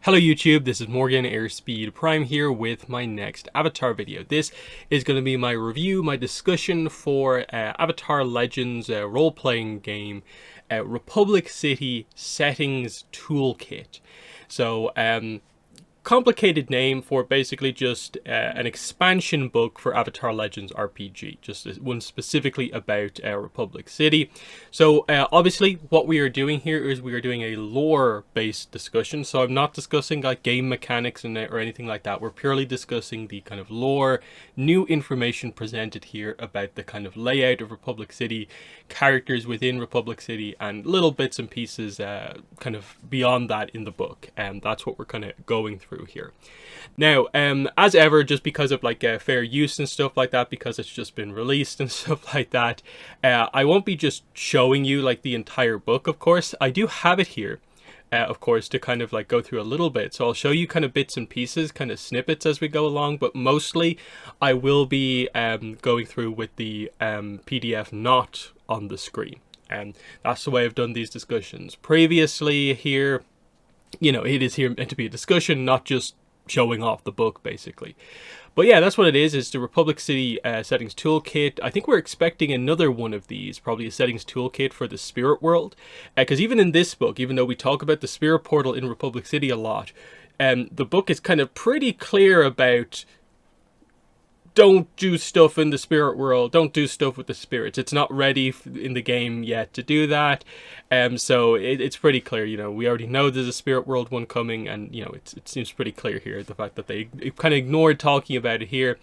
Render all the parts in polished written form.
Hello YouTube, this is Morgan Airspeed Prime here with my next Avatar video. This is going to be my review, my discussion for Avatar Legends role-playing game, Republic City Settings Toolkit. So, complicated name for basically just an expansion book for Avatar Legends RPG, just one specifically about Republic City. So obviously what we are doing here is we are doing a lore based discussion, so I'm not discussing like game mechanics or anything like that. We're purely discussing the kind of lore, new information presented here about the kind of layout of Republic City, characters within Republic City, and little bits and pieces kind of beyond that in the book, and that's what we're kind of going through here. Now, as ever, just because of like fair use and stuff like that, because it's just been released and stuff like that, I won't be just showing you like the entire book. Of course, I do have it here, of course, to kind of like go through a little bit. So I'll show you kind of bits and pieces, kind of snippets as we go along, but mostly I will be going through with the PDF not on the screen. And that's the way I've done these discussions previously here. You know, it is here meant to be a discussion, not just showing off the book, basically. But yeah, that's what it is. It's the Republic City Settings Toolkit. I think we're expecting another one of these, probably a Settings Toolkit for the Spirit World. Because even in this book, even though we talk about the Spirit Portal in Republic City a lot, the book is kind of pretty clear about don't do stuff in the spirit world, don't do stuff with the spirits. It's not ready in the game yet to do that. So it's pretty clear, you know, we already know there's a spirit world one coming, and you know, it seems pretty clear here, the fact that they kind of ignored talking about it here.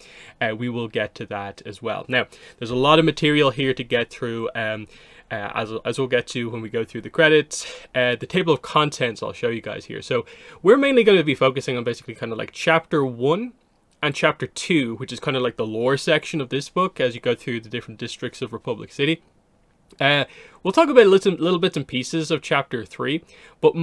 We will get to that as well. Now, there's a lot of material here to get through, as we'll get to when we go through the credits. The table of contents I'll show you guys here. So we're mainly going to be focusing on basically kind of like chapter 1 and chapter 2, which is kind of like the lore section of this book as you go through the different districts of Republic City. We'll talk about little bits and pieces of chapter 3, but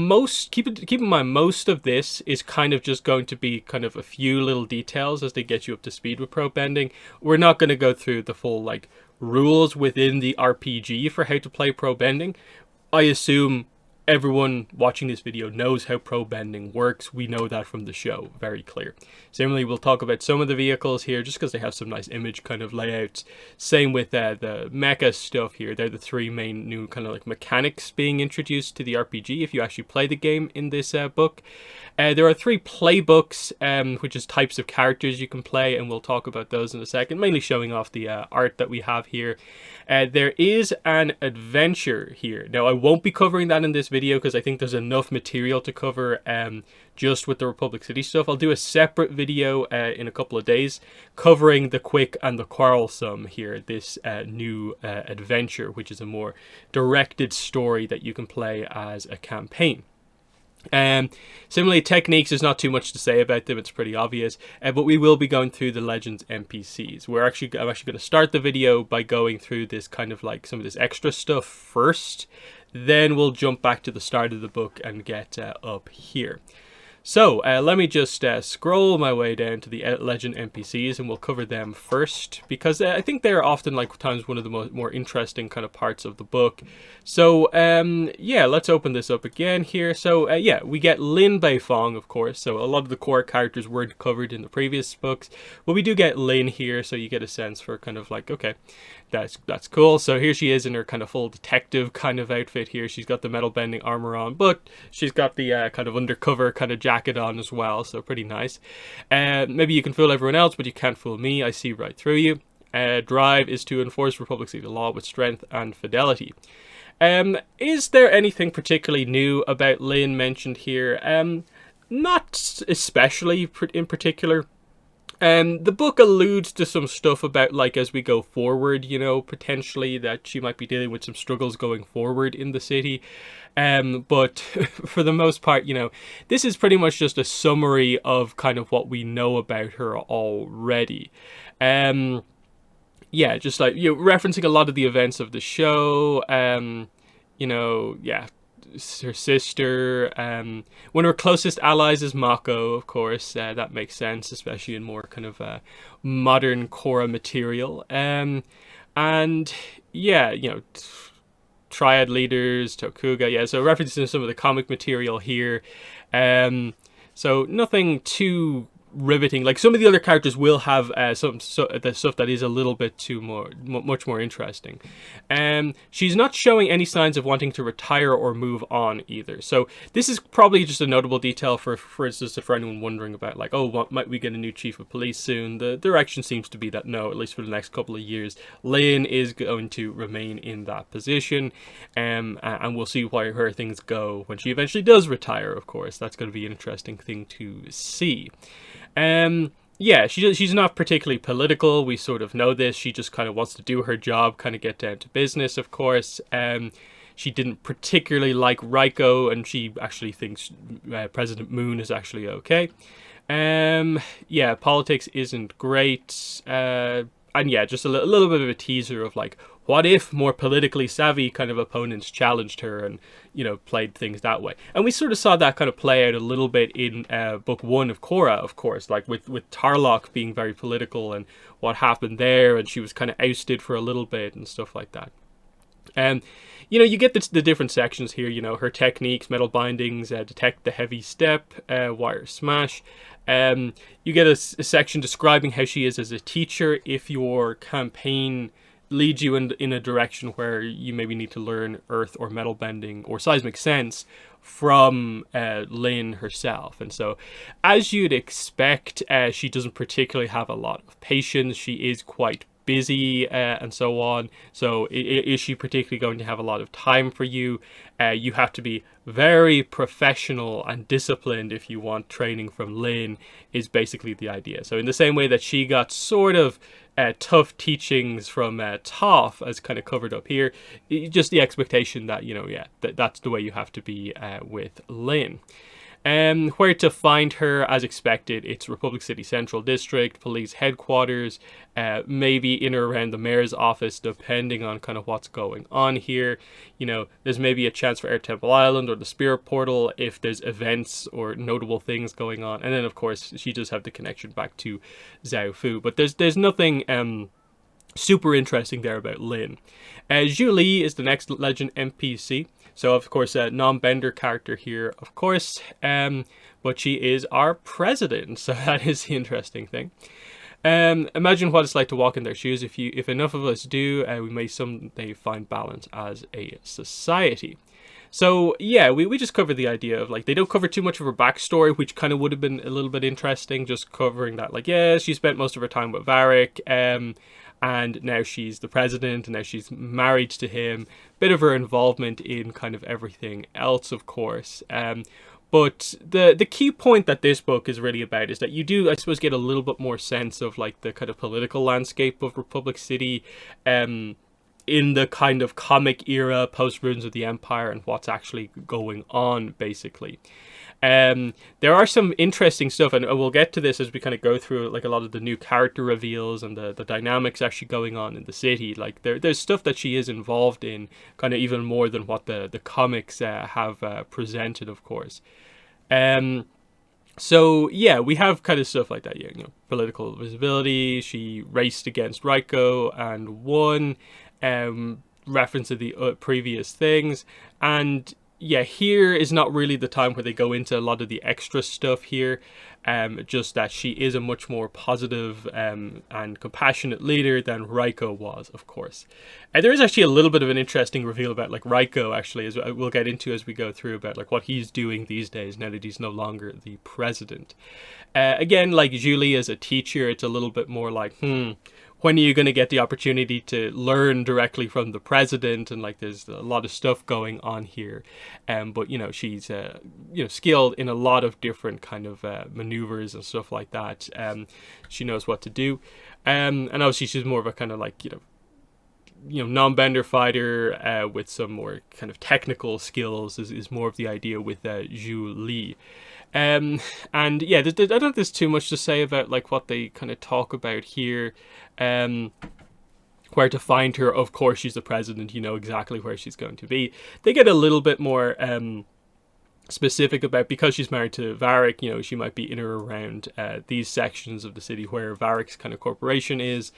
keep in mind, most of this is kind of just going to be kind of a few little details as they get you up to speed with pro bending. We're not going to go through the full like rules within the RPG for how to play pro bending. I assume everyone watching this video knows how pro bending works. We know that from the show, very clear. Similarly, we'll talk about some of the vehicles here just because they have some nice image kind of layouts. Same with the mecha stuff here. They're the three main new kind of like mechanics being introduced to the RPG if you actually play the game in this book. There are 3 playbooks, which is types of characters you can play, and we'll talk about those in a second, mainly showing off the art that we have here. There is an adventure here. Now, I won't be covering that in this video because I think there's enough material to cover just with the Republic City stuff. I'll do a separate video in a couple of days covering the quick and the quarrelsome here, this new adventure, which is a more directed story that you can play as a campaign. Similarly, techniques, there's not too much to say about them, it's pretty obvious, but we will be going through the Legends NPCs. I'm actually going to start the video by going through this kind of like some of this extra stuff first, then we'll jump back to the start of the book and get up here. So let me just scroll my way down to the Legend NPCs, and we'll cover them first because I think they're often like times one of the more interesting kind of parts of the book. So yeah, let's open this up again here. So yeah, we get Lin Beifong, of course. So a lot of the core characters were covered in the previous books, but we do get Lin here, so you get a sense for kind of like, okay, that's cool. So here she is in her kind of full detective kind of outfit here. She's got the metal bending armor on, but she's got the kind of undercover kind of jacket on as well, so pretty nice. Maybe you can fool everyone else, but you can't fool me. I see right through you. Drive is to enforce Republic City law with strength and fidelity. Is there anything particularly new about Lin mentioned here? Not especially in particular. The book alludes to some stuff about, like, as we go forward, you know, potentially that she might be dealing with some struggles going forward in the city. But for the most part, you know, this is pretty much just a summary of kind of what we know about her already. Yeah, just like, you know, referencing a lot of the events of the show, you know, yeah. Her sister, one of her closest allies is Mako, of course. That makes sense, especially in more kind of modern Korra material. And yeah, you know, Triad leaders, Tokuga, yeah, so referencing some of the comic material here. So nothing too riveting. Like some of the other characters will have the stuff that is a little bit much more interesting. She's not showing any signs of wanting to retire or move on either. So this is probably just a notable detail for instance, for anyone wondering about like, oh, what might we get a new chief of police soon? The direction seems to be that no, at least for the next couple of years, Lin is going to remain in that position, and we'll see where her things go when she eventually does retire. Of course, that's going to be an interesting thing to see. Yeah, she's not particularly political. We sort of know this. She just kind of wants to do her job, kind of get down to business, of course. She didn't particularly like Raiko, and she actually thinks President Moon is actually okay. Yeah, politics isn't great. And yeah, just a little bit of a teaser of like, what if more politically savvy kind of opponents challenged her and, you know, played things that way? And we sort of saw that kind of play out a little bit in book 1 of Korra, of course, like with Tarlok being very political and what happened there, and she was kind of ousted for a little bit and stuff like that. You know, you get the different sections here, you know, her techniques, metal bindings, detect the heavy step, wire smash. You get a section describing how she is as a teacher if your campaign leads you in a direction where you maybe need to learn earth or metal bending or seismic sense from Lin herself. And so, as you'd expect, she doesn't particularly have a lot of patience. She is quite busy and so on. So is she particularly going to have a lot of time for you? You have to be very professional and disciplined if you want training from Lin, is basically the idea. So in the same way that she got sort of tough teachings from Toph, as kind of covered up here, just the expectation that, you know, yeah, that's the way you have to be with Lin. Where to find her, as expected, it's Republic City Central District, police headquarters, maybe in or around the mayor's office, depending on kind of what's going on here. You know, there's maybe a chance for Air Temple Island or the Spirit Portal if there's events or notable things going on. And then, of course, she does have the connection back to Zhao Fu. But there's nothing super interesting there about Lin. Zhu Li is the next legend NPC. So, of course, a non-bender character here, of course, but she is our president, so that is the interesting thing. Imagine what it's like to walk in their shoes. If enough of us do, we may someday find balance as a society. So, yeah, we just covered the idea of, like, they don't cover too much of her backstory, which kind of would have been a little bit interesting, just covering that, like, yeah, she spent most of her time with Varric, and now she's the president, and now she's married to him. Bit of her involvement in kind of everything else, of course. But the key point that this book is really about is that you do, I suppose, get a little bit more sense of like the kind of political landscape of Republic City, in the kind of comic era, post Ruins of the Empire, and what's actually going on, basically. There are some interesting stuff, and we'll get to this as we kind of go through like a lot of the new character reveals and the dynamics actually going on in the city. Like there's stuff that she is involved in, kind of even more than what the comics have presented, of course. So yeah, we have kind of stuff like that. Yeah, you know, political visibility. She raced against Raiko and won. Reference to the previous things, and yeah, here is not really the time where they go into a lot of the extra stuff here. Just that she is a much more positive and compassionate leader than Raiko was, of course. There is actually a little bit of an interesting reveal about like Raiko, actually, as we'll get into as we go through, about like what he's doing these days now that he's no longer the president. Again, like Zhu Li as a teacher, it's a little bit more like, when are you going to get the opportunity to learn directly from the president? And like, there's a lot of stuff going on here. But you know, she's you know, skilled in a lot of different kind of maneuvers and stuff like that. She knows what to do. And obviously she's more of a kind of like, you know, non-bender fighter with some more kind of technical skills is more of the idea with Zhu Li. And yeah, I don't think there's too much to say about like what they kind of talk about here. Where to find her, of course, she's the president, you know exactly where she's going to be. They get a little bit more specific about, because she's married to Varric, you know, she might be in or around these sections of the city where Varric's kind of corporation is.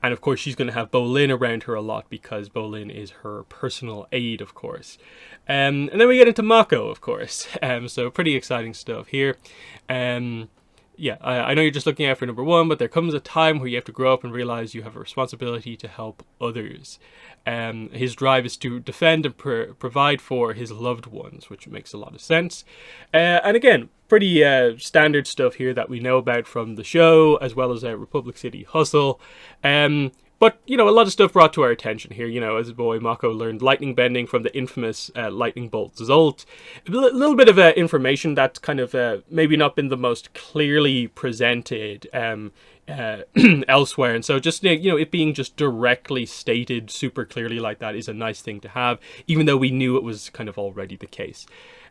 And of course, she's going to have Bolin around her a lot because Bolin is her personal aide, of course. And then we get into Mako, of course. So pretty exciting stuff here. Yeah, I know you're just looking out for number one, but there comes a time where you have to grow up and realize you have a responsibility to help others. His drive is to defend and provide for his loved ones, which makes a lot of sense. And again, pretty standard stuff here that we know about from the show, as well as Republic City Hustle. But, you know, a lot of stuff brought to our attention here. You know, as a boy, Mako learned lightning bending from the infamous lightning bolt Zolt. A little bit of information that's kind of maybe not been the most clearly presented elsewhere. And so just, you know, it being just directly stated super clearly like that is a nice thing to have, even though we knew it was kind of already the case.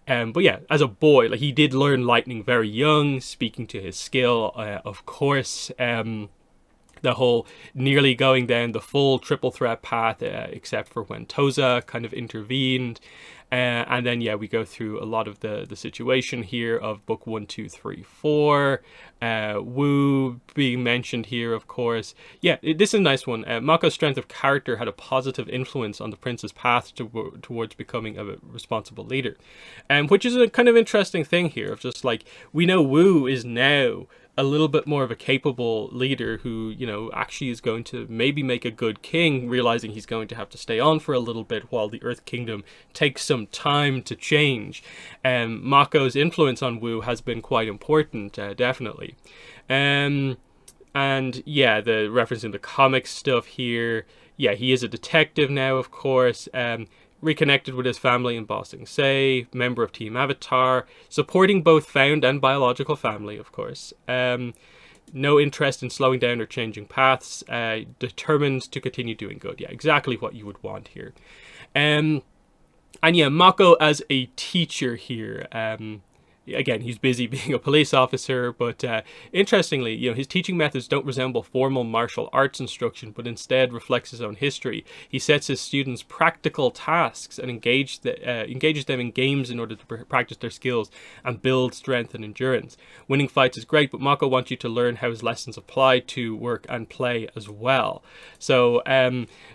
But yeah, as a boy, like, he did learn lightning very young, speaking to his skill, of course. The whole nearly going down the full triple threat path, except for when Toza kind of intervened. And then, yeah, we go through a lot of the situation here of book 1, 2, 3, 4. Wu being mentioned here, of course. Yeah, this is a nice one. Mako's strength of character had a positive influence on the prince's path towards becoming a responsible leader. Which is a kind of interesting thing here of just like, we know Wu is now a little bit more of a capable leader who, you know, actually is going to maybe make a good king, realizing he's going to have to stay on for a little bit while the Earth Kingdom takes some time to change. Mako's influence on Wu has been quite important, definitely. And yeah, the reference in the comics stuff here. Yeah, he is a detective now, of course. Reconnected with his family in Ba Sing Se, member of Team Avatar, supporting both found and biological family, of course. No interest in slowing down or changing paths, determined to continue doing good. Yeah, exactly what you would want here. And yeah, Mako as a teacher here. Again, he's busy being a police officer, but interestingly, you know, his teaching methods don't resemble formal martial arts instruction, but instead reflects his own history. He sets his students practical tasks and engages them in games in order to practice their skills and build strength and endurance. Winning fights is great, but Mako wants you to learn how his lessons apply to work and play as well. So,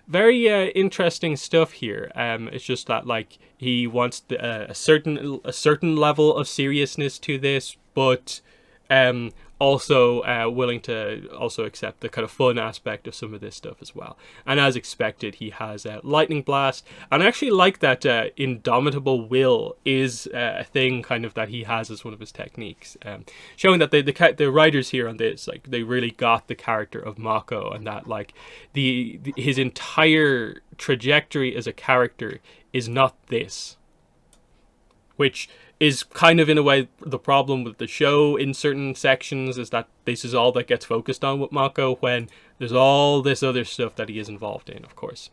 very interesting stuff here. It's just that, like, he wants a certain level of seriousness to this, but also willing to also accept the kind of fun aspect of some of this stuff as well. And as expected, he has Lightning Blast. And I actually like that Indomitable Will is a thing kind of that he has as one of his techniques. Showing that the writers here on this, like, they really got the character of Mako, and that, like, his entire trajectory as a character is not this. Which is kind of, in a way, the problem with the show in certain sections, is that this is all that gets focused on with Mako, when there's all this other stuff that he is involved in, of course.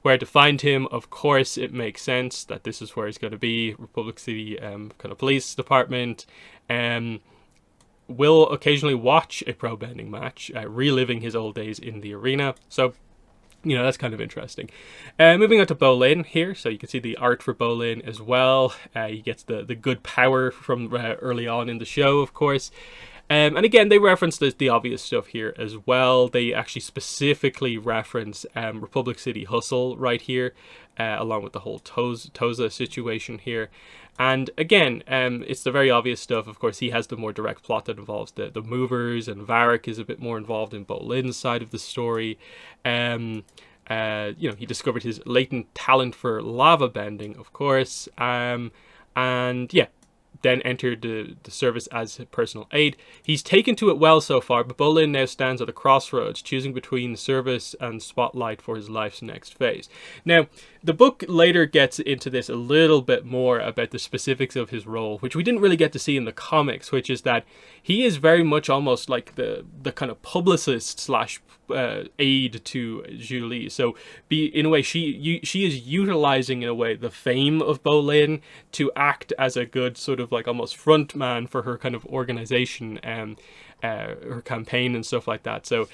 Where to find him, of course, it makes sense that this is where he's going to be. Republic City kind of police department. Will occasionally watch a pro bending match, reliving his old days in the arena. So, you know, that's kind of interesting. Moving on to Bolin here, so you can see the art for Bolin as well. He gets the good power from early on in the show, of course. And again, they reference the obvious stuff here as well. They actually specifically reference Republic City Hustle right here, along with the whole Toza situation here. And again, it's the very obvious stuff. Of course, he has the more direct plot that involves the movers, and Varric is a bit more involved in Bolin's side of the story. You know, he discovered his latent talent for lava bending, of course. And yeah, then entered the service as a personal aide. He's taken to it well so far, but Bolin now stands at a crossroads, choosing between service and spotlight for his life's next phase. Now, the book later gets into this a little bit more about the specifics of his role, which we didn't really get to see in the comics, which is that he is very much almost like the kind of publicist slash aide to Zhu Li. So, in a way, she is utilizing, in a way, the fame of Bolin to act as a good sort of like almost front man for her kind of organization and her campaign and stuff like that. So,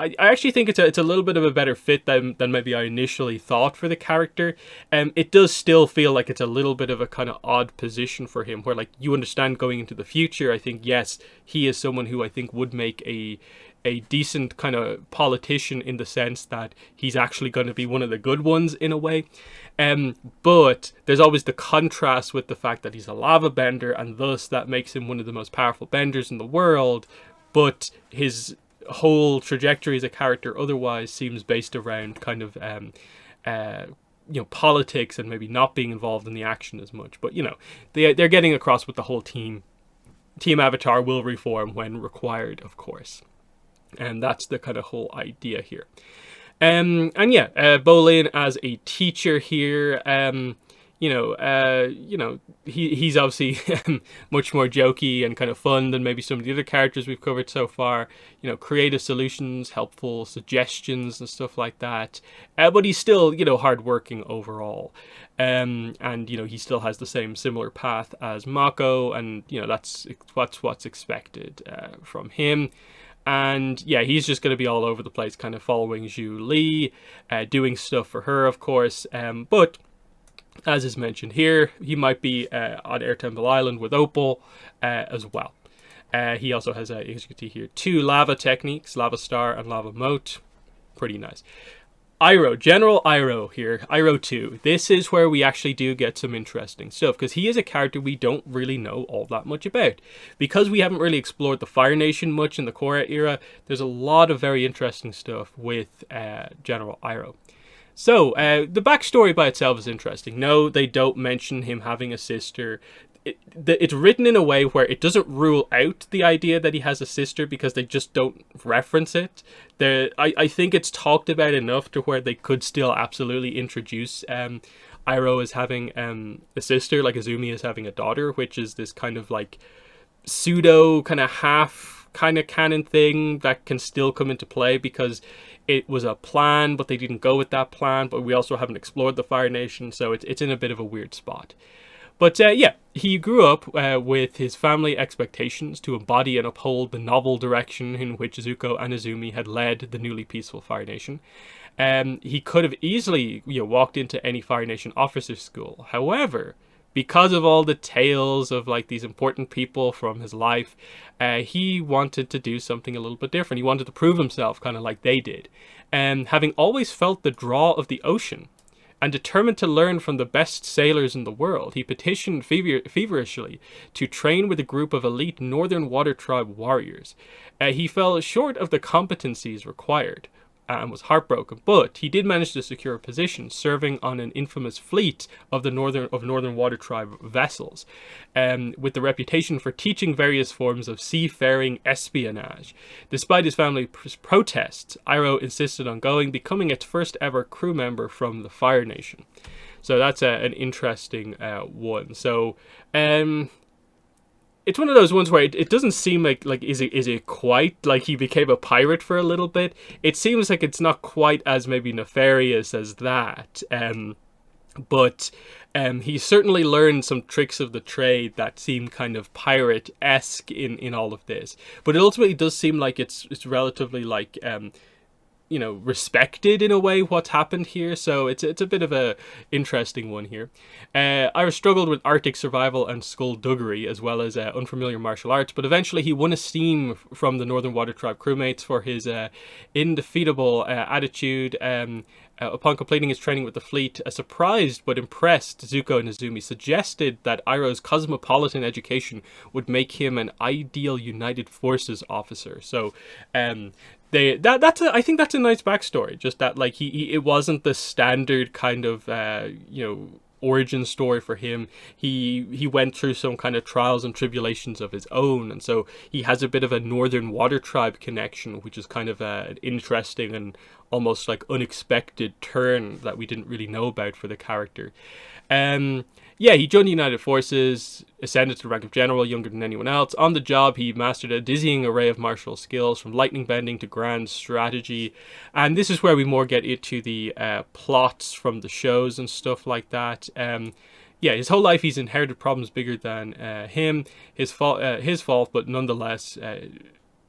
I actually think it's a little bit of a better fit than maybe I initially thought for the character. It does still feel like it's a little bit of a kind of odd position for him, where, like, you understand going into the future. I think, yes, he is someone who I think would make a a decent kind of politician in the sense that he's actually going to be one of the good ones in a way. But there's always the contrast with the fact that he's a lava bender, and thus that makes him one of the most powerful benders in the world. But his whole trajectory as a character otherwise seems based around kind of politics and maybe not being involved in the action as much. But they're getting across with the whole team Avatar will reform when required, of course. And that's the kind of whole idea here. Bolin as a teacher here, he's obviously much more jokey and kind of fun than maybe some of the other characters we've covered so far. Creative solutions, helpful suggestions and stuff like that. But he's still, hardworking overall. And he still has the similar path as Mako, and that's what's expected from him. And yeah, he's just going to be all over the place, kind of following Zhu Li, doing stuff for her, of course. But as is mentioned here, he might be on Air Temple Island with Opal as well. He also has, as you can see here, 2 lava techniques, Lava Star and Lava Moat. Pretty nice. Iroh, General Iroh here, Iroh 2. This is where we actually do get some interesting stuff, because he is a character we don't really know all that much about. Because we haven't really explored the Fire Nation much in the Korra era, there's a lot of very interesting stuff with General Iroh. So, the backstory by itself is interesting. No, they don't mention him having a sister. It's written in a way where it doesn't rule out the idea that he has a sister, because they just don't reference it. I think it's talked about enough to where they could still absolutely introduce Iroh as having a sister, like Azumi is having a daughter, which is this kind of like pseudo kind of half kind of canon thing that can still come into play, because it was a plan, but they didn't go with that plan. But we also haven't explored the Fire Nation, so it's in a bit of a weird spot. But he grew up with his family expectations to embody and uphold the novel direction in which Zuko and Azumi had led the newly peaceful Fire Nation. He could have easily walked into any Fire Nation officer school. However, because of all the tales of like these important people from his life, he wanted to do something a little bit different. He wanted to prove himself, kind of like they did. And having always felt the draw of the ocean, and determined to learn from the best sailors in the world, he petitioned feverishly to train with a group of elite Northern Water Tribe warriors. He fell short of the competencies required and was heartbroken, but he did manage to secure a position serving on an infamous fleet of the Northern Water Tribe vessels, with the reputation for teaching various forms of seafaring espionage. Despite his family's protests, Iroh insisted on going, becoming its first ever crew member from the Fire Nation. So that's an interesting one. So it's one of those ones where it doesn't seem like is it quite like he became a pirate for a little bit. It seems like it's not quite as maybe nefarious as that. But he certainly learned some tricks of the trade that seem kind of pirate-esque in all of this. But it ultimately does seem like it's relatively like respected in a way what's happened here. So it's a bit of a interesting one here. Iroh struggled with Arctic survival and skullduggery, as well as unfamiliar martial arts, but eventually he won esteem from the Northern Water Tribe crewmates for his indefeatable attitude. Upon completing his training with the fleet, a surprised but impressed Zuko and Azumi suggested that Iroh's cosmopolitan education would make him an ideal United Forces officer. So, I think that's a nice backstory. Just that, like, it wasn't the standard kind of origin story for him. He went through some kind of trials and tribulations of his own, and so he has a bit of a Northern Water Tribe connection, which is kind of an interesting and almost like unexpected turn that we didn't really know about for the character. He joined the United Forces, ascended to the rank of general, younger than anyone else. On the job, he mastered a dizzying array of martial skills, from lightning bending to grand strategy. And this is where we more get into the plots from the shows and stuff like that. His whole life he's inherited problems bigger than him. His fault, but nonetheless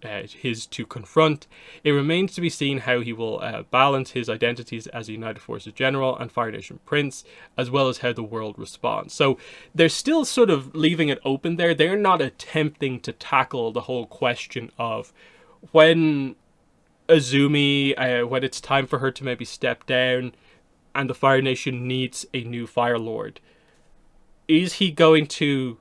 his to confront. It remains to be seen how he will balance his identities as a United Forces General and Fire Nation Prince, as well as how the world responds. So they're still sort of leaving it open there. They're not attempting to tackle the whole question of when Azumi, when it's time for her to maybe step down and the Fire Nation needs a new Fire Lord, is he going to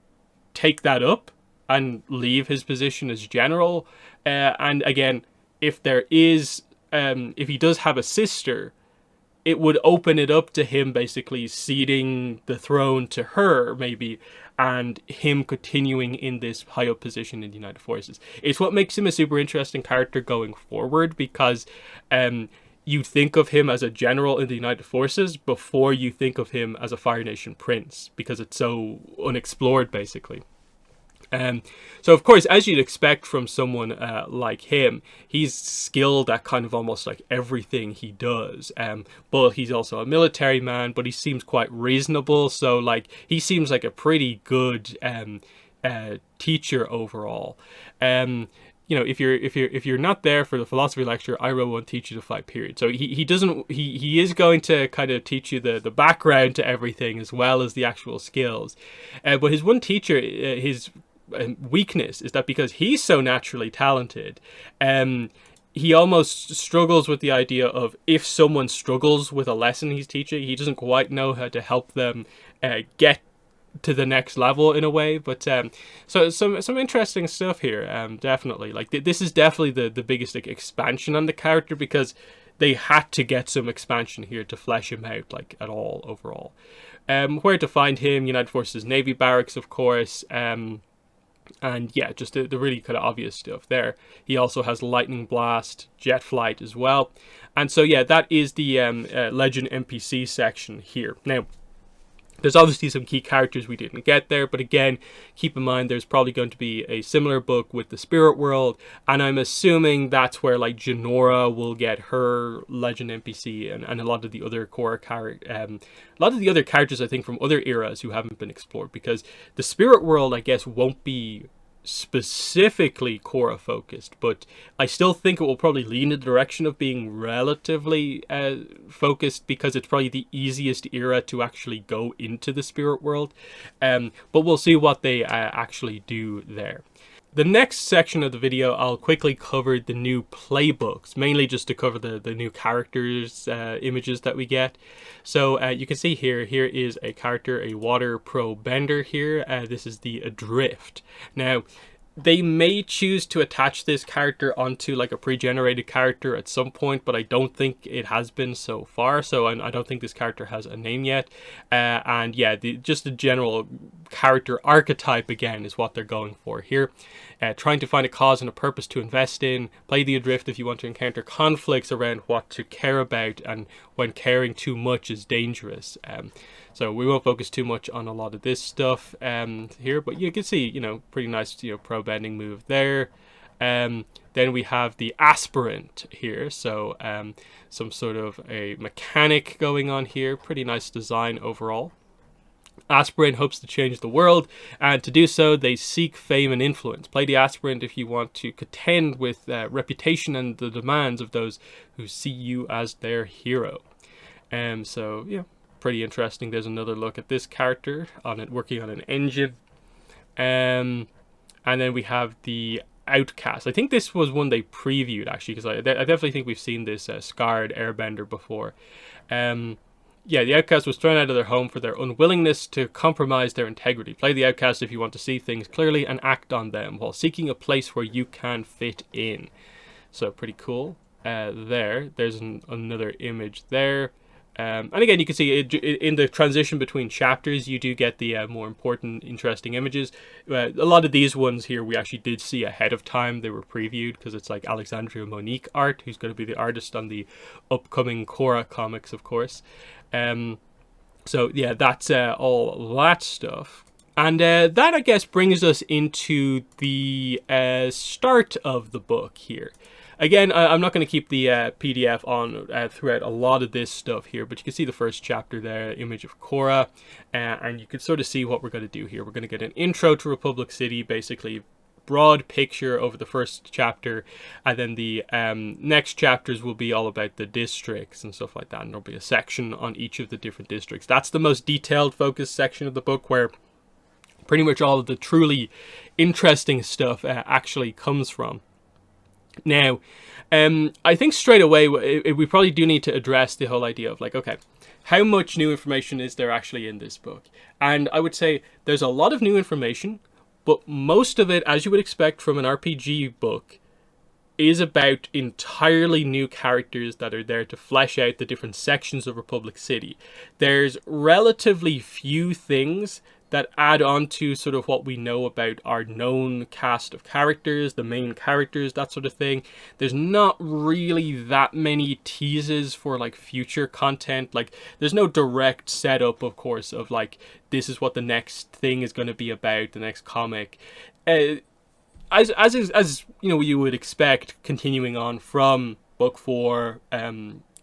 take that up and leave his position as general? And again, if there is, if he does have a sister, it would open it up to him basically ceding the throne to her, maybe, and him continuing in this high up position in the United Forces. It's what makes him a super interesting character going forward, because you think of him as a general in the United Forces before you think of him as a Fire Nation prince, because it's so unexplored, basically. So of course, as you'd expect from someone like him, he's skilled at kind of almost like everything he does. But he's also a military man, but he seems quite reasonable. So like, he seems like a pretty good teacher overall. You know, if you're not there for the philosophy lecture, Iroh won't teach you to fight, period. So he is going to kind of teach you the background to everything as well as the actual skills. But his one teacher, his weakness is that because he's so naturally talented, he almost struggles with the idea of, if someone struggles with a lesson he's teaching, he doesn't quite know how to help them get to the next level in a way. But so some interesting stuff here. Definitely, like this is definitely the biggest like expansion on the character, because they had to get some expansion here to flesh him out like at all overall. Where to find him? United Forces Navy Barracks, of course. And yeah, just the really kind of obvious stuff there. He also has Lightning Blast, Jet Flight as well. And so yeah, that is the Legend NPC section here. Now, there's obviously some key characters we didn't get there, but again, keep in mind there's probably going to be a similar book with the Spirit World, and I'm assuming that's where like Jinora will get her Legend NPC, and a lot of the other core a lot of the other characters I think from other eras who haven't been explored, because the Spirit World I guess won't be specifically Korra focused, but I still think it will probably lean in the direction of being relatively focused, because it's probably the easiest era to actually go into the Spirit World. But we'll see what they actually do there. The next section of the video, I'll quickly cover the new playbooks, mainly just to cover the new characters, images that we get. So you can see here is a character, a water pro bender here. This is the Adrift. Now, they may choose to attach this character onto like a pre-generated character at some point, but I don't think it has been so far. So I don't think this character has a name yet. And yeah, just the general character archetype again is what they're going for here. Trying to find a cause and a purpose to invest in. Play the Adrift if you want to encounter conflicts around what to care about, and when caring too much is dangerous. So we won't focus too much on a lot of this stuff here, but you can see, you know, pretty nice, you know, pro bending move there. Then we have the Aspirant here, so some sort of a mechanic going on here. Pretty nice design overall. Aspirant hopes to change the world, and to do so they seek fame and influence. Play the Aspirant if you want to contend with reputation and the demands of those who see you as their hero. So yeah, pretty interesting. There's another look at this character on it, working on an engine. And then we have the Outcast. I think this was one they previewed actually, because I definitely think we've seen this scarred airbender before. Yeah, the Outcast was thrown out of their home for their unwillingness to compromise their integrity. Play the Outcast if you want to see things clearly and act on them while seeking a place where you can fit in. So pretty cool. There's another image there. And again, you can see in the transition between chapters, you do get the more important, interesting images. A lot of these ones here we actually did see ahead of time. They were previewed because it's like Alexandria Monique art, who's going to be the artist on the upcoming Korra comics, of course. So yeah, that's all that stuff. And that, I guess, brings us into the start of the book here. Again, I'm not going to keep the PDF on throughout a lot of this stuff here, but you can see the first chapter there, image of Korra, and you can sort of see what we're going to do here. We're going to get an intro to Republic City, basically broad picture over the first chapter, and then the next chapters will be all about the districts and stuff like that, and there'll be a section on each of the different districts. That's the most detailed focused section of the book, where pretty much all of the truly interesting stuff actually comes from. Now, I think straight away we probably do need to address the whole idea of like, okay, how much new information is there actually in this book? And I would say there's a lot of new information, but most of it, as you would expect from an RPG book, is about entirely new characters that are there to flesh out the different sections of Republic City. There's relatively few things that add on to sort of what we know about our known cast of characters, the main characters, that sort of thing. There's not really that many teases for like future content. Like there's no direct setup, of course, of like this is what the next thing is going to be about, the next comic. As you know, you would expect, continuing on from book 4,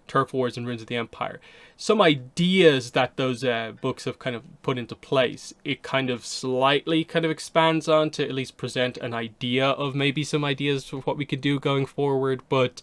Turf Wars and Ruins of the Empire, some ideas that those books have kind of put into place, it kind of slightly kind of expands on to at least present an idea of maybe some ideas of what we could do going forward, but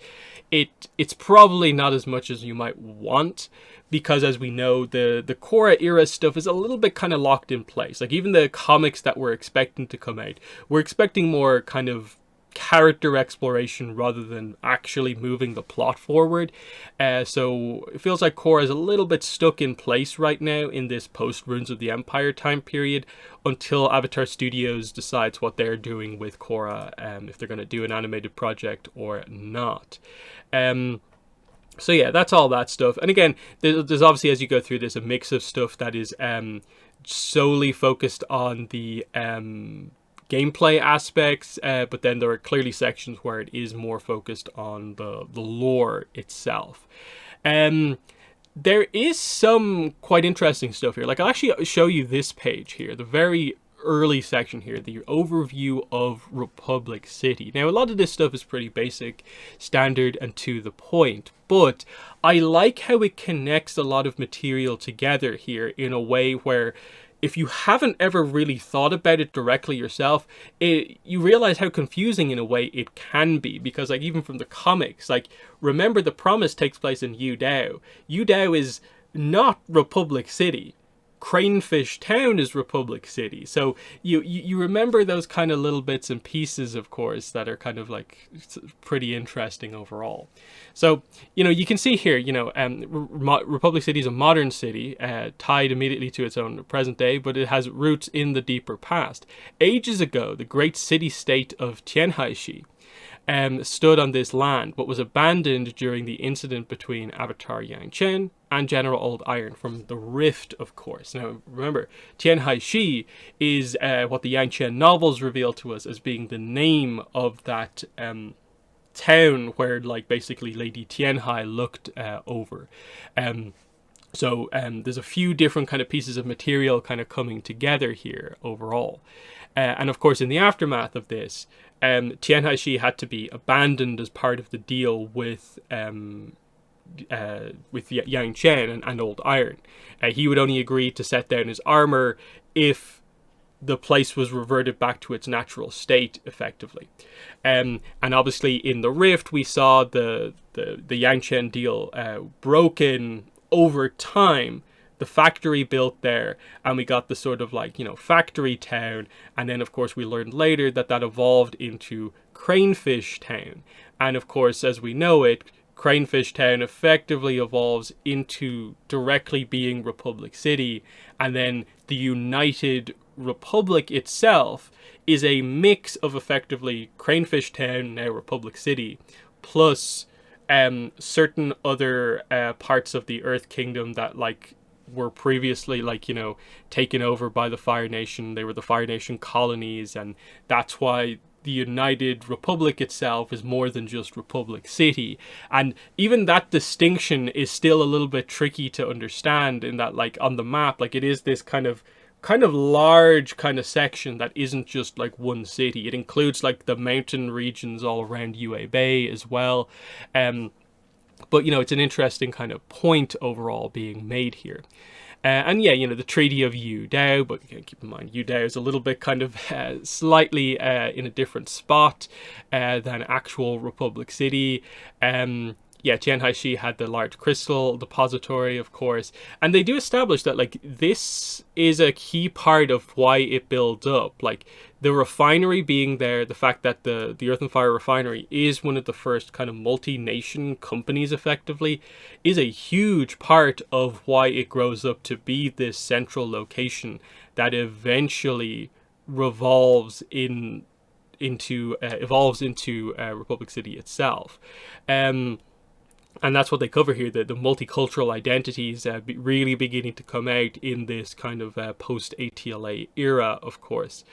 it's probably not as much as you might want, because as we know, the Korra era stuff is a little bit kind of locked in place. Like even the comics that we're expecting to come out, we're expecting more kind of character exploration rather than actually moving the plot forward. So it feels like Korra is a little bit stuck in place right now in this post Ruins of the Empire time period until Avatar Studios decides what they're doing with Korra, if they're going to do an animated project or not. So yeah, that's all that stuff. And again, there's obviously, as you go through this, a mix of stuff that is solely focused on the gameplay aspects, but then there are clearly sections where it is more focused on the lore itself. There is some quite interesting stuff here. Like I'll actually show you this page here, the very early section here, the overview of Republic City. Now, a lot of this stuff is pretty basic, standard, and to the point, but I like how it connects a lot of material together here in a way where if you haven't ever really thought about it directly yourself, you realize how confusing in a way it can be, because like even from the comics, like remember the promise takes place in Yue Dao. Yue Dao is not Republic City. Cranefish Town is Republic City. So you remember those kind of little bits and pieces, of course, that are kind of like pretty interesting overall. So, you know, you can see here, you know, Republic City is a modern city, tied immediately to its own present day, but it has roots in the deeper past. Ages ago, the great city-state of Tianhaishi stood on this land, but was abandoned during the incident between Avatar Yang Chen and General Old Iron from the Rift, of course. Now, remember, Tianhaishi is what the Yang Chen novels reveal to us as being the name of that town where, like, basically Lady Tianhai looked over. So there's a few different kind of pieces of material kind of coming together here overall. And of course, in the aftermath of this, Tianhaishi had to be abandoned as part of the deal with Yang Chen and Old Iron. He would only agree to set down his armor if the place was reverted back to its natural state, effectively. And obviously, in the Rift, we saw the Yang Chen deal broken over time. The factory built there, and we got the sort of like, you know, factory town, and then of course we learned later that evolved into Cranefish Town, and of course, as we know it, Cranefish Town effectively evolves into directly being Republic City, and then the United Republic itself is a mix of effectively Cranefish Town, now Republic City, plus certain other parts of the Earth Kingdom that like were previously, like, you know, taken over by the Fire Nation. They were the Fire Nation colonies, and that's why the United Republic itself is more than just Republic City. And even that distinction is still a little bit tricky to understand, in that, like, on the map, like, it is this kind of large kind of section that isn't just like one city. It includes like the mountain regions all around Yue Bay as well. But, you know, it's an interesting kind of point overall being made here. And yeah, you know, the Treaty of Yue Dao, but you know, keep in mind, Yue Dao is a little bit kind of slightly in a different spot than actual Republic City. Yeah, Tianhaishi had the large crystal depository, of course. And they do establish that, like, this is a key part of why it builds up. Like, The refinery being there, the fact that the Earth and Fire refinery is one of the first kind of multi-nation companies effectively, is a huge part of why it grows up to be this central location that eventually evolves into Republic City itself. And that's what they cover here, the multicultural identities really beginning to come out in this kind of post-ATLA era, of course.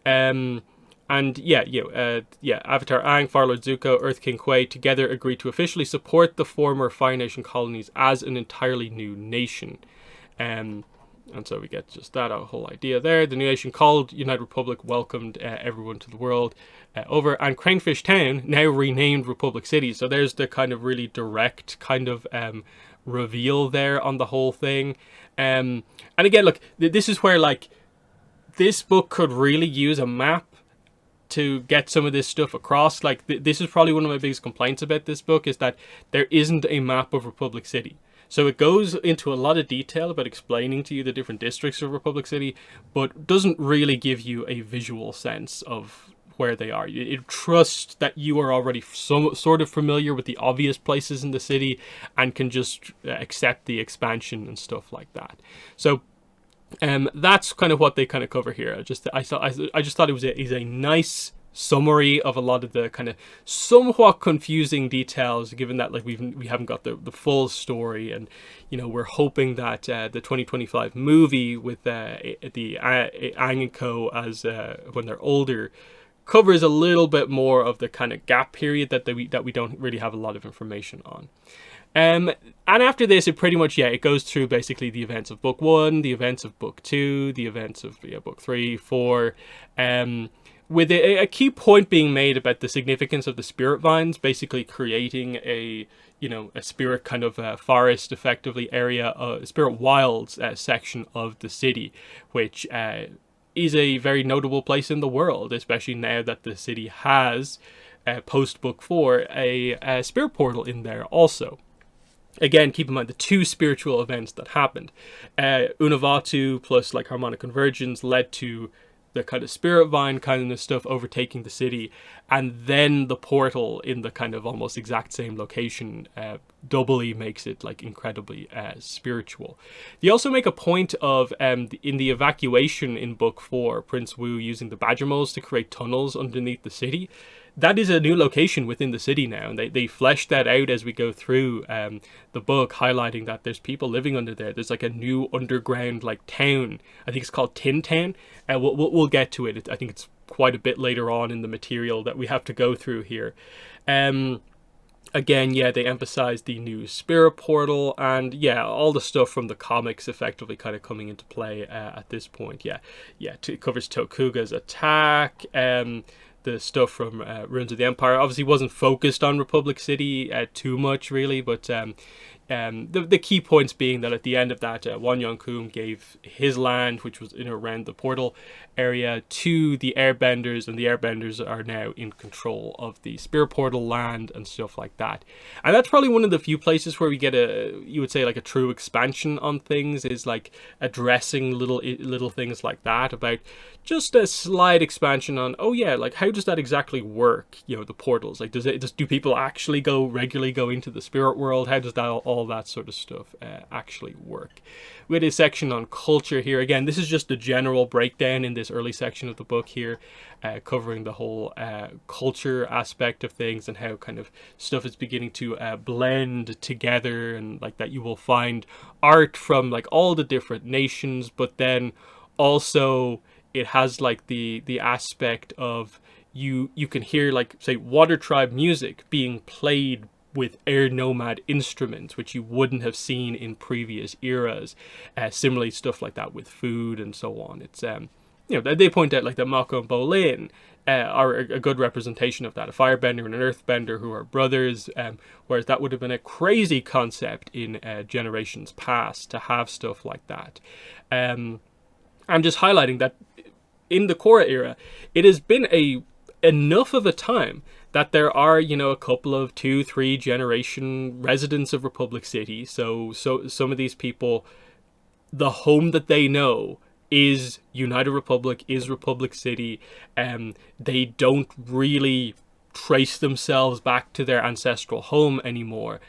And Avatar Aang, Firelord Zuko, Earth King Kwai together agreed to officially support the former Fire Nation colonies as an entirely new nation. And so we get just that whole idea there. The new nation called United Republic welcomed everyone to the world over. And Cranefish Town, now renamed Republic City. So there's the kind of really direct kind of reveal there on the whole thing. And again, look, this is where, like, this book could really use a map to get some of this stuff across. Like, this is probably one of my biggest complaints about this book, is that there isn't a map of Republic City. So it goes into a lot of detail about explaining to you the different districts of Republic City, but doesn't really give you a visual sense of where they are. It trusts that you are already sort of familiar with the obvious places in the city and can just accept the expansion and stuff like that. So that's kind of what they kind of cover here. I just thought it was a nice summary of a lot of the kind of somewhat confusing details, given that, like, we haven't got the full story, and we're hoping that the 2025 movie with the Aang and Co as when they're older covers a little bit more of the kind of gap period that we don't really have a lot of information on. And after this, it pretty much, it goes through basically the events of book 1, the events of book 2, the events of book 3, 4, with a key point being made about the significance of the spirit vines, basically creating a spirit kind of forest, effectively, area, spirit wilds section of the city, which is a very notable place in the world, especially now that the city has, post book 4, a spirit portal in there also. Again, keep in mind the two spiritual events that happened. Unavatu plus, like, harmonic convergence led to the kind of spirit vine kind of stuff overtaking the city, and then the portal in the kind of almost exact same location doubly makes it, like, incredibly spiritual. They also make a point of in the evacuation in book 4, Prince Wu using the badger moles to create tunnels underneath the city. That is a new location within the city now, and they flesh that out as we go through the book, highlighting that there's people living under there. There's, like, a new underground, like, town. I think it's called Tin Town. We'll get to it. I think it's quite a bit later on in the material that we have to go through here. Again, they emphasize the new spirit portal, and all the stuff from the comics effectively kind of coming into play at this point. It covers Tokuga's attack, the stuff from Ruins of the Empire. Obviously wasn't focused on Republic City too much, really, but the key points being that at the end of that, Wan Yong-kun gave his land, which was in around the portal area, to the airbenders, and the airbenders are now in control of the spirit portal land and stuff like that. And that's probably one of the few places where we get you would say, like, a true expansion on things, is like addressing little things like that, about just a slight expansion on, like, how does that exactly work? The portals, like, do people actually regularly go into the spirit world? How does that all that sort of stuff actually work? With a section on culture here. Again, this is just a general breakdown in this early section of the book here, covering the whole culture aspect of things, and how kind of stuff is beginning to blend together, and like that you will find art from, like, all the different nations, but then also it has, like, the aspect of you can hear, like, say, Water Tribe music being played with air nomad instruments, which you wouldn't have seen in previous eras. Similarly, stuff like that with food and so on. It's they point out, like, that Mako and Bolin are a good representation of that. A firebender and an earthbender who are brothers, whereas that would have been a crazy concept in generations past to have stuff like that. I'm just highlighting that in the Korra era, it has been enough of a time that there are, a couple of 2-3 generation residents of Republic City. So some of these people, the home that they know is United Republic, is Republic City. They don't really trace themselves back to their ancestral home anymore.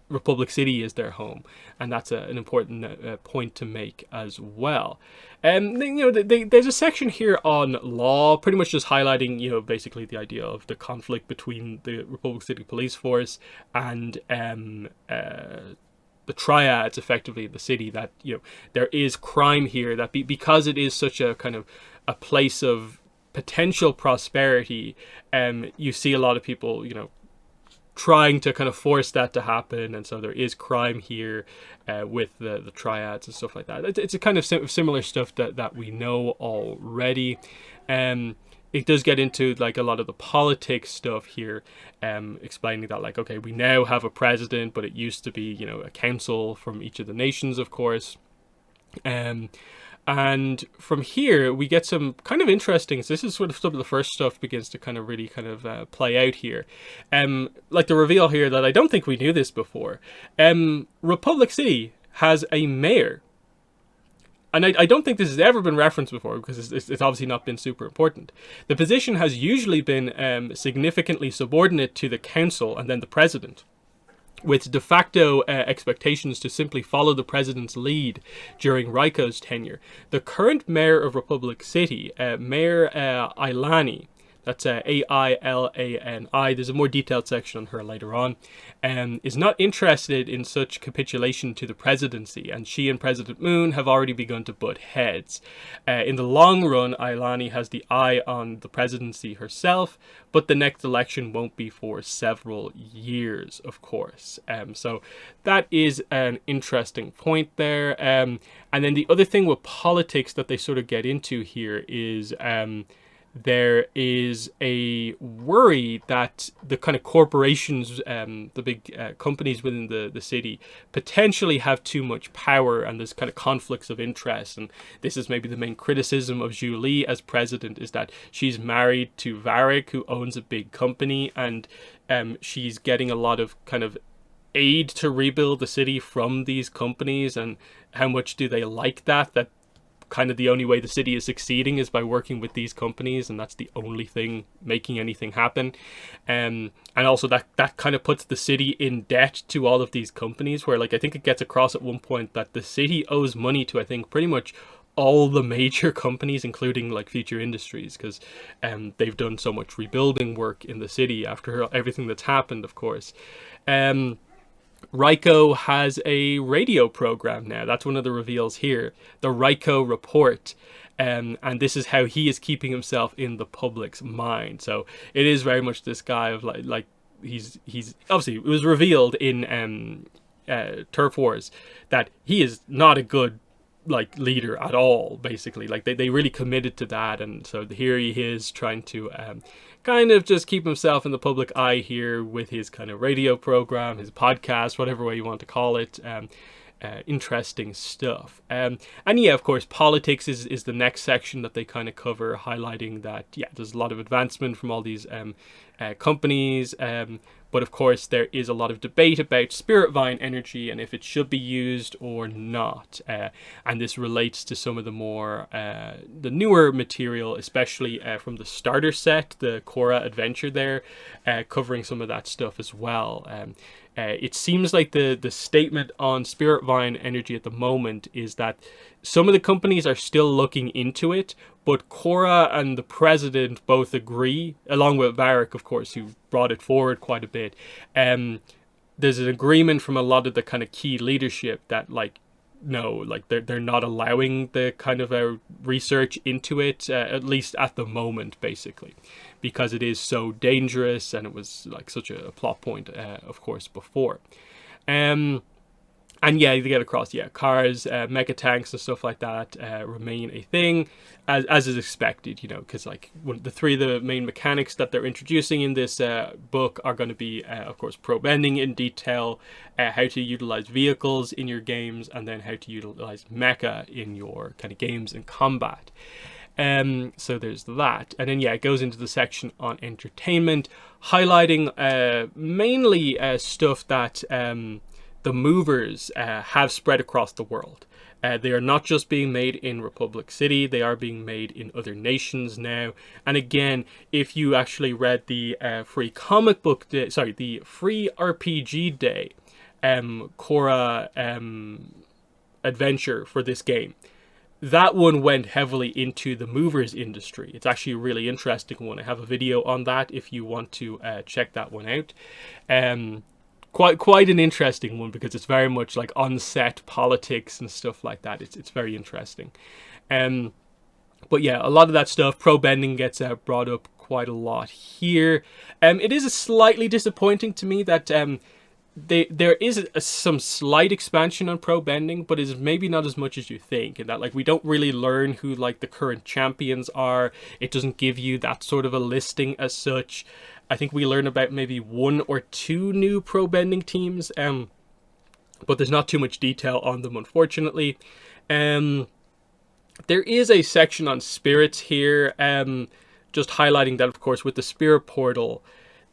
Republic City is their home, and that's an important point to make as well. There's a section here on law, pretty much just highlighting, basically the idea of the conflict between the Republic City Police Force and the triads, effectively, in the city. That there is crime here, that because it is such a kind of a place of potential prosperity, you see a lot of people, trying to kind of force that to happen, and so there is crime here with the triads and stuff like that. It's a kind of similar stuff that we know already. It does get into like a lot of the politics stuff here, explaining that, like, okay, we now have a president, but it used to be a council from each of the nations, of course. And from here, we get some kind of interesting, so this is sort of some of the first stuff begins to kind of really kind of play out here. Like the reveal here that I don't think we knew this before. Republic City has a mayor. And I don't think this has ever been referenced before, because it's obviously not been super important. The position has usually been significantly subordinate to the council and then the president, with de facto expectations to simply follow the president's lead during Raiko's tenure. The current mayor of Republic City, Mayor Ailani, that's Ailani, there's a more detailed section on her later on, is not interested in such capitulation to the presidency, and she and President Moon have already begun to butt heads. In the long run, Ailani has the eye on the presidency herself, but the next election won't be for several years, of course. So that is an interesting point there. And then the other thing with politics that they sort of get into here is there is a worry that the kind of corporations, the big companies within the city, potentially have too much power, and there's kind of conflicts of interest. And this is maybe the main criticism of Zhu Li as president, is that she's married to Varric, who owns a big company, and she's getting a lot of kind of aid to rebuild the city from these companies. And how much do they like that kind of the only way the city is succeeding is by working with these companies, and that's the only thing making anything happen. And also that kind of puts the city in debt to all of these companies, where, like, I think it gets across at one point that the city owes money to, I think, pretty much all the major companies, including like Future Industries, because they've done so much rebuilding work in the city after everything that's happened, of course. Raiko has a radio program now. That's one of the reveals here. The Raiko Report. And this is how he is keeping himself in the public's mind. So it is very much this guy of like he's obviously, it was revealed in Turf Wars that he is not a good like leader at all, basically. Like they really committed to that, and so here he is trying to kind of just keep himself in the public eye here with his kind of radio program, his podcast, whatever way you want to call it. Interesting stuff. And yeah, of course, politics is the next section that they kind of cover, highlighting that, yeah, there's a lot of advancement from all these companies, but of course there is a lot of debate about spirit vine energy and if it should be used or not. And this relates to some of the more the newer material, especially from the starter set, the Korra adventure there, covering some of that stuff as well. It seems like the statement on spirit vine energy at the moment is that some of the companies are still looking into it, but Korra and the president both agree, along with Varric, of course, who brought it forward quite a bit. There's an agreement from a lot of the kind of key leadership that, like, no, like they're not allowing the kind of research into it, at least at the moment, basically, because it is so dangerous, and it was like such a plot point, of course, before. And yeah, they get across, yeah, cars, mecha tanks and stuff like that remain a thing, as is expected, you know, because like the three of the main mechanics that they're introducing in this book are going to be, of course, probe ending in detail, how to utilize vehicles in your games, and then how to utilize mecha in your kind of games and combat. So there's that. And then, yeah, it goes into the section on entertainment, highlighting mainly stuff that the movers have spread across the world. They are not just being made in Republic City, they are being made in other nations now. And again, if you actually read the free comic book day, sorry, the free RPG day Korra adventure for this game, that one went heavily into the movers industry. It's actually a really interesting one. I have a video on that if you want to check that one out. Quite an interesting one, because it's very much like on-set politics and stuff like that. It's very interesting. But yeah, a lot of that stuff, pro bending, gets brought up quite a lot here. It is slightly disappointing to me that there is some slight expansion on pro bending, but is maybe not as much as you think, and that like we don't really learn who like the current champions are. It doesn't give you that sort of a listing as such. I think we learn about maybe 1 or 2 new pro bending teams, but there's not too much detail on them, unfortunately. There is a section on spirits here, just highlighting that, of course, with the spirit portal,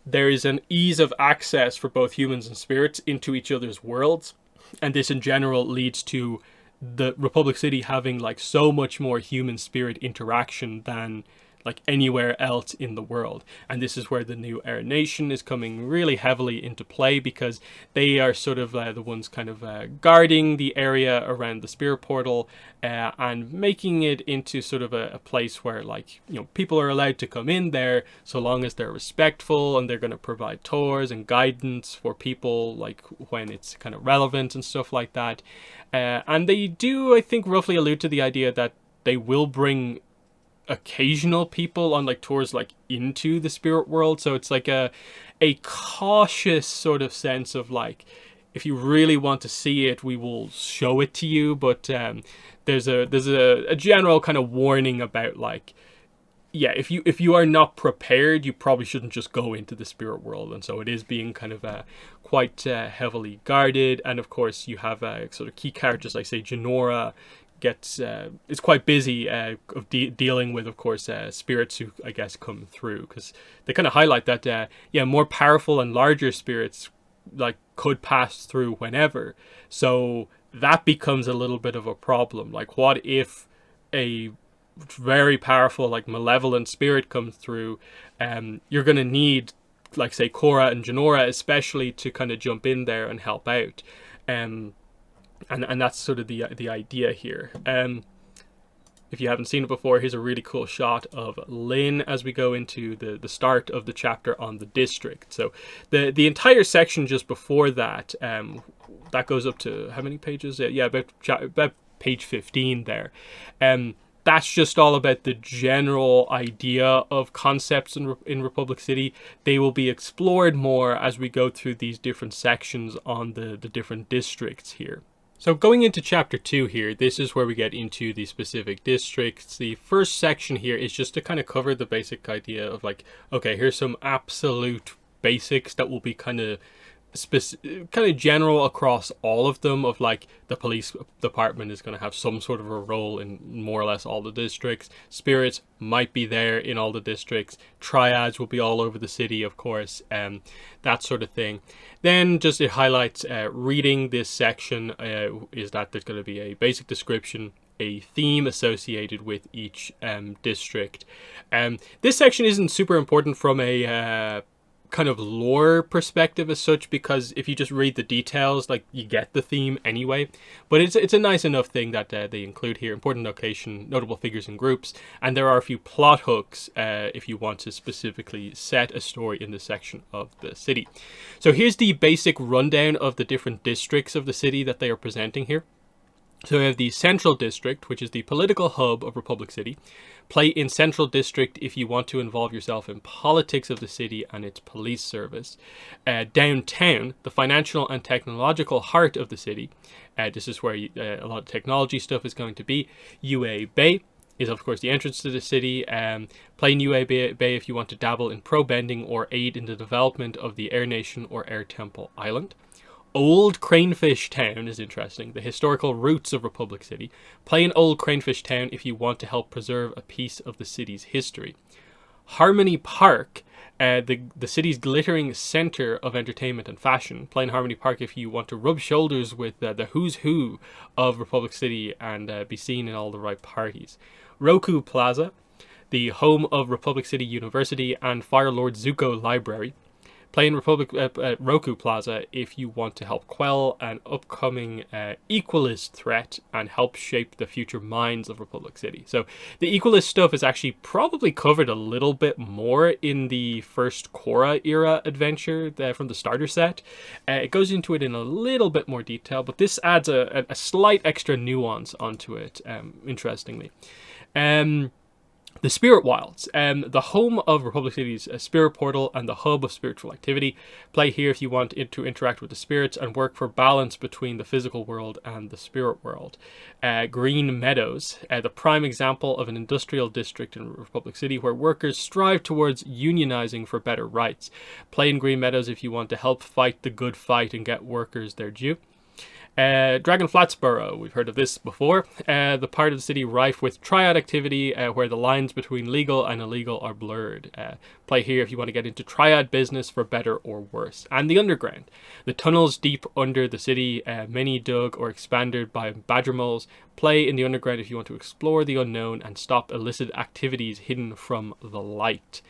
there is an ease of access for both humans and spirits into each other's worlds, and this in general leads to the Republic City having like so much more human spirit interaction than like anywhere else in the world. And this is where the new Air Nation is coming really heavily into play, because they are sort of the ones kind of guarding the area around the spirit portal, and making it into sort of a place where, like, you know, people are allowed to come in there so long as they're respectful, and they're going to provide tours and guidance for people like when it's kind of relevant and stuff like that. And they do, I think, roughly allude to the idea that they will bring occasional people on like tours like into the spirit world, so it's like a cautious sort of sense of like, if you really want to see it, we will show it to you, but there's a general kind of warning about like, yeah, if you are not prepared, you probably shouldn't just go into the spirit world. And so it is being kind of quite heavily guarded. And of course you have sort of key characters like, say, Janora is quite busy of dealing with, of course, spirits who, I guess, come through, because they kind of highlight that yeah, more powerful and larger spirits like could pass through whenever. So that becomes a little bit of a problem. Like, what if a very powerful, like, malevolent spirit comes through? You're gonna need, like, say, Korra and Janora especially to kind of jump in there and help out. And that's sort of the idea here. If you haven't seen it before, here's a really cool shot of Lin as we go into the start of the chapter on the district. So the entire section just before that, that goes up to how many pages? Yeah, about page 15 there. That's just all about the general idea of concepts in Republic City. They will be explored more as we go through these different sections on the different districts here. So going into chapter 2 here, this is where we get into the specific districts. The first section here is just to kind of cover the basic idea of like, okay, here's some absolute basics that will be kind of general across all of them, of like, the police department is going to have some sort of a role in more or less all the districts. Spirits might be there in all the districts. Triads will be all over the city, of course, that sort of thing. Then just it highlights reading this section is that there's going to be a basic description, a theme associated with each district. This section isn't super important from a kind of lore perspective as such, because if you just read the details, like, you get the theme anyway. But it's a nice enough thing that they include here: important location, notable figures and groups, and there are a few plot hooks if you want to specifically set a story in this section of the city. So here's the basic rundown of the different districts of the city that they are presenting here. So we have the Central District, which is the political hub of Republic City. Play in Central District if you want to involve yourself in politics of the city and its police service. Downtown, the financial and technological heart of the city. This is where a lot of technology stuff is going to be. Yue Bay is, of course, the entrance to the city. Play in Yue Bay if you want to dabble in pro bending or aid in the development of the Air Nation or Air Temple Island. Old Cranefish Town is interesting, the historical roots of Republic City. Play in Old Cranefish Town if you want to help preserve a piece of the city's history. Harmony Park the city's glittering center of entertainment and fashion. Play in Harmony Park if you want to rub shoulders with the who's who of Republic City and be seen in all the right parties. Roku Plaza, the home of Republic City University and Fire Lord Zuko Library. Play in Roku Plaza if you want to help quell an upcoming equalist threat and help shape the future minds of Republic City. So the equalist stuff is actually probably covered a little bit more in the first Korra era adventure from the starter set. It goes into it in a little bit more detail, but this adds a slight extra nuance onto it, interestingly. The Spirit Wilds, the home of Republic City's Spirit Portal and the hub of spiritual activity. Play here if you want to interact with the spirits and work for balance between the physical world and the spirit world. Green Meadows, the prime example of an industrial district in Republic City where workers strive towards unionizing for better rights. Play in Green Meadows if you want to help fight the good fight and get workers their due. Dragon Flats Borough, we've heard of this before. The part of the city rife with triad activity where the lines between legal and illegal are blurred. Play here if you want to get into triad business for better or worse. And the underground, the tunnels deep under the city, many dug or expanded by badger moles. Play in the underground if you want to explore the unknown and stop illicit activities hidden from the light.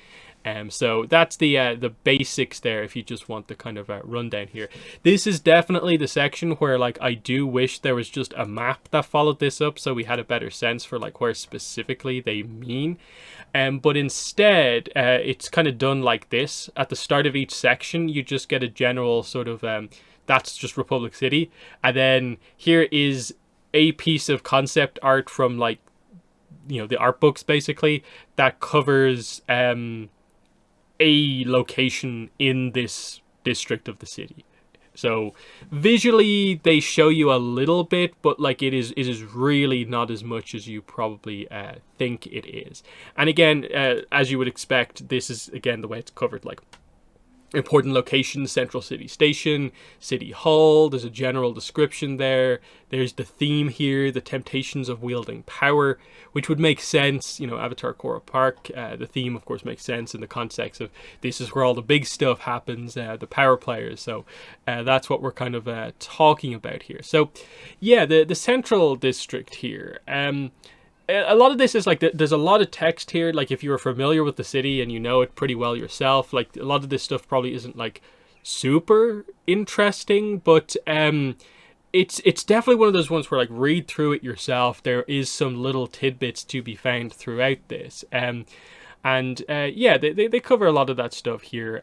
So that's the basics there if you just want the kind of rundown here. This is definitely the section where like I do wish there was just a map that followed this up so we had a better sense for like where specifically they mean. But instead it's kind of done like this. At the start of each section you just get a general sort of that's just Republic City, and then here is a piece of concept art from like, you know, the art books basically that covers a location in this district of the city. So visually they show you a little bit, but like it is really not as much as you probably think it is. And again, as you would expect, this is again the way it's covered, like important locations: Central City Station, City Hall. There's a general description there. There's the theme here, the temptations of wielding power, which would make sense, you know, Avatar Korra Park. The theme, of course, makes sense in the context of this is where all the big stuff happens, the power players. So that's what we're kind of talking about here. So yeah, the Central District here. A lot of this is like, there's a lot of text here. Like if you're familiar with the city and you know it pretty well yourself, like a lot of this stuff probably isn't like super interesting, but it's definitely one of those ones where like read through it yourself. There is some little tidbits to be found throughout this. Yeah, they cover a lot of that stuff here.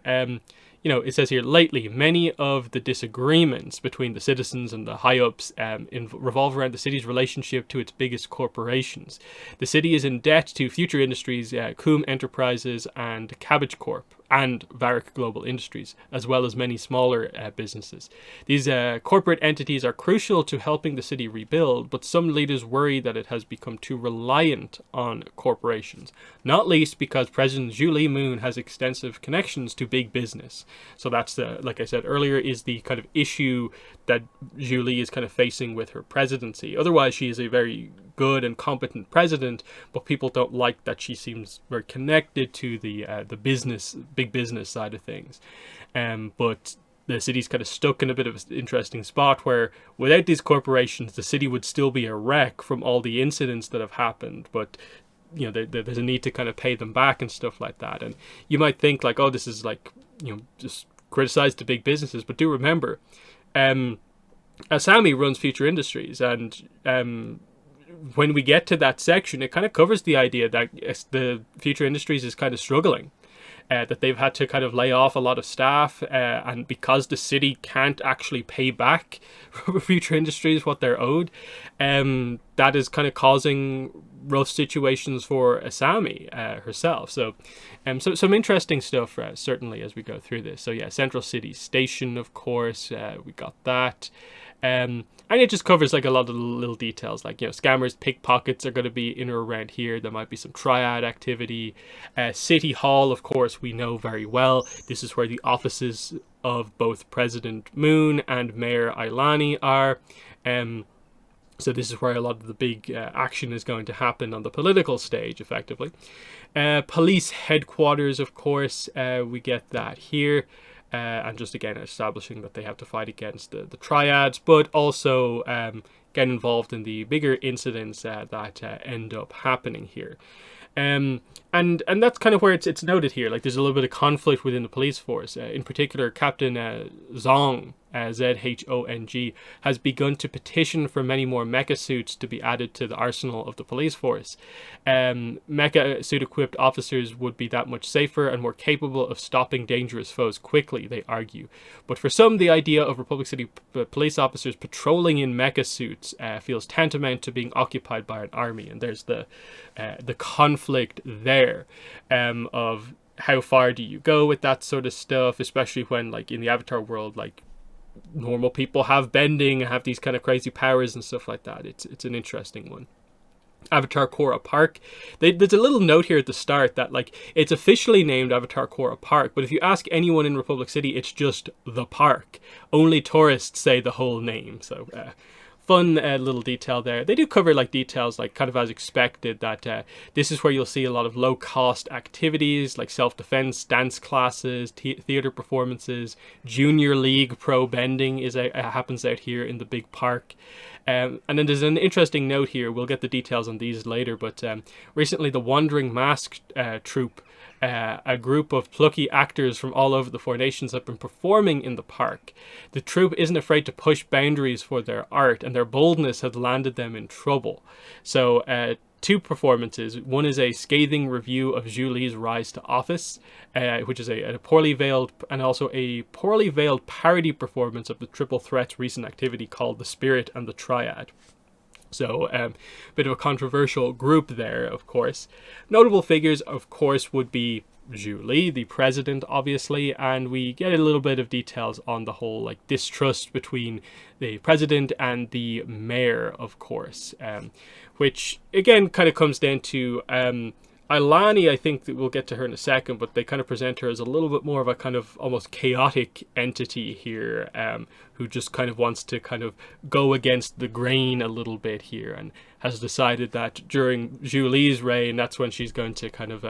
You know, it says here, lately, many of the disagreements between the citizens and the high-ups revolve around the city's relationship to its biggest corporations. The city is in debt to Future Industries, Coom Enterprises, and Cabbage Corp, and Varick Global Industries, as well as many smaller businesses. These corporate entities are crucial to helping the city rebuild, but some leaders worry that it has become too reliant on corporations, not least because President Zhu Li Moon has extensive connections to big business. So that's like I said earlier, is the kind of issue that Zhu Li is kind of facing with her presidency. Otherwise, she is a very good and competent president, but people don't like that she seems very connected to the big business side of things. But the city's kind of stuck in a bit of an interesting spot where without these corporations, the city would still be a wreck from all the incidents that have happened. But you know, there's a need to kind of pay them back and stuff like that. And you might think like, oh, this is like, you know, just criticize the big businesses, but do remember, Asami runs Future Industries, and when we get to that section, it kind of covers the idea that the Future Industries is kind of struggling, that they've had to kind of lay off a lot of staff, and because the city can't actually pay back Future Industries what they're owed, that is kind of causing rough situations for Asami herself. So some interesting stuff certainly as we go through this. So yeah, Central City Station, of course, we got that. And it just covers like a lot of little details, like, you know, scammers, pickpockets are going to be in or around here. There might be some triad activity. City Hall, of course, we know very well. This is where the offices of both President Moon and Mayor Ailani are. So this is where a lot of the big action is going to happen on the political stage, effectively. Police headquarters, of course, we get that here. And just again establishing that they have to fight against the triads, but also get involved in the bigger incidents that end up happening here. And that's kind of where it's noted here. Like, there's a little bit of conflict within the police force. In particular, Captain Zhong, Zhong, has begun to petition for many more mecha suits to be added to the arsenal of the police force. Mecha suit-equipped officers would be that much safer and more capable of stopping dangerous foes quickly, they argue. But for some, the idea of Republic City police officers patrolling in mecha suits feels tantamount to being occupied by an army, and there's the conflict there of how far do you go with that sort of stuff, especially when, like, in the Avatar world, like, normal people have bending, have these kind of crazy powers and stuff like that. It's an interesting one. Avatar Korra Park. There's a little note here at the start that, like, it's officially named Avatar Korra Park, but if you ask anyone in Republic City, it's just the park. Only tourists say the whole name. So fun little detail there. They do cover, like, details, like, kind of as expected, that this is where you'll see a lot of low-cost activities, like self-defense, dance classes, theater performances, junior league pro bending happens out here in the big park. And then there's an interesting note here. We'll get the details on these later, but recently the Wandering Mask troupe, a group of plucky actors from all over the Four Nations, have been performing in the park. The troupe isn't afraid to push boundaries for their art, and their boldness has landed them in trouble. So two performances. One is a scathing review of Zhu Li's rise to office, which is a poorly veiled, and also a poorly veiled parody performance of the Triple Threat's recent activity called The Spirit and the Triad. So a bit of a controversial group there, of course. Notable figures, of course, would be Zhu Li, the president, obviously, and we get a little bit of details on the whole, like, distrust between the president and the mayor, of course, which again kind of comes down to Ilani. I think that we'll get to her in a second, but they kind of present her as a little bit more of a kind of almost chaotic entity here, who just kind of wants to kind of go against the grain a little bit here, and has decided that during Zhu Li's reign, that's when she's going to kind of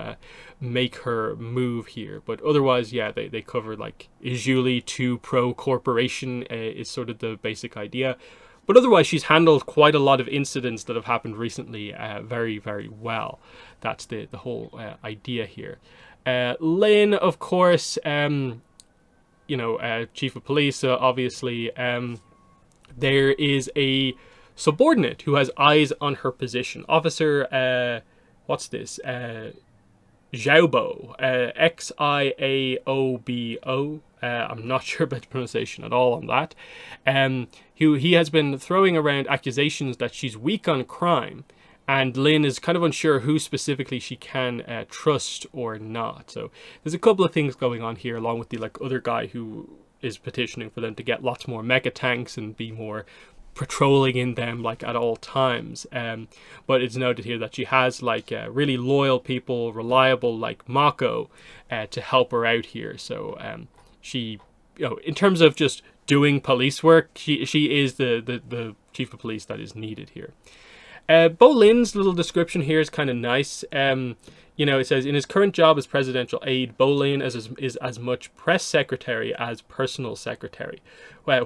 make her move here. But otherwise, yeah, they cover, like, is Zhu Li too pro-corporation is sort of the basic idea. But otherwise, she's handled quite a lot of incidents that have happened recently very, very well. That's the whole idea here. Lin, of course, chief of police, obviously. There is a subordinate who has eyes on her position. Officer, what's this? Xiaobo, Xiaobo. I'm not sure about the pronunciation at all on that. He has been throwing around accusations that she's weak on crime, and Lin is kind of unsure who specifically she can trust or not. So there's a couple of things going on here, along with the, like, other guy who is petitioning for them to get lots more mecha tanks and be more patrolling in them, like, at all times. But it's noted here that she has, like, really loyal people, reliable, like Mako, to help her out here. So she, in terms of just doing police work, she is the chief of police that is needed here. Bolin's little description here is kind of nice. It says, in his current job as presidential aide, Bolin is as much press secretary as personal secretary.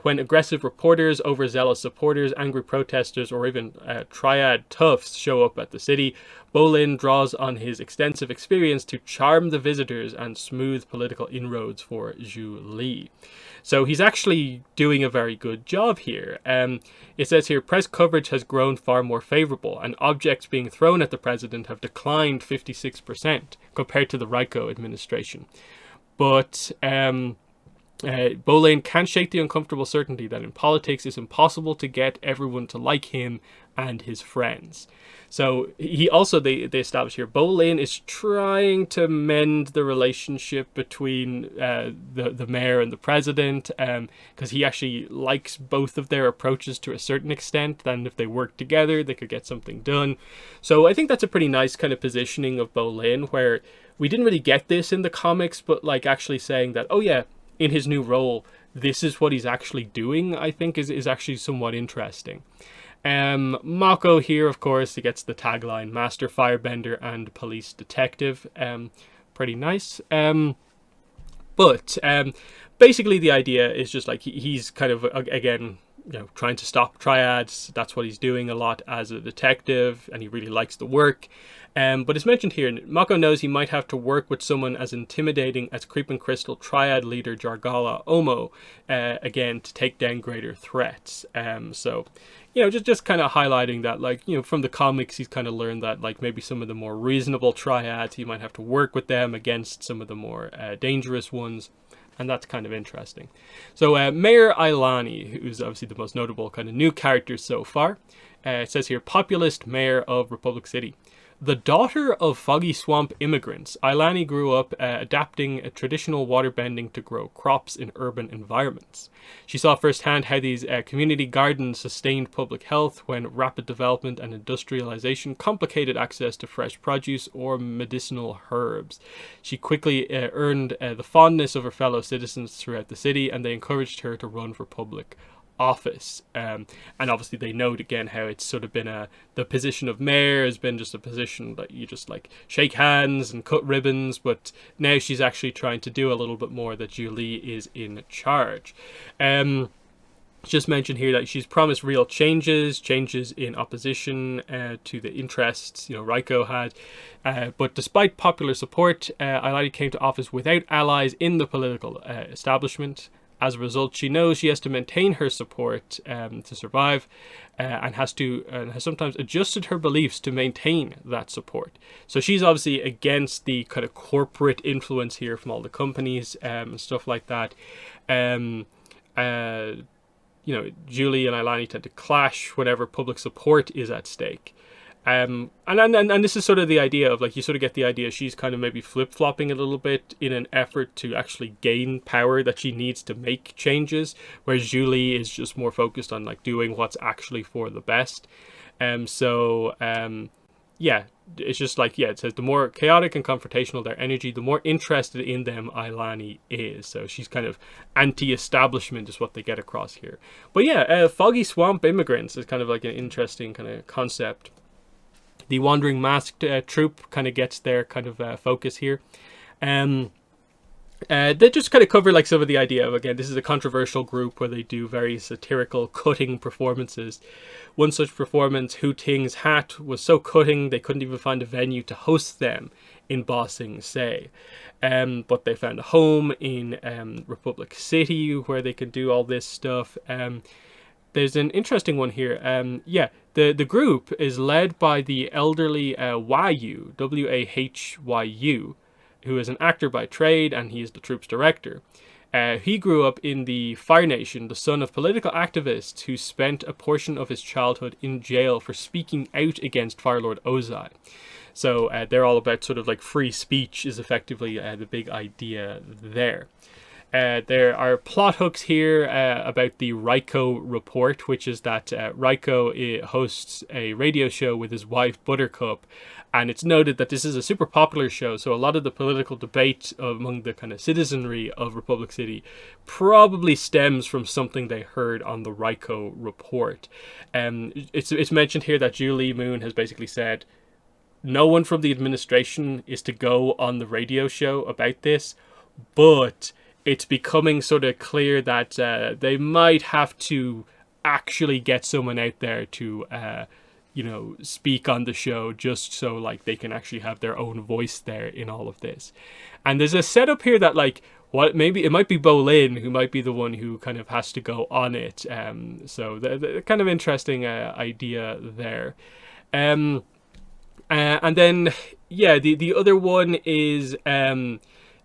When aggressive reporters, overzealous supporters, angry protesters, or even triad toughs show up at the city, Bolin draws on his extensive experience to charm the visitors and smooth political inroads for Zhu Li. So he's actually doing a very good job here. It says here, press coverage has grown far more favorable, and objects being thrown at the president have declined 56% compared to the Raiko administration. But Bolin can't shake the uncomfortable certainty that in politics it's impossible to get everyone to like him and his friends. So he also, they establish here, Bolin is trying to mend the relationship between the mayor and the president, because he actually likes both of their approaches to a certain extent, and if they work together they could get something done. So I think that's a pretty nice kind of positioning of Bolin, where we didn't really get this in the comics, but, like, actually saying that, oh yeah, in his new role, this is what he's actually doing, I think is actually somewhat interesting. Mako here, of course, he gets the tagline Master Firebender and Police Detective. Pretty nice. But basically the idea is just like he's kind of, again, trying to stop triads. That's what he's doing a lot as a detective, and he really likes the work. But it's mentioned here, Mako knows he might have to work with someone as intimidating as Creeping Crystal Triad leader Jargala Omo, again, to take down greater threats. So, just kind of highlighting that, like, from the comics, he's kind of learned that, like, maybe some of the more reasonable triads, he might have to work with them against some of the more dangerous ones. And that's kind of interesting. So Mayor Ailani, who's obviously the most notable kind of new character so far, it says here, populist mayor of Republic City. The daughter of foggy swamp immigrants, Ailani grew up adapting traditional waterbending to grow crops in urban environments. She saw firsthand how these community gardens sustained public health when rapid development and industrialization complicated access to fresh produce or medicinal herbs. She quickly earned the fondness of her fellow citizens throughout the city, and they encouraged her to run for public office. And obviously they note again how it's sort of been the position of mayor has been just a position that you just like shake hands and cut ribbons, but now she's actually trying to do a little bit more, that Zhu Li is in charge. Just mentioned here that she's promised real changes in opposition to the interests Raiko had, but despite popular support, Ailani came to office without allies in the political establishment. As a result, she knows she has to maintain her support to survive, and has sometimes adjusted her beliefs to maintain that support. So she's obviously against the kind of corporate influence here from all the companies and stuff like that. Zhu Li and Ailani tend to clash whenever public support is at stake. And this is sort of the idea of, like, you sort of get the idea she's kind of maybe flip-flopping a little bit in an effort to actually gain power that she needs to make changes, whereas Zhu Li is just more focused on, like, doing what's actually for the best. Yeah, it's just like, it says the more chaotic and confrontational their energy, the more interested in them Ailani is. So she's kind of anti-establishment is what they get across here. But yeah, foggy swamp immigrants is kind of like an interesting kind of concept. The Wandering Masked Troupe kind of gets their kind of focus here. They just kind of cover like some of the idea of, again, this is a controversial group where they do very satirical, cutting performances. One such performance, Hu Ting's hat, was so cutting they couldn't even find a venue to host them in Ba Sing Se. But they found a home in Republic City where they could do all this stuff. There's an interesting one here. The group is led by the elderly Wahyu, Wahyu, who is an actor by trade, and he is the troupe's director. He grew up in the Fire Nation, the son of political activists who spent a portion of his childhood in jail for speaking out against Fire Lord Ozai. So they're all about sort of like free speech is effectively the big idea there. There are plot hooks here about the Raiko report, which is that Raiko hosts a radio show with his wife Buttercup, and it's noted that this is a super popular show, so a lot of the political debate among the kind of citizenry of Republic City probably stems from something they heard on the Raiko report. It's mentioned here that Zhu Li Moon has basically said no one from the administration is to go on the radio show about this, but it's becoming sort of clear that they might have to actually get someone out there to, speak on the show, just so like they can actually have their own voice there in all of this. And there's a setup here that maybe it might be Bolin who might be the one who kind of has to go on it. So the kind of interesting idea there. And then, the other one is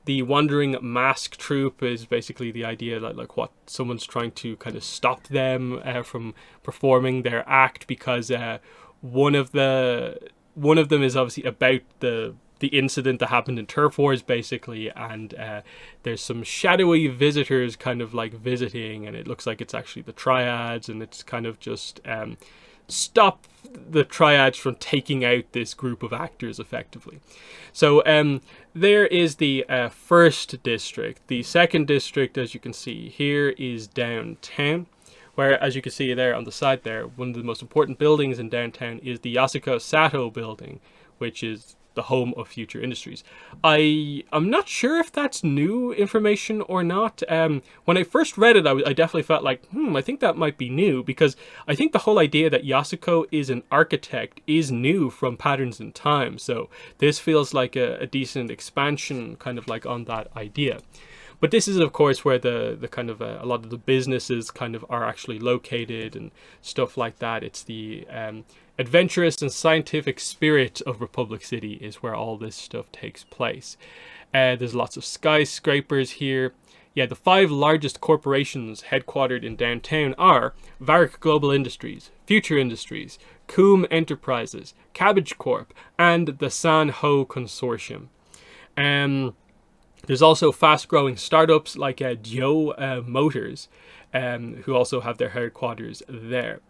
the Wandering Mask Troupe is basically the idea that like what someone's trying to kind of stop them from performing their act, because one of them is obviously about the incident that happened in Turf Wars basically, and there's some shadowy visitors kind of like visiting, and it looks like it's actually the Triads, and it's kind of just stop the Triads from taking out this group of actors effectively. So there is the first district. The second district, as you can see here, is downtown, where, as you can see there on the side there, one of the most important buildings in downtown is the Yasuko Sato building, which is the home of Future Industries. I'm not sure if that's new information or not. When I first read it, I definitely felt like, I think that might be new, because I think the whole idea that Yasuko is an architect is new from Patterns in Time. So this feels like a decent expansion, kind of like on that idea. But this is, of course, where the kind of a lot of the businesses kind of are actually located and stuff like that. It's the adventurous and scientific spirit of Republic City is where all this stuff takes place. There's lots of skyscrapers here. Yeah, the 5 largest corporations headquartered in downtown are Varric Global Industries, Future Industries, Coom Enterprises, Cabbage Corp, and the San Ho Consortium. There's also fast-growing startups like Dio Motors, who also have their headquarters there.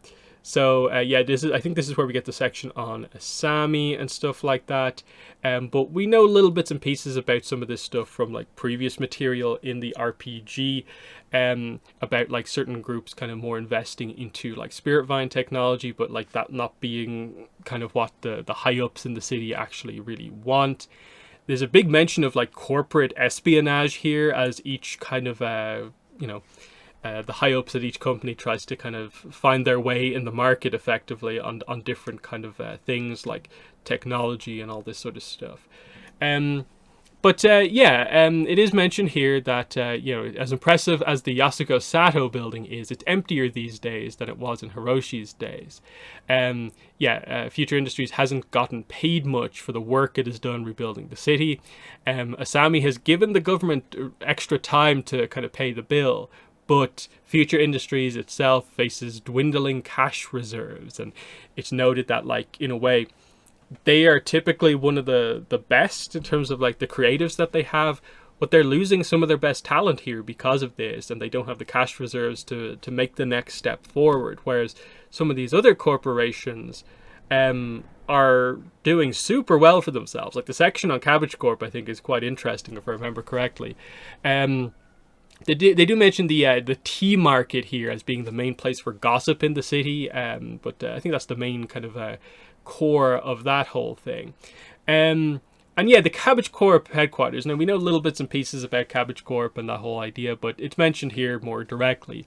So yeah, I think this is where we get the section on Asami and stuff like that. But we know little bits and pieces about some of this stuff from like previous material in the RPG, about like certain groups kind of more investing into like Spirit Vine technology, but like that not being kind of what the high ups in the city actually really want. There's a big mention of like corporate espionage here, as each kind of the high-ups at each company tries to kind of find their way in the market effectively on different kind of things like technology and all this sort of stuff. It is mentioned here that, as impressive as the Yasuko Sato building is, it's emptier these days than it was in Hiroshi's days. Future Industries hasn't gotten paid much for the work it has done rebuilding the city. Asami has given the government extra time to kind of pay the bill, but Future Industries itself faces dwindling cash reserves, and it's noted that, like, in a way, they are typically one of the best in terms of like the creatives that they have, but they're losing some of their best talent here because of this, and they don't have the cash reserves to make the next step forward. Whereas some of these other corporations are doing super well for themselves. Like the section on Cabbage Corp, I think, is quite interesting if I remember correctly. They do mention the tea market here as being the main place for gossip in the city, but I think that's the main kind of core of that whole thing. And yeah, the Cabbage Corp headquarters. Now, we know little bits and pieces about Cabbage Corp and that whole idea, but it's mentioned here more directly.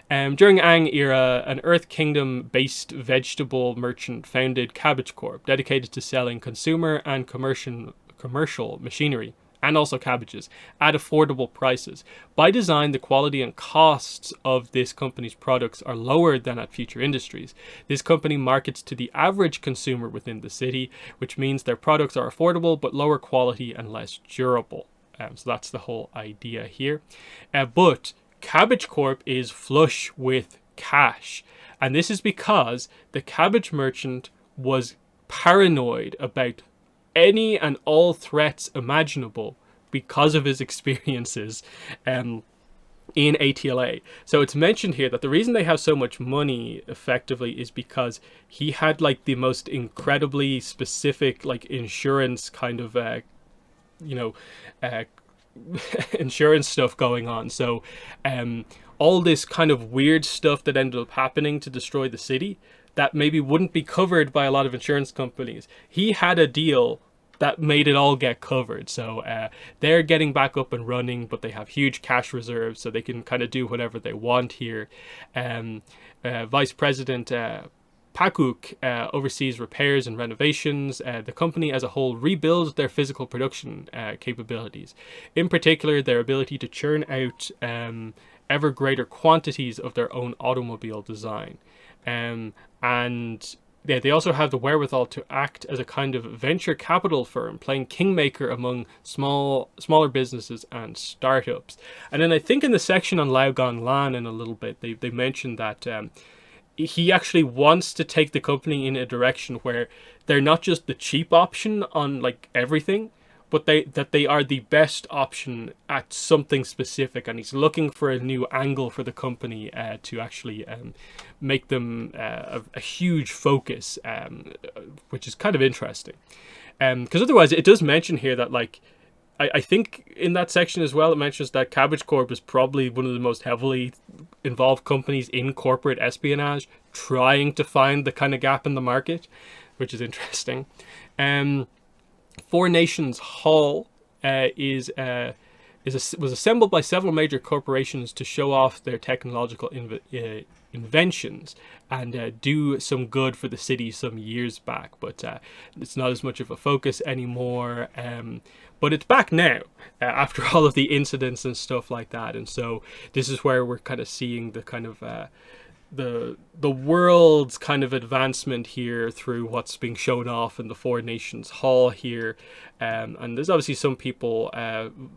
During Ang era, an Earth Kingdom-based vegetable merchant founded Cabbage Corp, dedicated to selling consumer and commercial machinery, and also cabbages, at affordable prices. By design, the quality and costs of this company's products are lower than at Future Industries. This company markets to the average consumer within the city, which means their products are affordable but lower quality and less durable. So that's the whole idea here. But Cabbage Corp is flush with cash. And this is because the cabbage merchant was paranoid about any and all threats imaginable because of his experiences in ATLA. So it's mentioned here that the reason they have so much money effectively is because he had like the most incredibly specific like insurance kind of insurance stuff going on. So all this kind of weird stuff that ended up happening to destroy the city that maybe wouldn't be covered by a lot of insurance companies, he had a deal that made it all get covered. So they're getting back up and running, but they have huge cash reserves, so they can kind of do whatever they want here. Vice President Pakuk oversees repairs and renovations. The company as a whole rebuilds their physical production capabilities. In particular, their ability to churn out ever greater quantities of their own automobile design. And they also have the wherewithal to act as a kind of venture capital firm, playing kingmaker among smaller businesses and startups. And then I think in the section on Lao Gong Lan in a little bit, they mentioned that he actually wants to take the company in a direction where they're not just the cheap option on like everything, but that they are the best option at something specific, and he's looking for a new angle for the company to actually make them a huge focus, which is kind of interesting. Because otherwise, it does mention here that like I think in that section as well, it mentions that Cabbage Corp is probably one of the most heavily involve companies in corporate espionage, trying to find the kind of gap in the market, which is interesting. Four Nations Hall was assembled by several major corporations to show off their technological inventions and do some good for the city some years back, but it's not as much of a focus anymore. But it's back now after all of the incidents and stuff like that, and so this is where we're kind of seeing the kind of the world's kind of advancement here through what's being shown off in the Four Nations Hall here. And there's obviously some people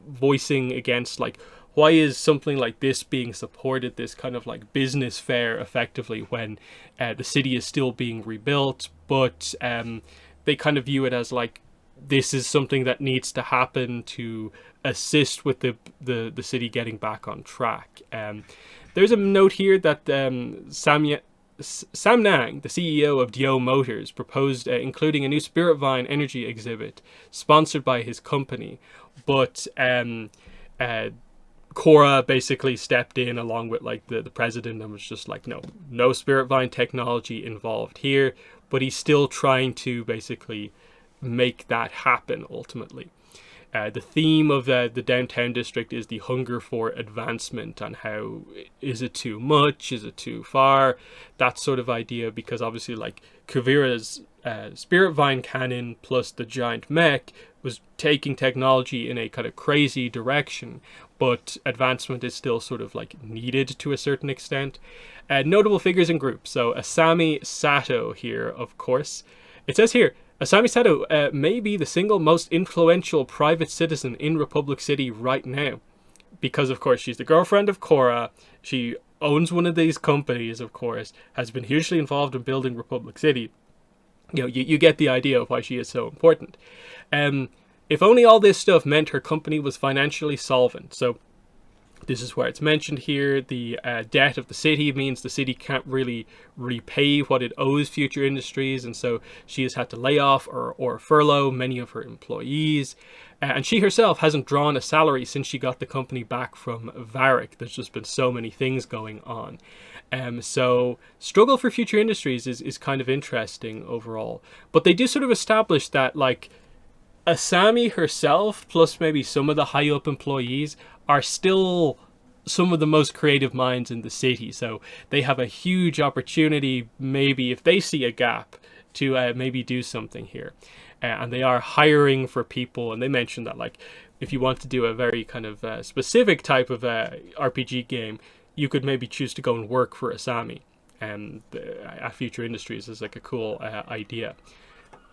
voicing against, like, why is something like this being supported, this kind of like business fair effectively, when the city is still being rebuilt, but they kind of view it as like this is something that needs to happen to assist with the city getting back on track. There's a note here that Sam Nang, the CEO of Dio Motors, proposed including a new Spirit Vine energy exhibit sponsored by his company, but Cora basically stepped in along with like the president and was just like, no Spirit Vine technology involved here, but he's still trying to basically make that happen ultimately. The theme of the downtown district is the hunger for advancement, and how is it too much, is it too far, that sort of idea, because obviously like Kuvira's Spirit Vine cannon plus the giant mech was taking technology in a kind of crazy direction, but advancement is still sort of like needed to a certain extent. Notable figures and groups. So Asami Sato here, of course. It says here, Asami Sato may be the single most influential private citizen in Republic City right now. Because, of course, she's the girlfriend of Cora. She owns one of these companies, of course, has been hugely involved in building Republic City. You get the idea of why she is so important. If only all this stuff meant her company was financially solvent. So this is where it's mentioned here. The debt of the city means the city can't really repay what it owes Future Industries, and so she has had to lay off or furlough many of her employees. And she herself hasn't drawn a salary since she got the company back from Varric. There's just been so many things going on. So struggle for Future Industries is kind of interesting overall. But they do sort of establish that, like, Asami herself, plus maybe some of the high up employees, are still some of the most creative minds in the city. So they have a huge opportunity, maybe if they see a gap, to maybe do something here. And they are hiring for people. And they mentioned that, like, if you want to do a very kind of specific type of RPG game, you could maybe choose to go and work for Asami. At Future Industries is like a cool idea.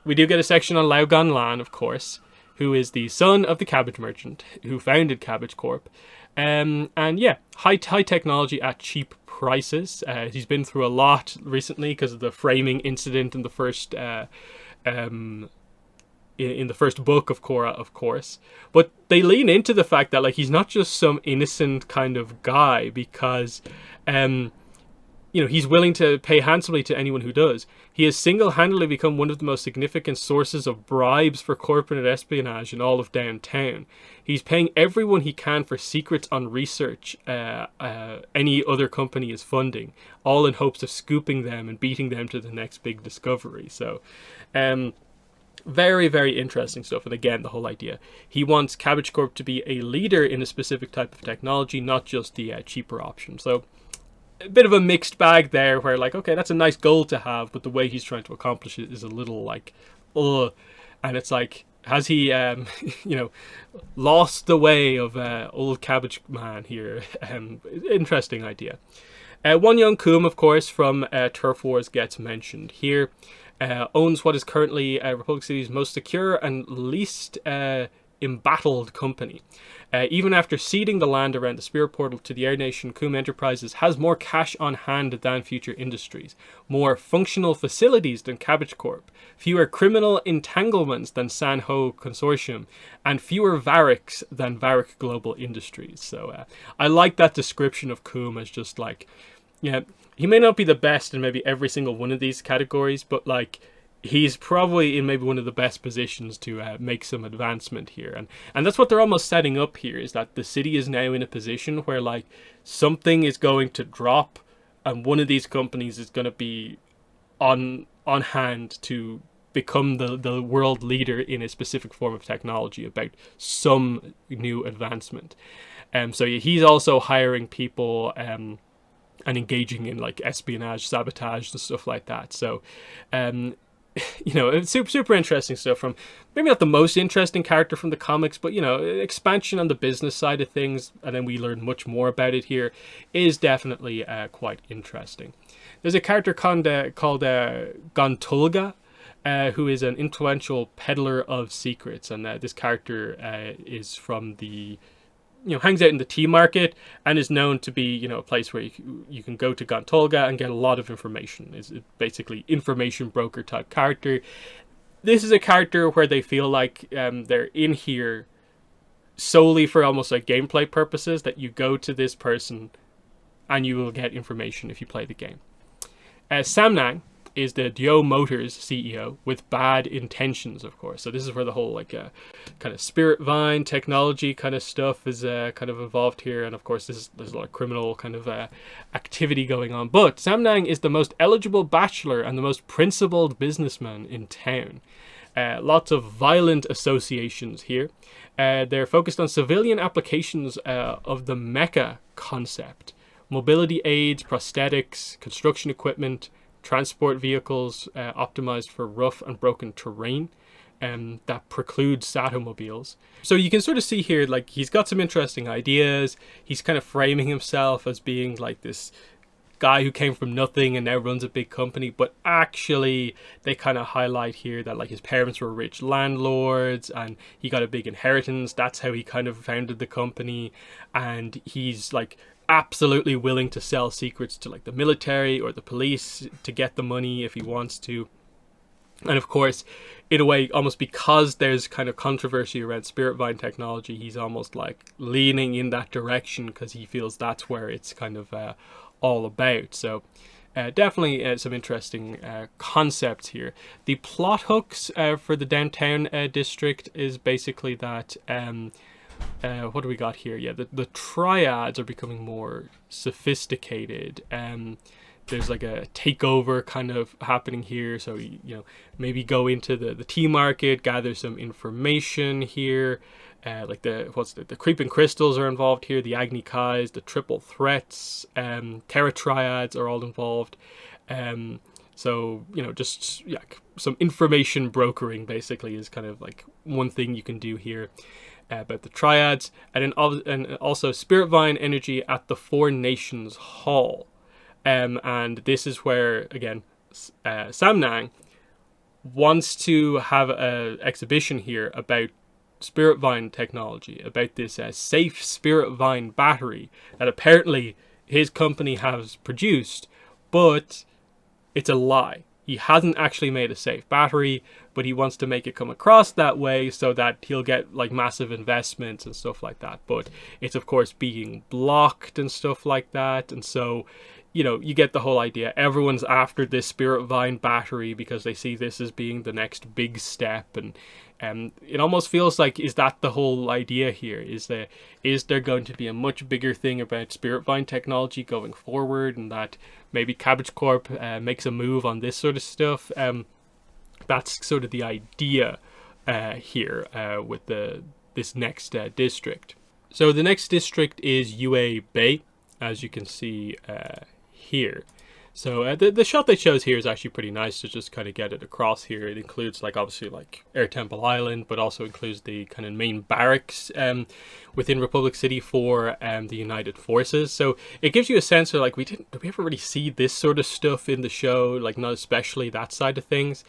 We do get a section on Lao Gan Lan, of course, who is the son of the cabbage merchant who founded Cabbage Corp. And yeah, high technology at cheap prices. He's been through a lot recently because of the framing incident in the first in the first book of Korra, of course. But they lean into the fact that, like, he's not just some innocent kind of guy, because he's willing to pay handsomely to anyone who does. He has single-handedly become one of the most significant sources of bribes for corporate espionage in all of downtown. He's paying everyone he can for secrets on research any other company is funding, all in hopes of scooping them and beating them to the next big discovery. So, very, very interesting stuff. And again, the whole idea. He wants Cabbage Corp to be a leader in a specific type of technology, not just the cheaper option. So, a bit of a mixed bag there, where, like, okay, that's a nice goal to have, but the way he's trying to accomplish it is a little like, ugh. And it's like, has he, lost the way of old Cabbage Man here? Interesting idea. One Young Kum, of course, from Turf Wars gets mentioned here. Owns what is currently Republic City's most secure and least embattled company. Even after ceding the land around the Spirit Portal to the Air Nation, Kum Enterprises has more cash on hand than Future Industries, more functional facilities than Cabbage Corp, fewer criminal entanglements than San Ho Consortium, and fewer Varrics than Varric Global Industries. So I like that description of Kum as just like, yeah, he may not be the best in maybe every single one of these categories, but, like, he's probably in maybe one of the best positions to make some advancement here, and that's what they're almost setting up here, is that the city is now in a position where like something is going to drop, and one of these companies is going to be on hand to become the world leader in a specific form of technology about some new advancement. So yeah, he's also hiring people and engaging in like espionage, sabotage, and stuff like that. So you know, it's super interesting stuff from maybe not the most interesting character from the comics, but you know, expansion on the business side of things, and then we learn much more about it here, is definitely quite interesting. There's a character called Gontulga, who is an influential peddler of secrets, and this character is from the, you know, hangs out in the tea market and is known to be, you know, a place where you can go to Gontulga and get a lot of information. Is basically information broker type character. This is a character where they feel like they're in here solely for almost like gameplay purposes, that you go to this person and you will get information if you play the game. Samnang is the Dio Motors CEO with bad intentions, of course. So this is where the whole like kind of spirit vine technology kind of stuff is kind of involved here, and of course there's a lot of criminal kind of activity going on. But Samnang is the most eligible bachelor and the most principled businessman in town. Lots of violent associations here. They're focused on civilian applications of the mecha concept: mobility aids, prosthetics, construction equipment, transport vehicles optimized for rough and broken terrain that precludes satomobiles. So you can sort of see here, like, he's got some interesting ideas. He's kind of framing himself as being like this guy who came from nothing and now runs a big company, but actually they kind of highlight here that like his parents were rich landlords and he got a big inheritance. That's how he kind of founded the company, and he's like absolutely willing to sell secrets to like the military or the police to get the money if he wants to. And of course, in a way, almost because there's kind of controversy around Spirit Vine technology, he's almost like leaning in that direction because he feels that's where it's kind of all about. So definitely some interesting concepts here. The plot hooks for the downtown district is basically that what do we got here? Yeah, the triads are becoming more sophisticated. There's like a takeover kind of happening here. So, you know, maybe go into the tea market, gather some information here. Like the creeping crystals are involved here. The Agni Kais, the triple threats, Terra triads are all involved. So, you know, just yeah, some information brokering basically is kind of like one thing you can do here. About the triads, and then also Spirit Vine energy at the Four Nations Hall, and this is where again Samnang wants to have an exhibition here about Spirit Vine technology, about this safe Spirit Vine battery that apparently his company has produced, but it's a lie. He hasn't actually made a safe battery, but he wants to make it come across that way so that he'll get like massive investments and stuff like that. But it's of course being blocked and stuff like that. And so, you know, you get the whole idea. Everyone's after this Spirit Vine battery because they see this as being the next big step. And it almost feels like, is that the whole idea here? Is there going to be a much bigger thing about Spirit Vine technology going forward, and that maybe Cabbage Corp makes a move on this sort of stuff? That's sort of the idea here with this next district. So the next district is Yue Bay, as you can see here. So the shot they chose here is actually pretty nice to just kind of get it across here. It includes like obviously like Air Temple Island, but also includes the kind of main barracks within Republic City for the United Forces. So it gives you a sense of like, did we ever really see this sort of stuff in the show? Like not especially that side of things.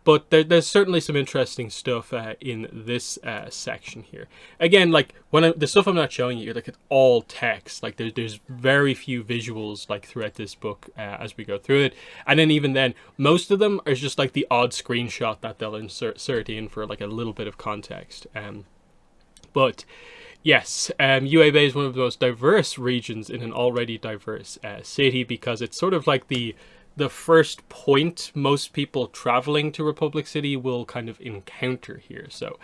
But there's certainly some interesting stuff in this section here. Again, like the stuff I'm not showing you, like it's all text. Like there's very few visuals like throughout this book as we go through it. And then even then, most of them are just like the odd screenshot that they'll insert in for like a little bit of context. But yes, Yue Bay is one of the most diverse regions in an already diverse city, because it's sort of like the the first point most people traveling to Republic City will kind of encounter here. So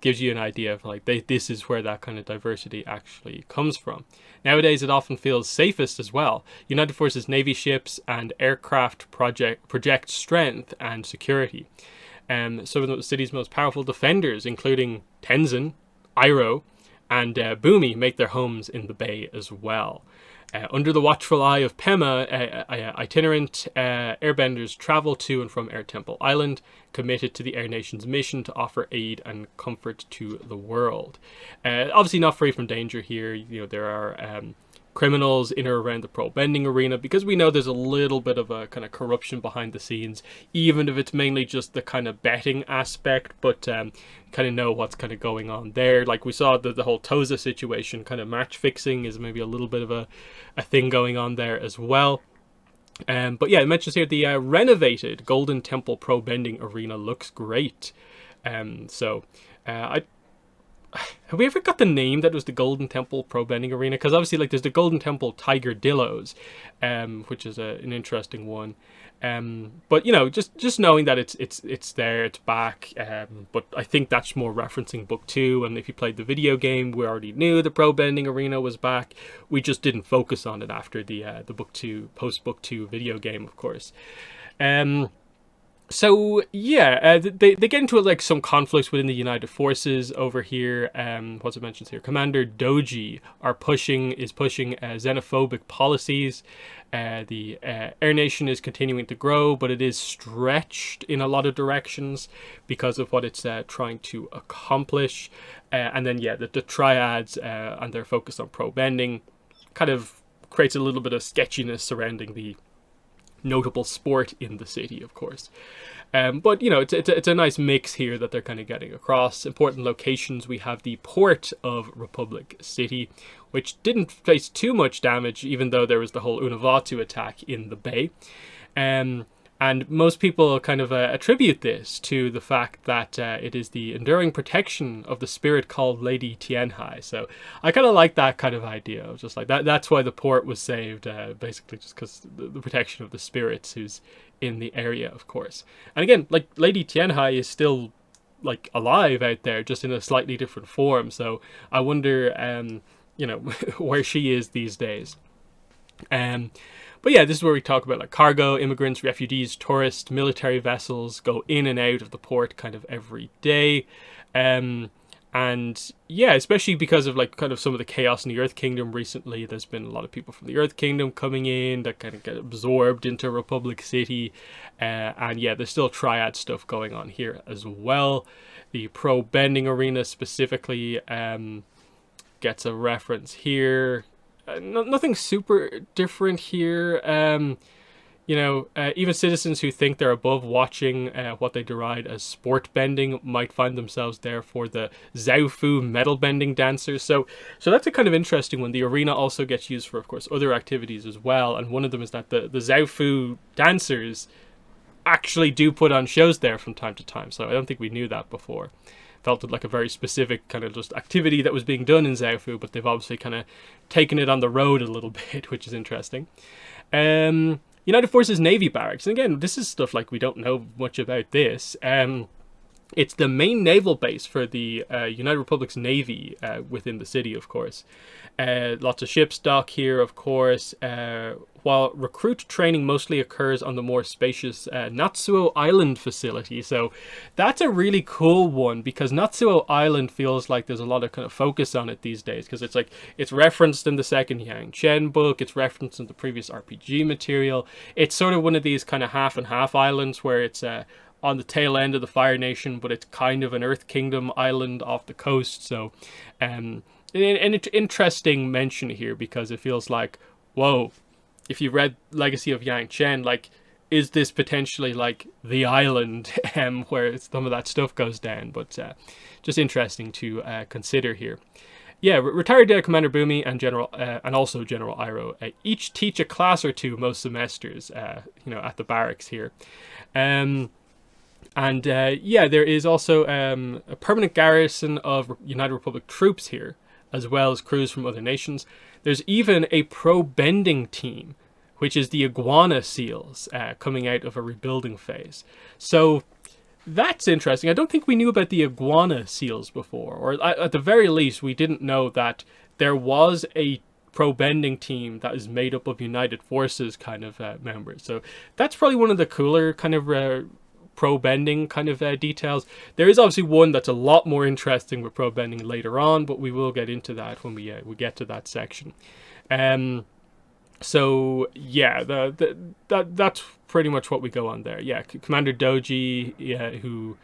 gives you an idea of like this is where that kind of diversity actually comes from. Nowadays, it often feels safest as well. United Forces Navy ships and aircraft project strength and security. Some of the city's most powerful defenders, including Tenzin, Iroh, and Bumi, make their homes in the bay as well. Under the watchful eye of Pema, itinerant airbenders travel to and from Air Temple Island, committed to the Air Nation's mission to offer aid and comfort to the world. Obviously not free from danger here. You know, there are criminals in or around the pro bending arena, because we know there's a little bit of a kind of corruption behind the scenes, even if it's mainly just the kind of betting aspect, but kind of know what's kind of going on there. Like we saw the whole Toza situation, kind of match fixing is maybe a little bit of a thing going on there as well. But yeah, it mentions here the renovated Golden Temple Pro Bending Arena looks great. Have we ever got the name that was the Golden Temple Pro Bending Arena? Because obviously, like, there's the Golden Temple Tiger Dillos, which is an interesting one. But you know, just knowing that it's there, it's back. But I think that's more referencing Book 2. And if you played the video game, we already knew the Pro Bending Arena was back. We just didn't focus on it after the Book 2, post Book 2 video game, of course. So yeah, they get into like some conflicts within the United Forces over here. What's it mentions here? Commander Doji is pushing xenophobic policies. The Air Nation is continuing to grow, but it is stretched in a lot of directions because of what it's trying to accomplish. And then yeah, the triads and their focus on pro bending kind of creates a little bit of sketchiness surrounding the notable sport in the city, of course. But you know, it's a nice mix here that they're kind of getting across. Important locations: we have the port of Republic City, which didn't face too much damage, even though there was the whole Unavatu attack in the bay. And most people kind of attribute this to the fact that it is the enduring protection of the spirit called Lady Tianhai. So I kind of like that kind of idea of just like that's why the port was saved, basically just because the protection of the spirits who's in the area, of course. And again, like, Lady Tianhai is still like alive out there, just in a slightly different form. So I wonder, you know, where she is these days. But yeah, this is where we talk about like cargo, immigrants, refugees, tourists, military vessels go in and out of the port kind of every day. And yeah, especially because of like kind of some of the chaos in the Earth Kingdom recently, there's been a lot of people from the Earth Kingdom coming in that kind of get absorbed into Republic City. And yeah, there's still triad stuff going on here as well. The pro bending arena specifically gets a reference here. Nothing super different here. You know, even citizens who think they're above watching what they deride as sport bending might find themselves there for the Zhaofu metal bending dancers. So that's a kind of interesting one. The arena also gets used for, of course, other activities as well. And one of them is that the Zhaofu dancers actually do put on shows there from time to time. So I don't think we knew that before. Felt like a very specific kind of just activity that was being done in Zhaofu, but they've obviously kind of taken it on the road a little bit, which is interesting. United Forces Navy Barracks. And again, this is stuff like we don't know much about this. It's the main naval base for the United Republic's Navy within the city, of course. Lots of ship stock here, of course. While recruit training mostly occurs on the more spacious Natsuo Island facility. So that's a really cool one, because Natsuo Island feels like there's a lot of kind of focus on it these days, because it's like it's referenced in the second Yang Chen book, it's referenced in the previous RPG material. It's sort of one of these kind of half and half islands where it's on the tail end of the Fire Nation, but it's kind of an Earth Kingdom island off the coast. So an interesting mention here, because it feels like, whoa, if you read Legacy of Yang Chen, like, is this potentially like the island where some of that stuff goes down? But just interesting to consider here. Yeah, retired Commander Bumi and also General Iroh each teach a class or two most semesters, you know, at the barracks here. Yeah, there is also a permanent garrison of United Republic troops here, as well as crews from other nations. There's even a pro bending team, which is the iguana seals coming out of a rebuilding phase. So that's interesting. I don't think we knew about the iguana seals before, or at the very least, we didn't know that there was a pro-bending team that is made up of United Forces kind of members. So that's probably one of the cooler kind of pro-bending kind of details. There is obviously one that's a lot more interesting with pro-bending later on, but we will get into that when we get to that section. So yeah, that's pretty much what we go on there. Yeah, Commander Doji, who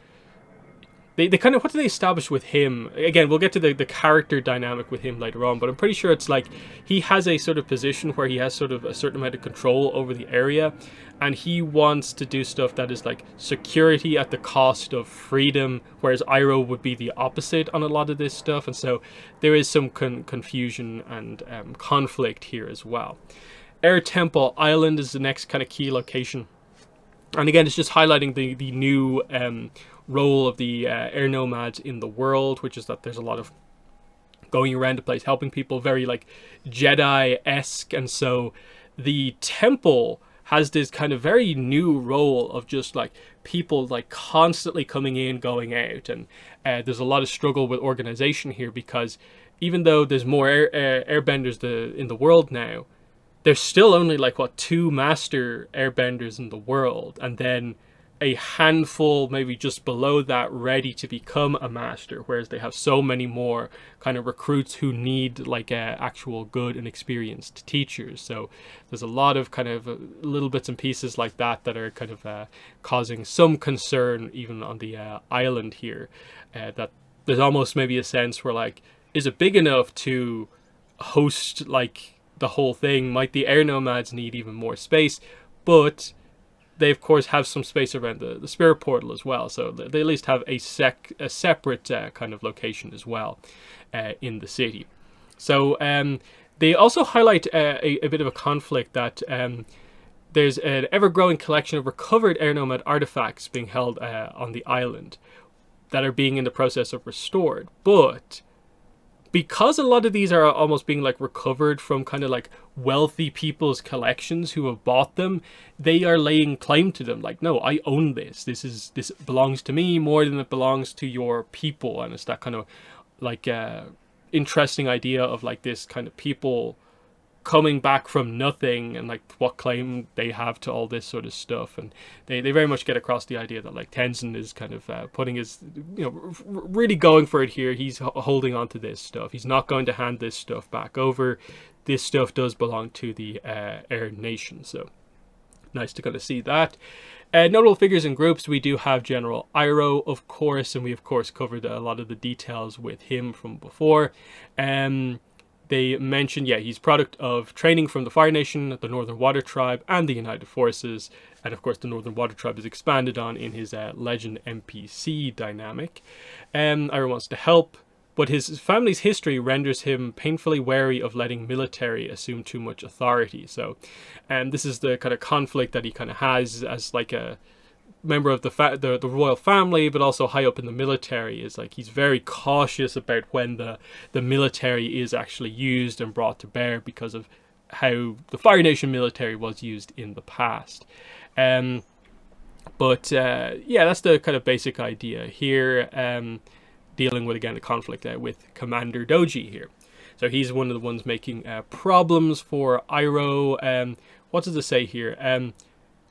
they kind of, what do they establish with him? Again, we'll get to the character dynamic with him later on, but I'm pretty sure it's like he has a sort of position where he has sort of a certain amount of control over the area, and he wants to do stuff that is like security at the cost of freedom, whereas Iroh would be the opposite on a lot of this stuff, and so there is some confusion and conflict here as well. Air Temple Island is the next kind of key location, and again, it's just highlighting the new role of the air nomads in the world, which is that there's a lot of going around the place helping people, very like Jedi-esque, and so the temple has this kind of very new role of just like people like constantly coming in, going out, and there's a lot of struggle with organization here, because even though there's more airbenders in the world now, there's still only like 2 master airbenders in the world, and then a handful maybe just below that ready to become a master, whereas they have so many more kind of recruits who need like actual good and experienced teachers. So there's a lot of kind of little bits and pieces like that are kind of causing some concern even on the island here, that there's almost maybe a sense where like, is it big enough to host like the whole thing? Might the air nomads need even more space? But they of course have some space around the spirit portal as well, so they at least have a separate kind of location as well in the city. So they also highlight a bit of a conflict that there's an ever-growing collection of recovered air nomad artifacts being held on the island that are being in the process of restored, but because a lot of these are almost being like recovered from kind of like wealthy people's collections who have bought them, they are laying claim to them. Like, no, I own this. This belongs to me more than it belongs to your people. And it's that kind of like interesting idea of like this kind of people coming back from nothing and like what claim they have to all this sort of stuff. And they very much get across the idea that like Tenzin is kind of putting his, really going for it here. He's holding on to this stuff. He's not going to hand this stuff back over. This stuff does belong to the Air Nation. So nice to kind of see that. Notable figures and groups, we do have General Iroh, of course, and we of course covered a lot of the details with him from before. They mentioned, he's product of training from the Fire Nation, the Northern Water Tribe, and the United Forces. And of course, the Northern Water Tribe is expanded on in his Legend NPC dynamic. Iroh wants to help, but his family's history renders him painfully wary of letting military assume too much authority. So, this is the kind of conflict that he kind of has as like a member of the royal family, but also high up in the military. Is like he's very cautious about when the military is actually used and brought to bear, because of how the Fire Nation military was used in the past. But that's the kind of basic idea here, dealing with again the conflict with Commander Doji here. So he's one of the ones making problems for Iroh. What does it say here?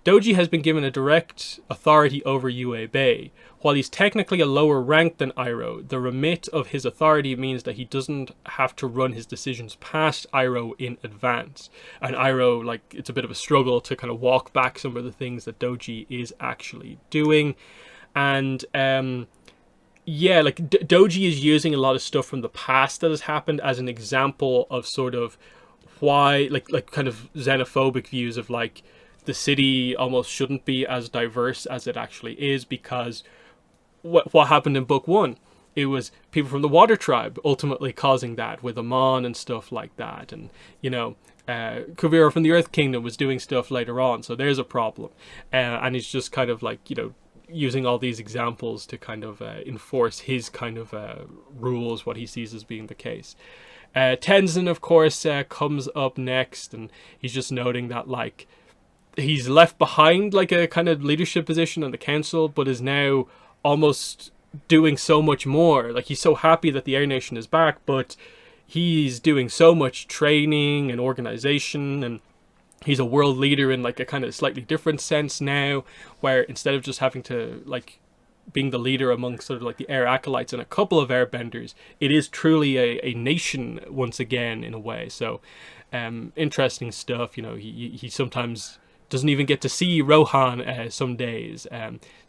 Doji has been given a direct authority over Yue Bay. While he's technically a lower rank than Iroh, the remit of his authority means that he doesn't have to run his decisions past Iroh in advance. And Iroh, like, it's a bit of a struggle to kind of walk back some of the things that Doji is actually doing. And Doji is using a lot of stuff from the past that has happened as an example of sort of why, like kind of xenophobic views of like, the city almost shouldn't be as diverse as it actually is, because what happened in book 1, it was people from the Water Tribe ultimately causing that with Amon and stuff like that, and Kuvira from the Earth Kingdom was doing stuff later on, so there's a problem, and he's just kind of like using all these examples to kind of enforce his kind of rules, what he sees as being the case. Tenzin, of course, comes up next, and he's just noting that, like, he's left behind, like, a kind of leadership position on the council, but is now almost doing so much more. Like, he's so happy that the Air Nation is back, but he's doing so much training and organization, and he's a world leader in, like, a kind of slightly different sense now, where instead of just having to, like, being the leader among sort of like the air acolytes and a couple of airbenders, it is truly a nation once again, in a way. So interesting stuff. You know, he sometimes doesn't even get to see Rohan some days,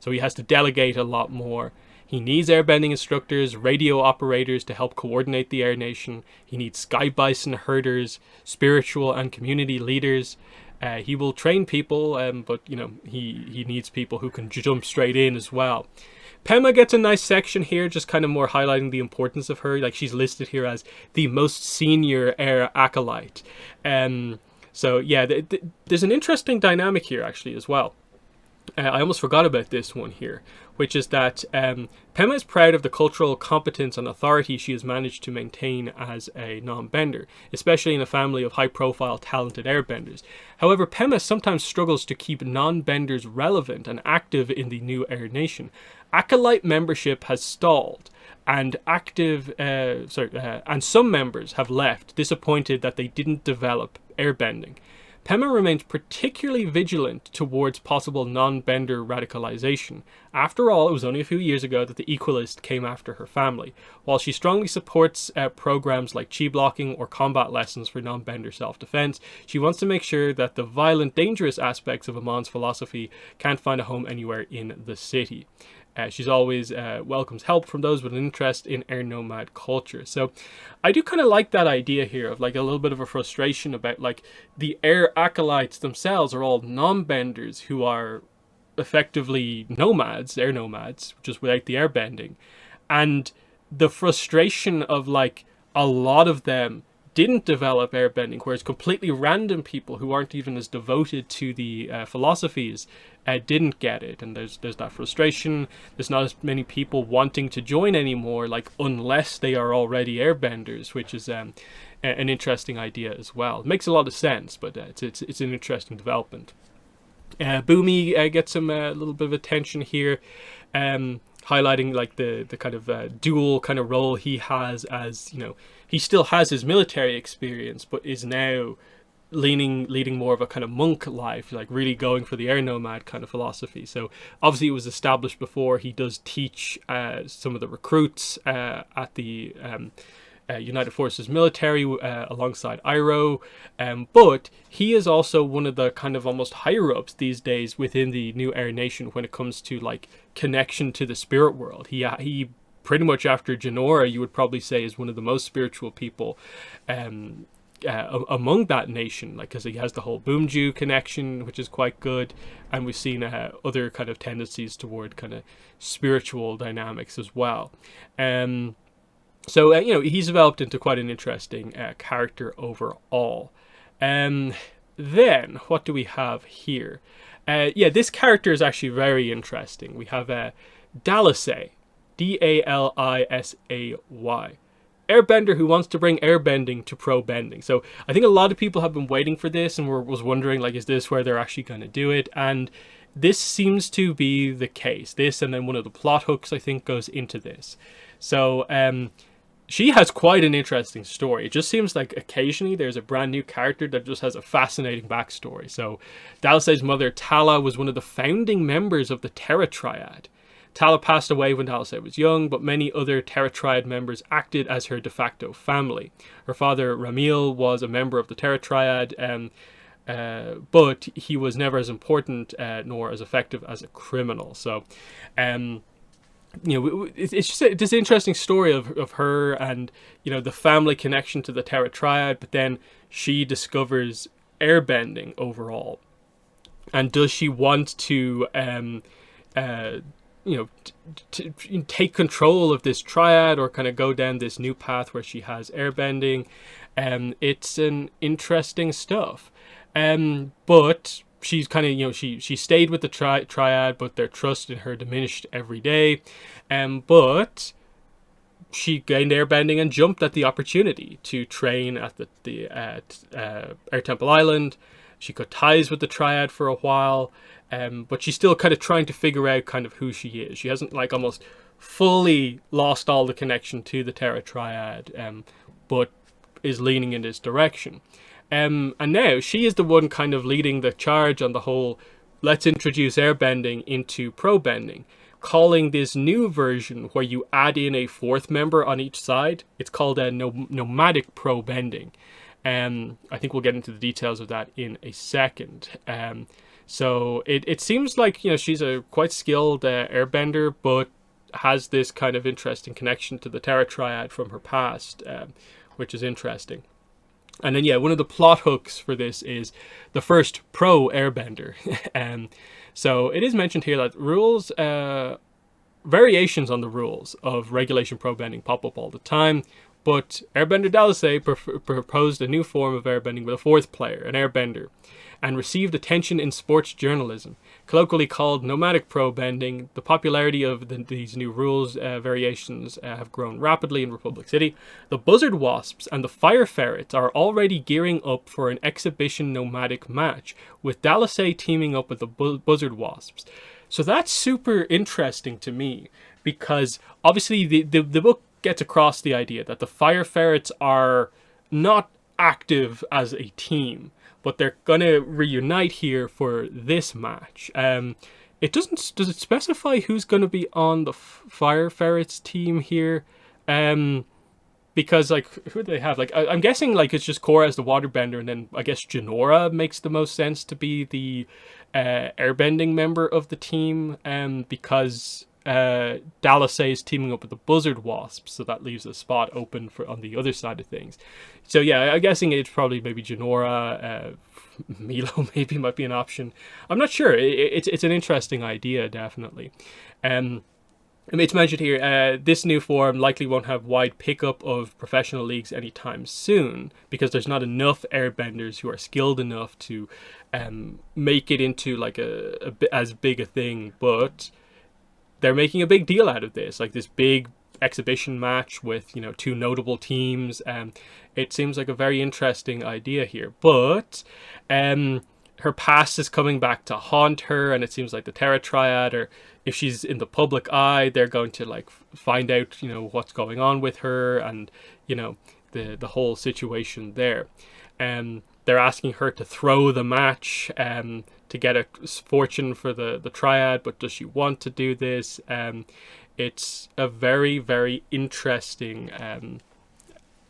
so he has to delegate a lot more. He needs airbending instructors, radio operators to help coordinate the Air Nation. He needs sky bison herders, spiritual and community leaders. He will train people, but, you know, he needs people who can jump straight in as well. Pema gets a nice section here, just kind of more highlighting the importance of her. Like, she's listed here as the most senior air acolyte. So, yeah, there's an interesting dynamic here, actually, as well. I almost forgot about this one here, which is that Pema is proud of the cultural competence and authority she has managed to maintain as a non-bender, especially in a family of high-profile, talented airbenders. However, Pema sometimes struggles to keep non-benders relevant and active in the new Air Nation. Acolyte membership has stalled, and and some members have left, disappointed that they didn't develop airbending. Pema remains particularly vigilant towards possible non-bender radicalization. After all, it was only a few years ago that the Equalist came after her family. While she strongly supports programs like chi blocking or combat lessons for non-bender self-defense, she wants to make sure that the violent, dangerous aspects of Amon's philosophy can't find a home anywhere in the city. She's always welcomes help from those with an interest in air nomad culture. So I do kind of like that idea here of, like, a little bit of a frustration about, like, the air acolytes themselves are all non-benders who are effectively nomads, air nomads, just without the airbending. And the frustration of, like, a lot of them didn't develop airbending, whereas completely random people who aren't even as devoted to the philosophies didn't get it. And there's that frustration. There's not as many people wanting to join anymore, like, unless they are already airbenders, which is an interesting idea as well. It makes a lot of sense, but it's an interesting development. Boomy gets some little bit of attention here, highlighting, like, the kind of dual kind of role he has, as, you know, he still has his military experience, but is now leading more of a kind of monk life, like really going for the air nomad kind of philosophy. So obviously it was established before. He does teach some of the recruits at the United Forces military alongside Iroh, but he is also one of the kind of almost higher ups these days within the new Air Nation when it comes to, like, connection to the spirit world. He pretty much, after Jinora, you would probably say is one of the most spiritual people among that nation, like, because he has the whole Boomju connection, which is quite good, and we've seen other kind of tendencies toward kind of spiritual dynamics as well. So, you know, he's developed into quite an interesting character overall. Then, what do we have here? Yeah, this character is actually very interesting. We have Dalisay, Dalisay, airbender who wants to bring airbending to pro bending. So I think a lot of people have been waiting for this and was wondering, like, is this where they're actually going to do it? And this seems to be the case. This, and then one of the plot hooks, I think, goes into this. So she has quite an interesting story. It just seems like occasionally there's a brand new character that just has a fascinating backstory. So Dalisay's mother, Tala, was one of the founding members of the Terra Triad. Tala passed away when Dalisay was young, but many other Terra Triad members acted as her de facto family. Her father, Ramil, was a member of the Terra Triad, but he was never as important nor as effective as a criminal. So, you know, it's just this interesting story of her and, you know, the family connection to the Terra Triad, but then she discovers airbending overall. And does she want to, you know, take control of this triad, or kind of go down this new path where she has airbending? It's an interesting stuff. But she's kind of, you know, she stayed with the triad, but their trust in her diminished every day. But she gained airbending and jumped at the opportunity to train at Air Temple Island. She cut ties with the Triad for a while, but she's still kind of trying to figure out kind of who she is. She hasn't like almost fully lost all the connection to the Terra Triad, but is leaning in this direction. And now she is the one kind of leading the charge on the whole, let's introduce airbending into pro bending, calling this new version where you add in a fourth member on each side. It's called a nomadic pro bending. I think we'll get into the details of that in a second. So it seems like, you know, she's a quite skilled airbender, but has this kind of interesting connection to the Terra Triad from her past, which is interesting. And then, yeah, one of the plot hooks for this is the first pro airbender. So it is mentioned here that rules, variations on the rules of regulation pro bending pop up all the time. But Airbender Dallasay proposed a new form of airbending with a fourth player, an airbender, and received attention in sports journalism. Colloquially called nomadic pro bending, the popularity of these new rules variations have grown rapidly in Republic City. The Buzzard Wasps and the Fire Ferrets are already gearing up for an exhibition nomadic match, with Dallasay teaming up with the Buzzard Wasps. So that's super interesting to me, because obviously the book gets across the idea that the Fire Ferrets are not active as a team, but they're gonna reunite here for this match. It does it specify who's gonna be on the Fire Ferrets team here? Because like, who do they have? Like, I'm guessing like it's just Korra as the waterbender, and then I guess Janora makes the most sense to be the airbending member of the team, because Dallasay is teaming up with the Buzzard Wasps, so that leaves a spot open for on the other side of things. So yeah, I'm guessing it's probably maybe Janora, Milo maybe might be an option. I'm not sure. It's an interesting idea, definitely. It's mentioned here, this new form likely won't have wide pickup of professional leagues anytime soon, because there's not enough airbenders who are skilled enough to make it into like as big a thing, but they're making a big deal out of this, like this big exhibition match with, you know, two notable teams. It seems like a very interesting idea here, but her past is coming back to haunt her, and it seems like the Terra Triad, or if she's in the public eye, they're going to like find out, you know, what's going on with her, and you know, the whole situation there. They're asking her to throw the match to get a fortune for the Triad, but does she want to do this? It's a very, very interesting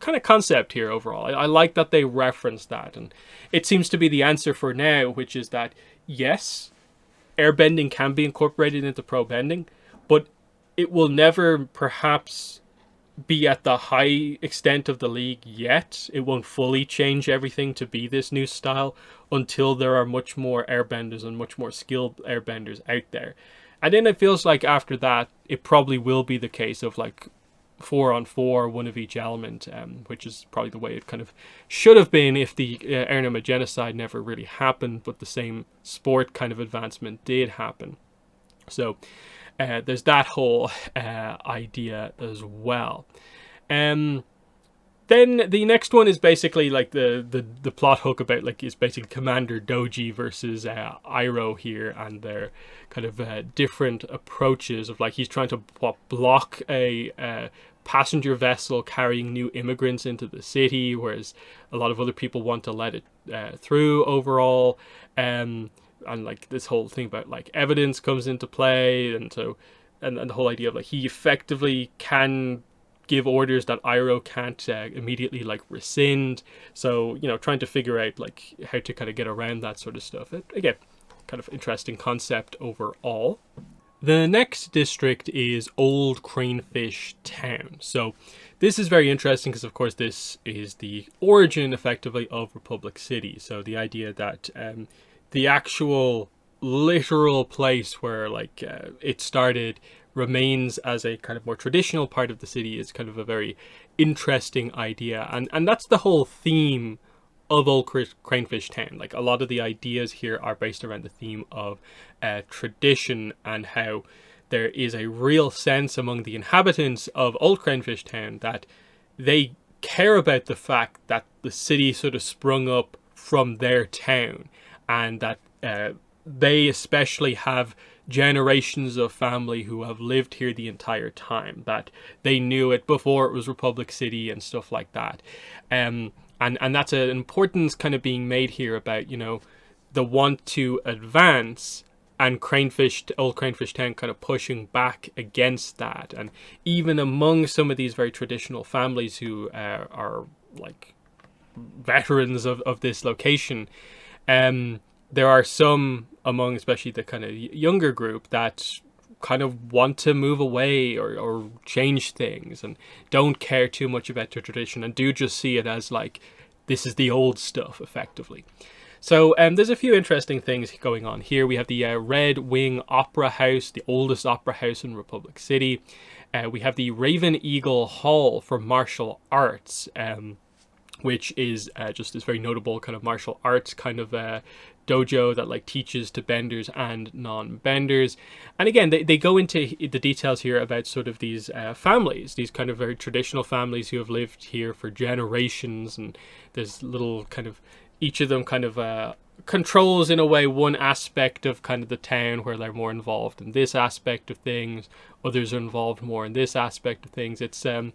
kind of concept here overall. I like that they reference that, and it seems to be the answer for now, which is that yes, airbending can be incorporated into pro bending, but it will never perhaps be at the high extent of the league yet. It won't fully change everything to be this new style until there are much more airbenders and much more skilled airbenders out there. And then it feels like after that, it probably will be the case of like 4-on-4, one of each element, which is probably the way it kind of should have been if the Ernema genocide never really happened, but the same sport kind of advancement did happen. So there's that whole idea as well. Then the next one is basically like the plot hook about like is basically Commander Doji versus Iroh here, and their kind of different approaches of like he's trying to block a passenger vessel carrying new immigrants into the city, whereas a lot of other people want to let it through overall. And like this whole thing about like evidence comes into play, and so and the whole idea of like he effectively can give orders that Iroh can't immediately like rescind. So, you know, trying to figure out like how to kind of get around that sort of stuff. Again, kind of interesting concept overall. The next district is Old Cranefish Town. So this is very interesting because, of course, this is the origin effectively of Republic City. So the idea that the actual literal place where like it started remains as a kind of more traditional part of the city is kind of a very interesting idea, and that's the whole theme of Old Cranefish Town. Like a lot of the ideas here are based around the theme of tradition and how there is a real sense among the inhabitants of Old Cranefish Town that they care about the fact that the city sort of sprung up from their town, and that they especially have generations of family who have lived here the entire time, that they knew it before it was Republic City and stuff like that. And that's an importance kind of being made here about, you know, the want to advance, and Old Cranefish Town kind of pushing back against that. And even among some of these very traditional families who are like veterans of this location, there are some among especially the kind of younger group that kind of want to move away or change things and don't care too much about their tradition and do just see it as like, this is the old stuff effectively. So there's a few interesting things going on here. We have the Red Wing Opera House, the oldest opera house in Republic City. We have the Raven Eagle Hall for martial arts, which is just this very notable kind of martial arts kind of dojo that like teaches to benders and non-benders. And again, they go into the details here about sort of these families, these kind of very traditional families who have lived here for generations, and there's little kind of, each of them kind of controls in a way one aspect of kind of the town, where they're more involved in this aspect of things, others are involved more in this aspect of things. It's an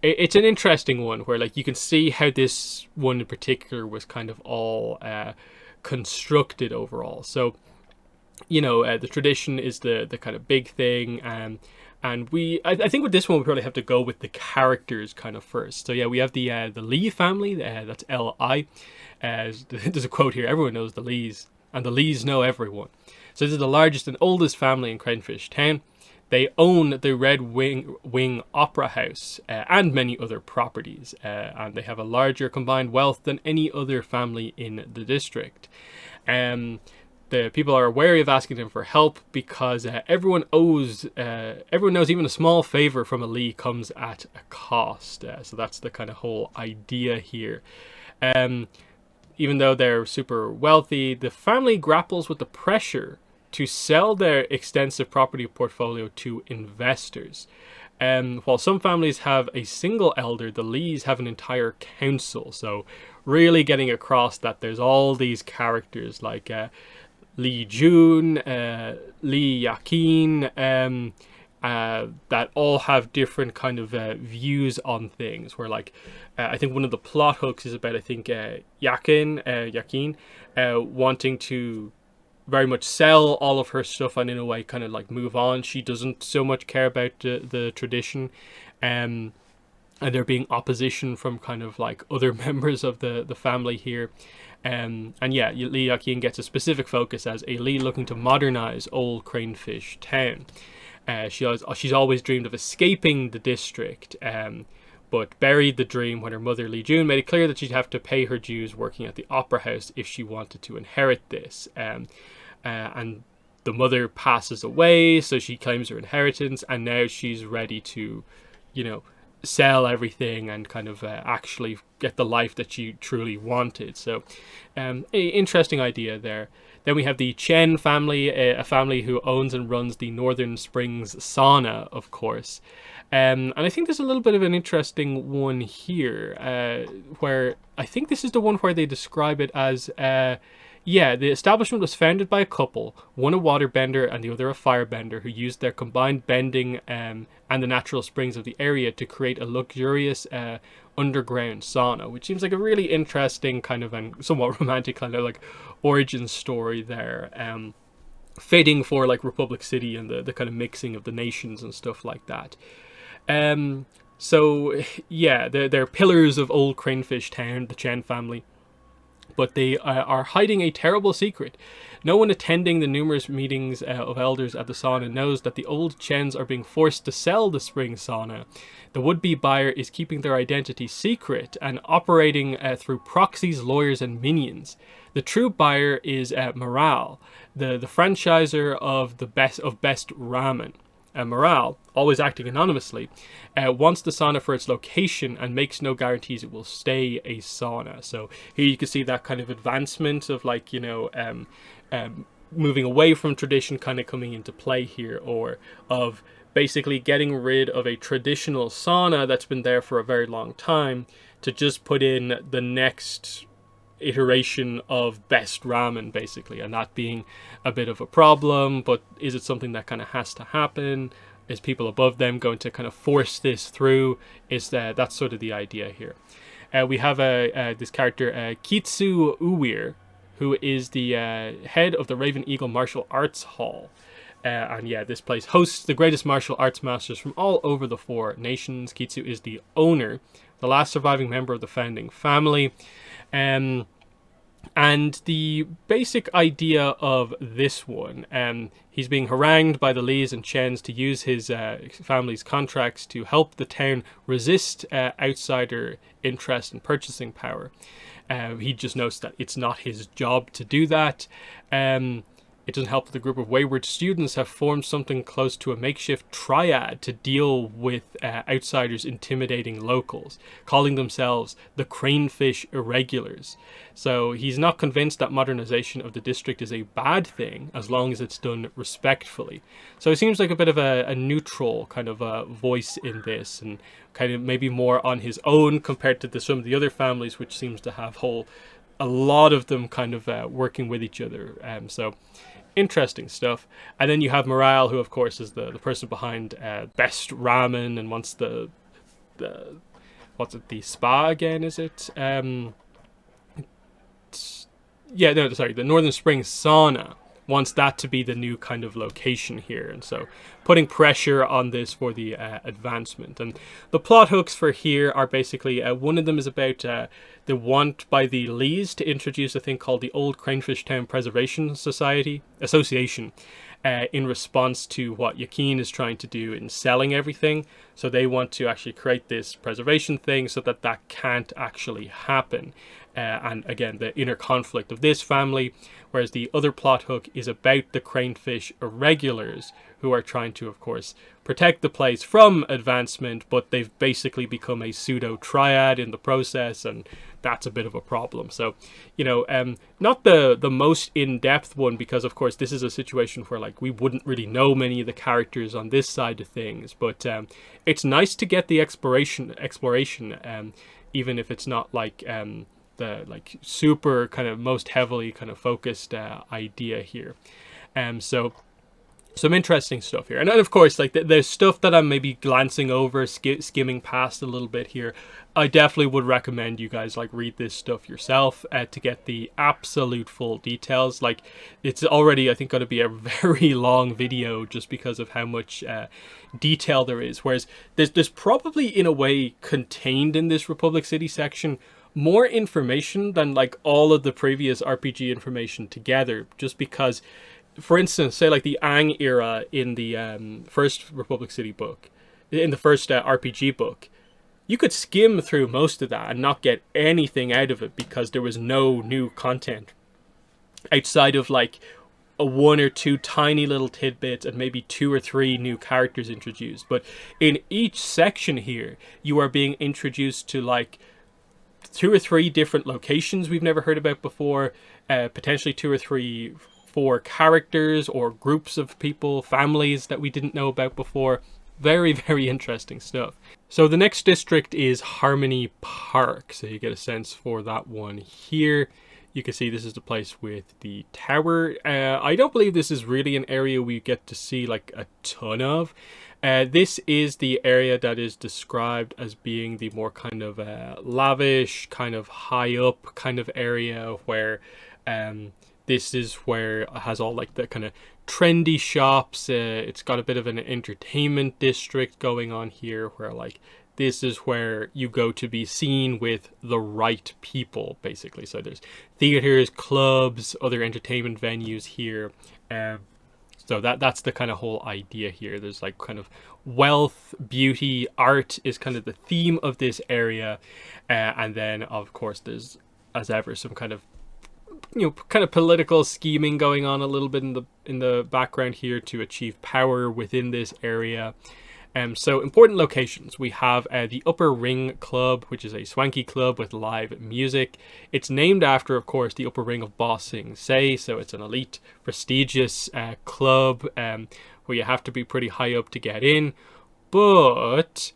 interesting one where like you can see how this one in particular was kind of all constructed overall. So, you know, the tradition is the kind of big thing, and I think with this one we probably have to go with the characters kind of first. So yeah, we have the Li family, that's Li. There's a quote here: everyone knows the Lees, and the Lees know everyone. So this is the largest and oldest family in Cranefish Town. They own the Red Wing Opera House and many other properties, and they have a larger combined wealth than any other family in the district. The people are wary of asking them for help because everyone knows even a small favor from a Li comes at a cost. So that's the kind of whole idea here. Even though they're super wealthy, the family grapples with the pressure to sell their extensive property portfolio to investors. While some families have a single elder, the Lees have an entire council. So really getting across that there's all these characters like Li Jun, Li Yakin, that all have different kind of views on things, where like I think one of the plot hooks is about, I think, Yakin wanting to very much sell all of her stuff and in a way kind of like move on. She doesn't so much care about the tradition, and there being opposition from kind of like other members of the family here. And yeah, Li Yakin gets a specific focus as a Li looking to modernize Old Cranefish Town. She's always dreamed of escaping the district, but buried the dream when her mother Li Jun made it clear that she'd have to pay her dues working at the opera house if she wanted to inherit this. And the mother passes away, so she claims her inheritance, and now she's ready to, you know, sell everything and kind of actually get the life that she truly wanted. So an interesting idea there. Then we have the Chen family, a family who owns and runs the Northern Springs sauna, of course. And I think there's a little bit of an interesting one here, where I think this is the one where they describe it as, yeah, the establishment was founded by a couple, one a waterbender and the other a firebender, who used their combined bending and the natural springs of the area to create a luxurious underground sauna, which seems like a really interesting kind of and somewhat romantic kind of like origin story there, fitting for like Republic City and the kind of mixing of the nations and stuff like that. So yeah, they're pillars of Old Cranefish Town, the Chen family, but they are hiding a terrible secret. No one attending the numerous meetings of elders at the sauna knows that the old Chens are being forced to sell the spring sauna. The would-be buyer is keeping their identity secret and operating through proxies, lawyers, and minions. The true buyer is Morale, the franchisor of Best Ramen. Morale, always acting anonymously, wants the sauna for its location and makes no guarantees it will stay a sauna. So here you can see that kind of advancement of, like, you know, moving away from tradition kind of coming into play here, or of basically getting rid of a traditional sauna that's been there for a very long time to just put in the next iteration of best ramen, basically, and that being a bit of a problem. But is it something that kind of has to happen? Is people above them going to kind of force this through? That's sort of the idea here. We have this character, Kitsu Uwir, who is the head of the Raven Eagle Martial Arts Hall. And yeah, this place hosts the greatest martial arts masters from all over the 4 nations. Kitsu is the owner, the last surviving member of the founding family. And the basic idea of this one, he's being harangued by the Lees and Chens to use his family's contracts to help the town resist outsider interest and purchasing power. He just notes that it's not his job to do that. It doesn't help that the group of wayward students have formed something close to a makeshift triad to deal with outsiders intimidating locals, calling themselves the Cranefish Irregulars. So he's not convinced that modernization of the district is a bad thing as long as it's done respectfully. So it seems like a bit of a neutral kind of a voice in this, and kind of maybe more on his own compared to some of the other families, which seems to have a lot of them kind of working with each other. So interesting stuff. And then you have Morale, who of course is the person behind Best Ramen and wants the what's it, the spa again, is it? The Northern Springs Sauna wants that to be the new kind of location here, and so putting pressure on this for the advancement. And the plot hooks for here are basically one of them is about the want by the Lees to introduce a thing called the Old Cranefish Town Preservation Association in response to what Yakin is trying to do in selling everything. So they want to actually create this preservation thing so that can't actually happen. And again, the inner conflict of this family, whereas the other plot hook is about the Cranefish Irregulars, who are trying to, of course, protect the place from advancement, but they've basically become a pseudo-triad in the process, and that's a bit of a problem. So, not the most in-depth one, because, of course, this is a situation where, we wouldn't really know many of the characters on this side of things, but it's nice to get the exploration, even if it's not the super kind of most heavily kind of focused idea here. So some interesting stuff here. And then, of course, there's stuff that I'm maybe glancing over, skimming past a little bit here. I definitely would recommend you guys read this stuff yourself to get the absolute full details. It's already, I think, going to be a very long video just because of how much detail there is. Whereas there's probably, in a way, contained in this Republic City section more information than all of the previous RPG information together, just because, for instance, say the Aang era in the first Republic City book, in the first RPG book, you could skim through most of that and not get anything out of it because there was no new content outside of a 1 or 2 tiny little tidbits and maybe 2 or 3 new characters introduced. But in each section here, you are being introduced to 2 or 3 different locations we've never heard about before, potentially 2 or 3, 4 characters or groups of people, families that we didn't know about before. Very, very interesting stuff. So the next district is Harmony Park. So you get a sense for that one here. You can see this is the place with the tower. I don't believe this is really an area we get to see a ton of. This is the area that is described as being the more kind of lavish, kind of high up kind of area where this is where it has all the kind of trendy shops. It's got a bit of an entertainment district going on here where this is where you go to be seen with the right people, basically. So there's theaters, clubs, other entertainment venues here. So that's the kind of whole idea here. There's kind of wealth, beauty, art is kind of the theme of this area. And then, of course, there's, as ever, some kind of political scheming going on a little bit in the background here to achieve power within this area. So important locations. We have the Upper Ring Club, which is a swanky club with live music. It's named after, of course, the Upper Ring of Ba Sing Se, so it's an elite, prestigious club where you have to be pretty high up to get in. But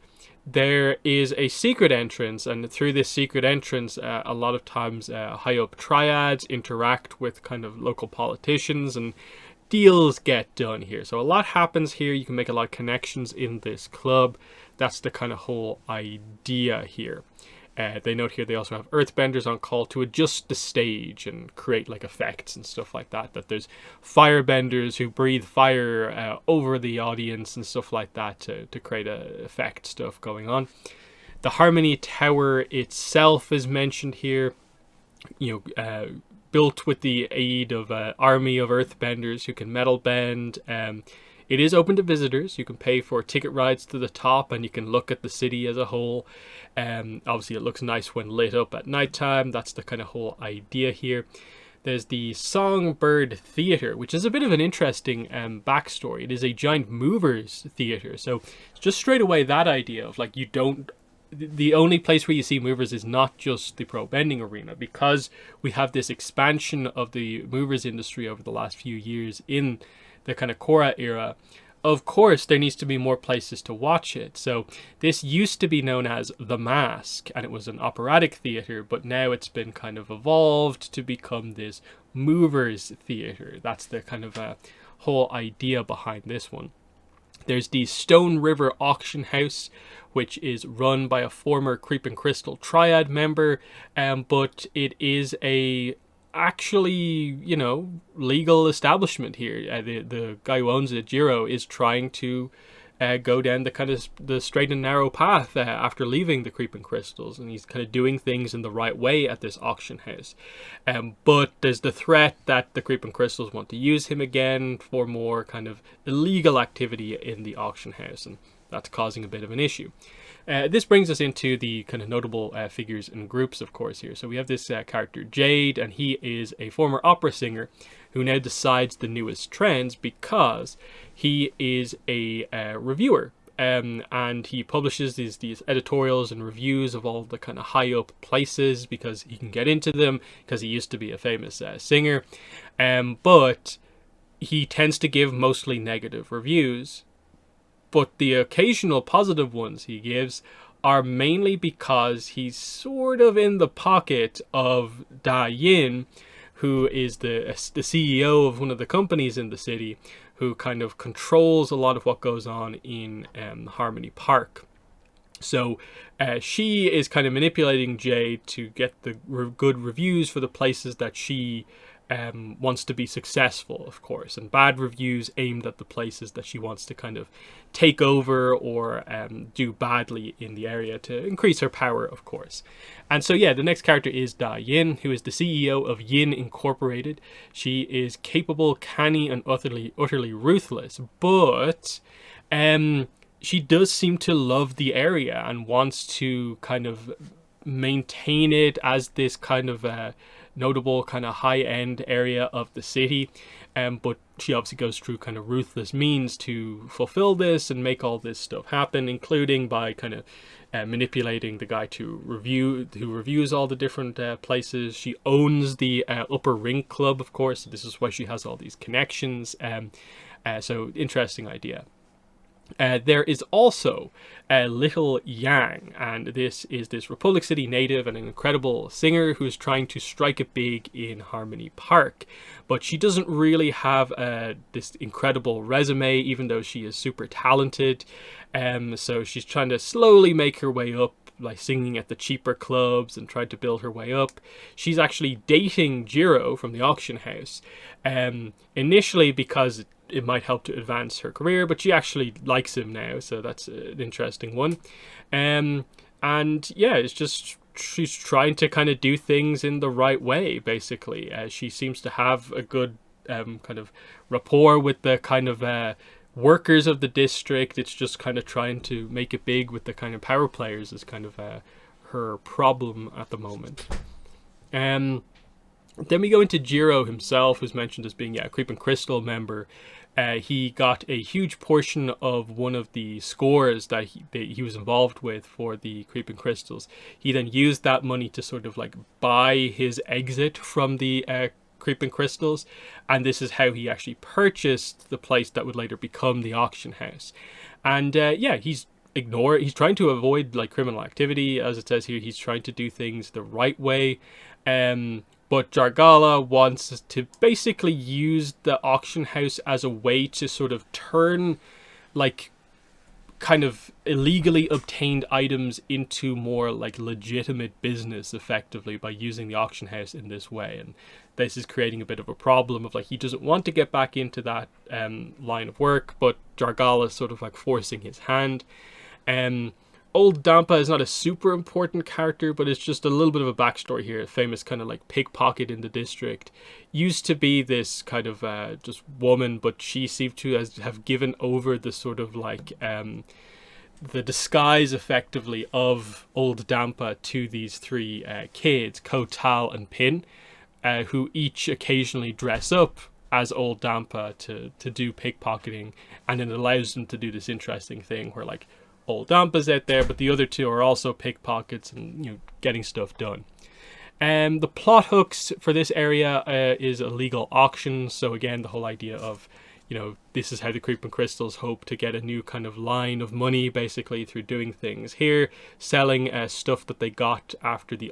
there is a secret entrance, and through this secret entrance, a lot of times high up triads interact with kind of local politicians, and deals get done here. So a lot happens here. You can make a lot of connections in this club. That's the kind of whole idea here. They note here they also have earthbenders on call to adjust the stage and create like effects and stuff like that. That there's firebenders who breathe fire over the audience and stuff like that to create effect stuff going on. The Harmony Tower itself is mentioned here. Built with the aid of an army of earthbenders who can metal bend. It is open to visitors. You can pay for ticket rides to the top, and you can look at the city as a whole. Obviously, it looks nice when lit up at nighttime. That's the kind of whole idea here. There's the Songbird Theatre, which is a bit of an interesting backstory. It is a giant movers theatre. So just straight away, that idea of like the only place where you see movers is not just the pro bending arena, because we have this expansion of the movers industry over the last few years in the kind of Korra era. Of course, there needs to be more places to watch it. So this used to be known as The Mask, and it was an operatic theater, but now it's been kind of evolved to become this movers theater. That's the kind of whole idea behind this one. There's the Stone River Auction House, which is run by a former Creeping Crystal Triad member, but it is a actually, legal establishment here. The guy who owns it, Jiro, is trying to go down the kind of the straight and narrow path after leaving the Creeping Crystals, and he's kind of doing things in the right way at this auction house. But there's the threat that the Creeping Crystals want to use him again for more kind of illegal activity in the auction house, and that's causing a bit of an issue. This brings us into the kind of notable figures and groups, of course, here. So we have this character, Jade, and he is a former opera singer who now decides the newest trends because he is a reviewer. And he publishes these editorials and reviews of all the kind of high up places because he can get into them because he used to be a famous singer. But he tends to give mostly negative reviews. But the occasional positive ones he gives are mainly because he's sort of in the pocket of Da Yin, who is the CEO of one of the companies in the city, who kind of controls a lot of what goes on in Harmony Park. So she is kind of manipulating Jade to get the good reviews for the places that she wants to be successful, of course, and bad reviews aimed at the places that she wants to kind of take over or do badly in the area to increase her power, of course. And so, the next character is Da Yin, who is the CEO of Yin Incorporated. She is capable, canny, and utterly ruthless, but she does seem to love the area and wants to kind of maintain it as this kind of notable kind of high-end area of the city, but she obviously goes through kind of ruthless means to fulfill this and make all this stuff happen, including by kind of manipulating the guy who reviews all the different places. She owns the Upper Ring Club, of course. This is why she has all these connections. So interesting idea. There is also Little Yang, and this is this Republic City native and an incredible singer who's trying to strike it big in Harmony Park. But she doesn't really have this incredible resume, even though she is super talented. So she's trying to slowly make her way up, like singing at the cheaper clubs and tried to build her way up. She's actually dating Jiro from the auction house, initially because it might help to advance her career, but she actually likes him now, so that's an interesting one. And it's just she's trying to kind of do things in the right way, basically. She seems to have a good kind of rapport with the kind of workers of the district. It's just kind of trying to make it big with the kind of power players is kind of her problem at the moment. Then we go into Jiro himself, who's mentioned as being a Creeping Crystal member. he got a huge portion of one of the scores that he was involved with for the Creeping Crystals. He then used that money to sort of like buy his exit from the Creeping Crystals, and this is how he actually purchased the place that would later become the auction house. And yeah, he's trying to avoid like criminal activity, as it says here. He's trying to do things the right way. But Jargala wants to basically use the auction house as a way to sort of turn like kind of illegally obtained items into more like legitimate business effectively by using the auction house in this way. And this is creating a bit of a problem of like he doesn't want to get back into that line of work, but Jargala is sort of like forcing his hand. Old Dampa is not a super important character, but it's just a little bit of a backstory here. A famous kind of like pickpocket in the district. Used to be this kind of just woman, but she seemed to have given over the sort of like the disguise effectively of Old Dampa to these three kids, Ko, Tal, and Pin, who each occasionally dress up as Old Dampa to do pickpocketing, and it allows them to do this interesting thing where like Old Dampa's out there, but the other two are also pickpockets and, you know, getting stuff done. The plot hooks for this area is a legal auction. So again, the whole idea of, you know, this is how the Creeping Crystals hope to get a new kind of line of money, basically through doing things here, selling stuff that they got after the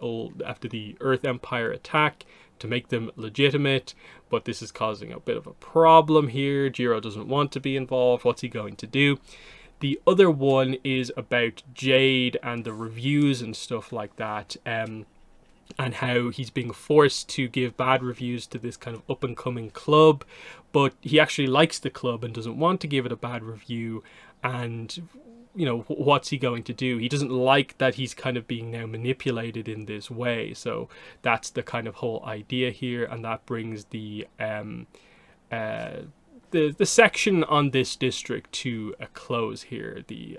Earth Empire attack to make them legitimate. But this is causing a bit of a problem here. Jiro doesn't want to be involved. What's he going to do? The other one is about Jade and the reviews and stuff like that, and how he's being forced to give bad reviews to this kind of up-and-coming club, but he actually likes the club and doesn't want to give it a bad review. And, you know, what's he going to do? He doesn't like that he's kind of being now manipulated in this way. So that's the kind of whole idea here, and that brings the section on this district to a close here, the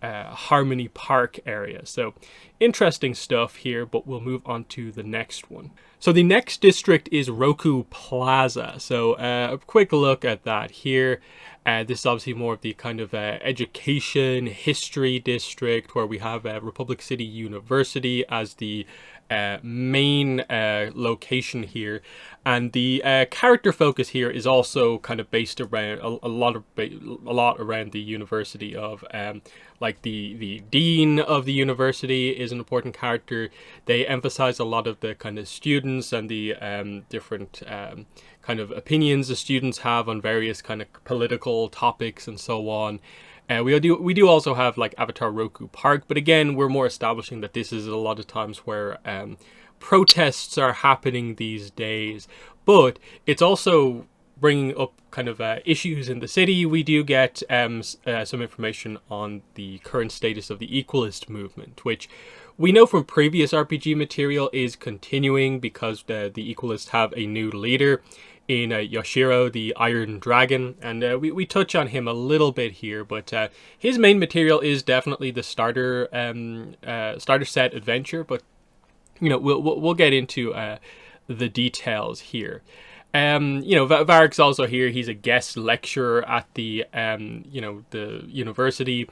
Harmony Park area. So interesting stuff here, but we'll move on to the next one. So the next district is Roku Plaza. So a quick look at that here. This is obviously more of the kind of education history district, where we have Republic City University as the main location here, and the character focus here is also kind of based around a lot around the university of like the dean of the university is an important character. They emphasize a lot of the kind of students and the different kind of opinions the students have on various kind of political topics and so on. We do also have like Avatar Roku Park, but again, we're more establishing that this is a lot of times where protests are happening these days, but it's also bringing up kind of issues in the city. We do get some information on the current status of the Equalist movement, which we know from previous RPG material is continuing because the Equalists have a new leader in Yoshiro, the Iron Dragon, and we touch on him a little bit here, but his main material is definitely the starter set adventure. But you know, we'll get into the details here. You know, Varric's also here. He's a guest lecturer at the you know, the university.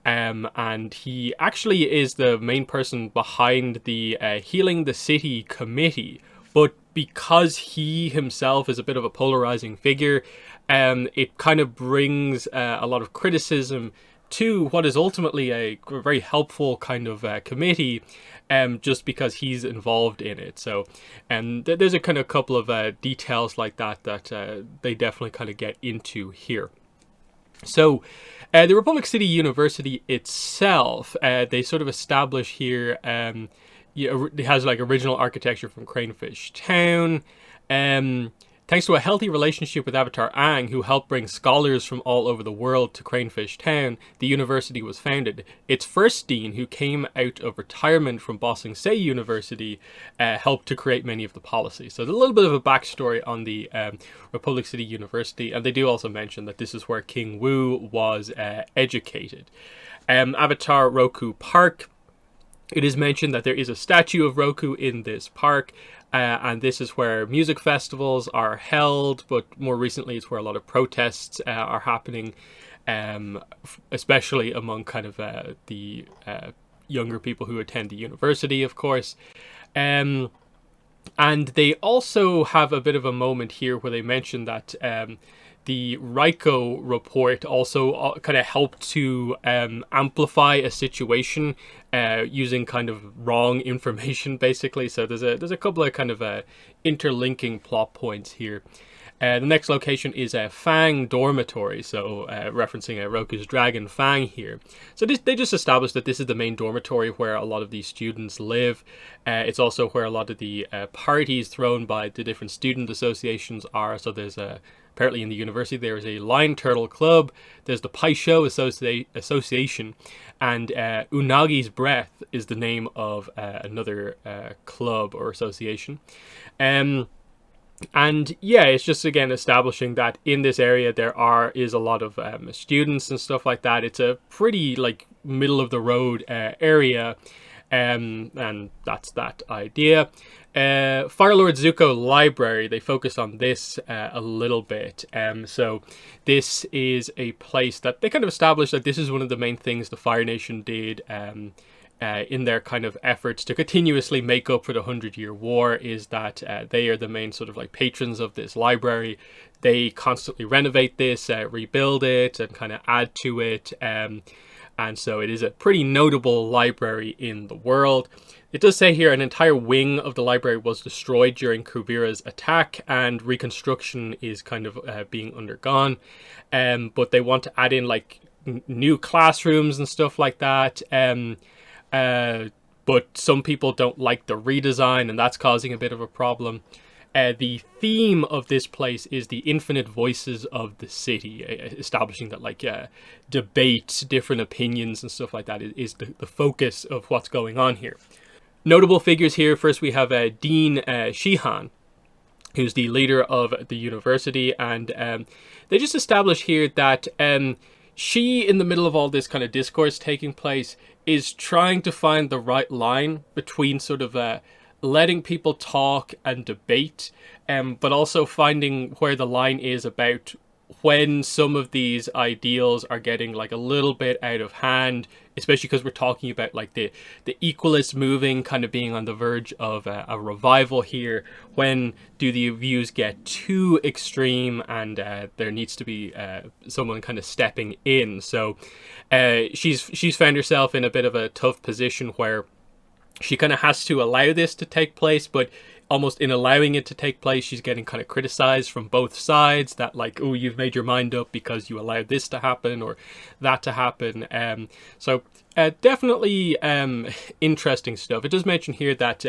And he actually is the main person behind the Healing the City committee. But because he himself is a bit of a polarizing figure, it kind of brings a lot of criticism to what is ultimately a very helpful kind of committee, just because he's involved in it. So there's a kind of couple of details like that they definitely kind of get into here. So the Republic City University itself, they sort of establish here, it has like original architecture from Cranefish Town. Thanks to a healthy relationship with Avatar Aang, who helped bring scholars from all over the world to Cranefish Town, the university was founded. Its first dean, who came out of retirement from Ba Sing Se University, helped to create many of the policies. So there's a little bit of a backstory on the Republic City University, and they do also mention that this is where King Wu was educated. Avatar Roku Park. It is mentioned that there is a statue of Roku in this park, and this is where music festivals are held, but more recently it's where a lot of protests are happening, especially among kind of the younger people who attend the university, of course. And they also have a bit of a moment here where they mention that the Raiko report also kind of helped to amplify a situation using kind of wrong information, basically. So there's a couple of kind of interlinking plot points here. The next location is Fang Dormitory, so referencing Roku's dragon Fang here. So they just established that this is the main dormitory where a lot of these students live. It's also where a lot of the parties thrown by the different student associations are. So there's apparently in the university there is a Lion Turtle Club, there's the Paisho Association, and Unagi's Breath is the name of another club or association. And yeah, it's just again establishing that in this area there is a lot of students and stuff like that. It's a pretty like middle of the road area, and that's that idea. Firelord Zuko Library, they focus on this a little bit. So this is a place that they kind of established that this is one of the main things the Fire Nation did in their kind of efforts to continuously make up for the 100-Year War, is that they are the main sort of like patrons of this library. They constantly renovate this, rebuild it, and kind of add to it. And so it is a pretty notable library in the world. It does say here an entire wing of the library was destroyed during Kuvira's attack, and reconstruction is kind of being undergone. But they want to add in like new classrooms and stuff like that. But some people don't like the redesign, and that's causing a bit of a problem. The theme of this place is the infinite voices of the city, establishing that like debate, different opinions and stuff like that is the focus of what's going on here. Notable figures here. First we have Dean Shihan, who's the leader of the university, and they just establish here that she, in the middle of all this kind of discourse taking place, is trying to find the right line between sort of letting people talk and debate, but also finding where the line is about when some of these ideals are getting like a little bit out of hand, especially because we're talking about like the equalist moving kind of being on the verge of a revival here. When do the views get too extreme, and there needs to be someone kind of stepping in? So she's found herself in a bit of a tough position where she kind of has to allow this to take place, but almost in allowing it to take place, she's getting kind of criticized from both sides, that like, oh, you've made your mind up because you allowed this to happen or that to happen. So definitely interesting stuff. It does mention here that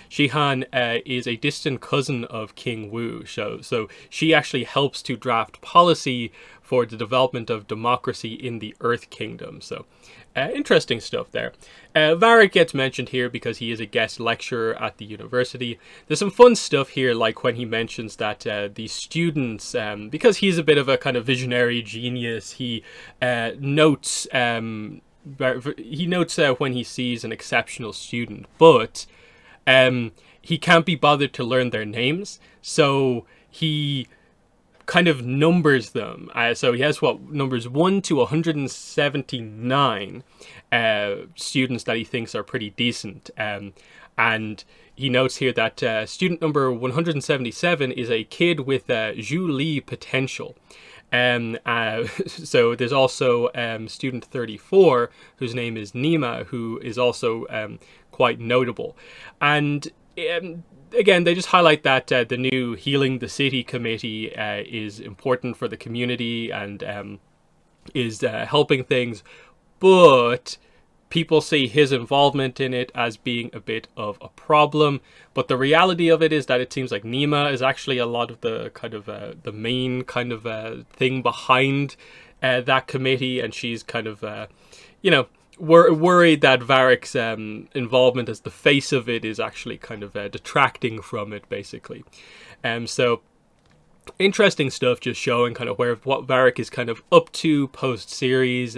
Shihan is a distant cousin of King Wu, so she actually helps to draft policy for the development of democracy in the Earth Kingdom. So interesting stuff there. Varric gets mentioned here because he is a guest lecturer at the university. There's some fun stuff here, like when he mentions that the students, because he's a bit of a kind of visionary genius, he notes when he sees an exceptional student, but he can't be bothered to learn their names, so he kind of numbers them. So he has numbers 1 to 179 students that he thinks are pretty decent, and he notes here that student number 177 is a kid with Zhu Li potential. So there's also student 34 whose name is Nima, who is also quite notable. And again, they just highlight that the new Healing the City committee is important for the community and is helping things, but people see his involvement in it as being a bit of a problem. But the reality of it is that it seems like Nima is actually a lot of the kind of the main kind of thing behind that committee, and she's kind of worried that Varric's involvement as the face of it is actually kind of detracting from it, basically. So interesting stuff, just showing kind of what Varric is kind of up to post-series,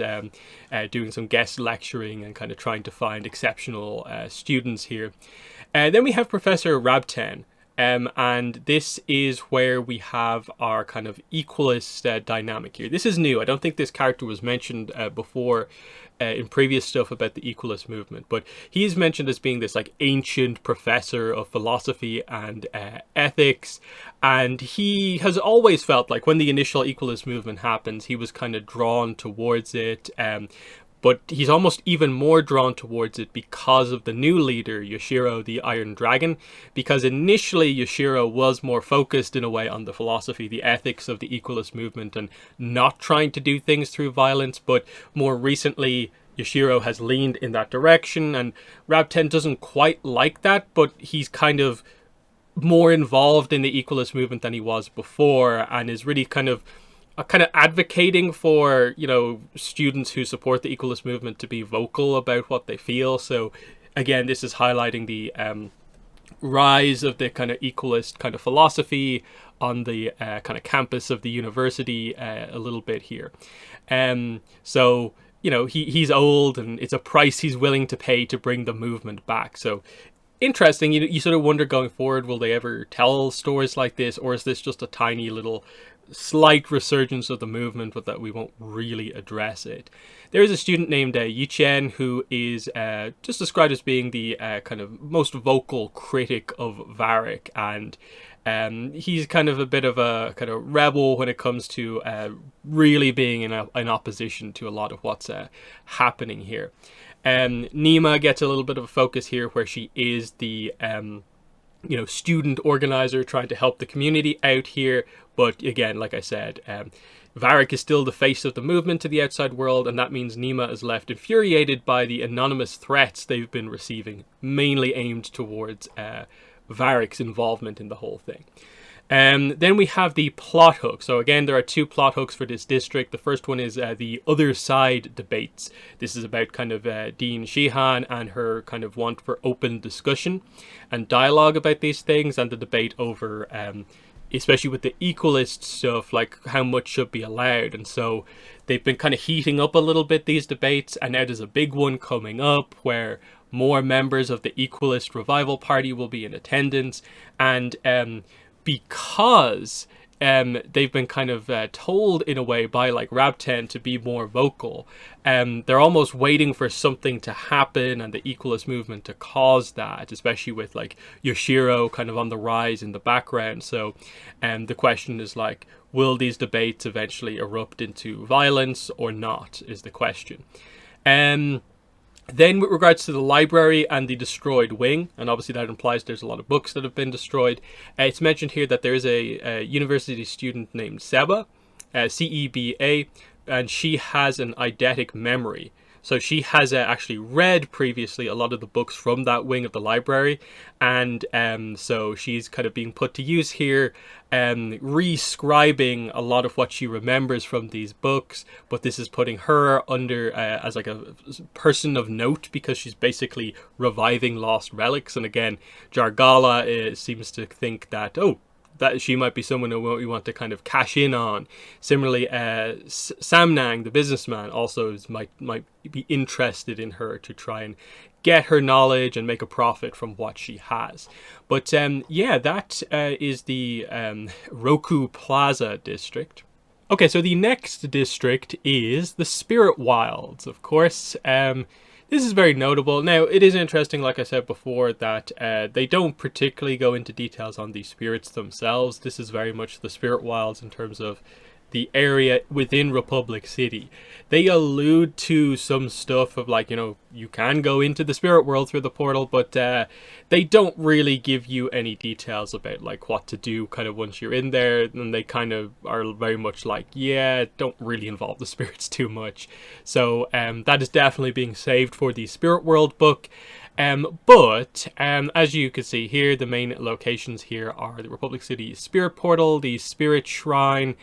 doing some guest lecturing and kind of trying to find exceptional students here. Then we have Professor Rabtan, And this is where we have our kind of equalist dynamic here. This is new. I don't think this character was mentioned before in previous stuff about the equalist movement, but he's mentioned as being this like ancient professor of philosophy and ethics, and he has always felt like when the initial equalist movement happens, he was kind of drawn towards it. But he's almost even more drawn towards it because of the new leader, Yoshiro the Iron Dragon, because initially Yoshiro was more focused in a way on the philosophy, the ethics of the equalist movement, and not trying to do things through violence, but more recently Yoshiro has leaned in that direction, and Rabten doesn't quite like that, but he's kind of more involved in the equalist movement than he was before, and is really kind of advocating for, you know, students who support the equalist movement to be vocal about what they feel. So again, this is highlighting the rise of the kind of equalist kind of philosophy on the kind of campus of the university a little bit here. So, you know, he's old, and it's a price he's willing to pay to bring the movement back. So interesting. You sort of wonder going forward, will they ever tell stories like this, or is this just a tiny little slight resurgence of the movement, but that we won't really address it? There is a student named Yichen who is just described as being the kind of most vocal critic of Varric, and he's kind of a bit of a kind of rebel when it comes to really being in opposition to a lot of what's happening here. Nima gets a little bit of a focus here, where she is the you know, student organizer trying to help the community out here. But again, like I said, Varric is still the face of the movement to the outside world, and that means Nima is left infuriated by the anonymous threats they've been receiving, mainly aimed towards Varric's involvement in the whole thing. Then we have the plot hook. So again, there are two plot hooks for this district. The first one is the other side debates. This is about kind of Dean Shihan and her kind of want for open discussion and dialogue about these things, and the debate over, especially with the equalist stuff, like how much should be allowed. And so they've been kind of heating up a little bit, these debates, and now there's a big one coming up where more members of the equalist revival party will be in attendance, and because they've been kind of told in a way by like Rabten to be more vocal, they're almost waiting for something to happen and the equalist movement to cause that, especially with like Yoshiro kind of on the rise in the background. So the question is like, will these debates eventually erupt into violence or not, is the question. Then with regards to the library and the destroyed wing, and obviously that implies there's a lot of books that have been destroyed, it's mentioned here that there is a university student named Seba, C-E-B-A, and she has an eidetic memory. So she has actually read previously a lot of the books from that wing of the library, and so she's kind of being put to use here, re-scribing a lot of what she remembers from these books, but this is putting her under as like a person of note, because she's basically reviving lost relics. And again, Jargala seems to think that, oh, that she might be someone who we want to kind of cash in on. Similarly, Samnang, the businessman, also might be interested in her to try and get her knowledge and make a profit from what she has. But yeah, that is the Roku Plaza district. Okay, so the next district is the Spirit Wilds, of course. This is very notable. Now, it is interesting, like I said before, that they don't particularly go into details on the spirits themselves. This is very much the Spirit Wilds in terms of the area within Republic City. They allude to some stuff of like, you know, you can go into the spirit world through the portal, but they don't really give you any details about like what to do kind of once you're in there, and they kind of are very much like, yeah, don't really involve the spirits too much. So that is definitely being saved for the spirit world book. But as you can see here, the main locations here are the Republic City Spirit Portal, the Spirit Shrine.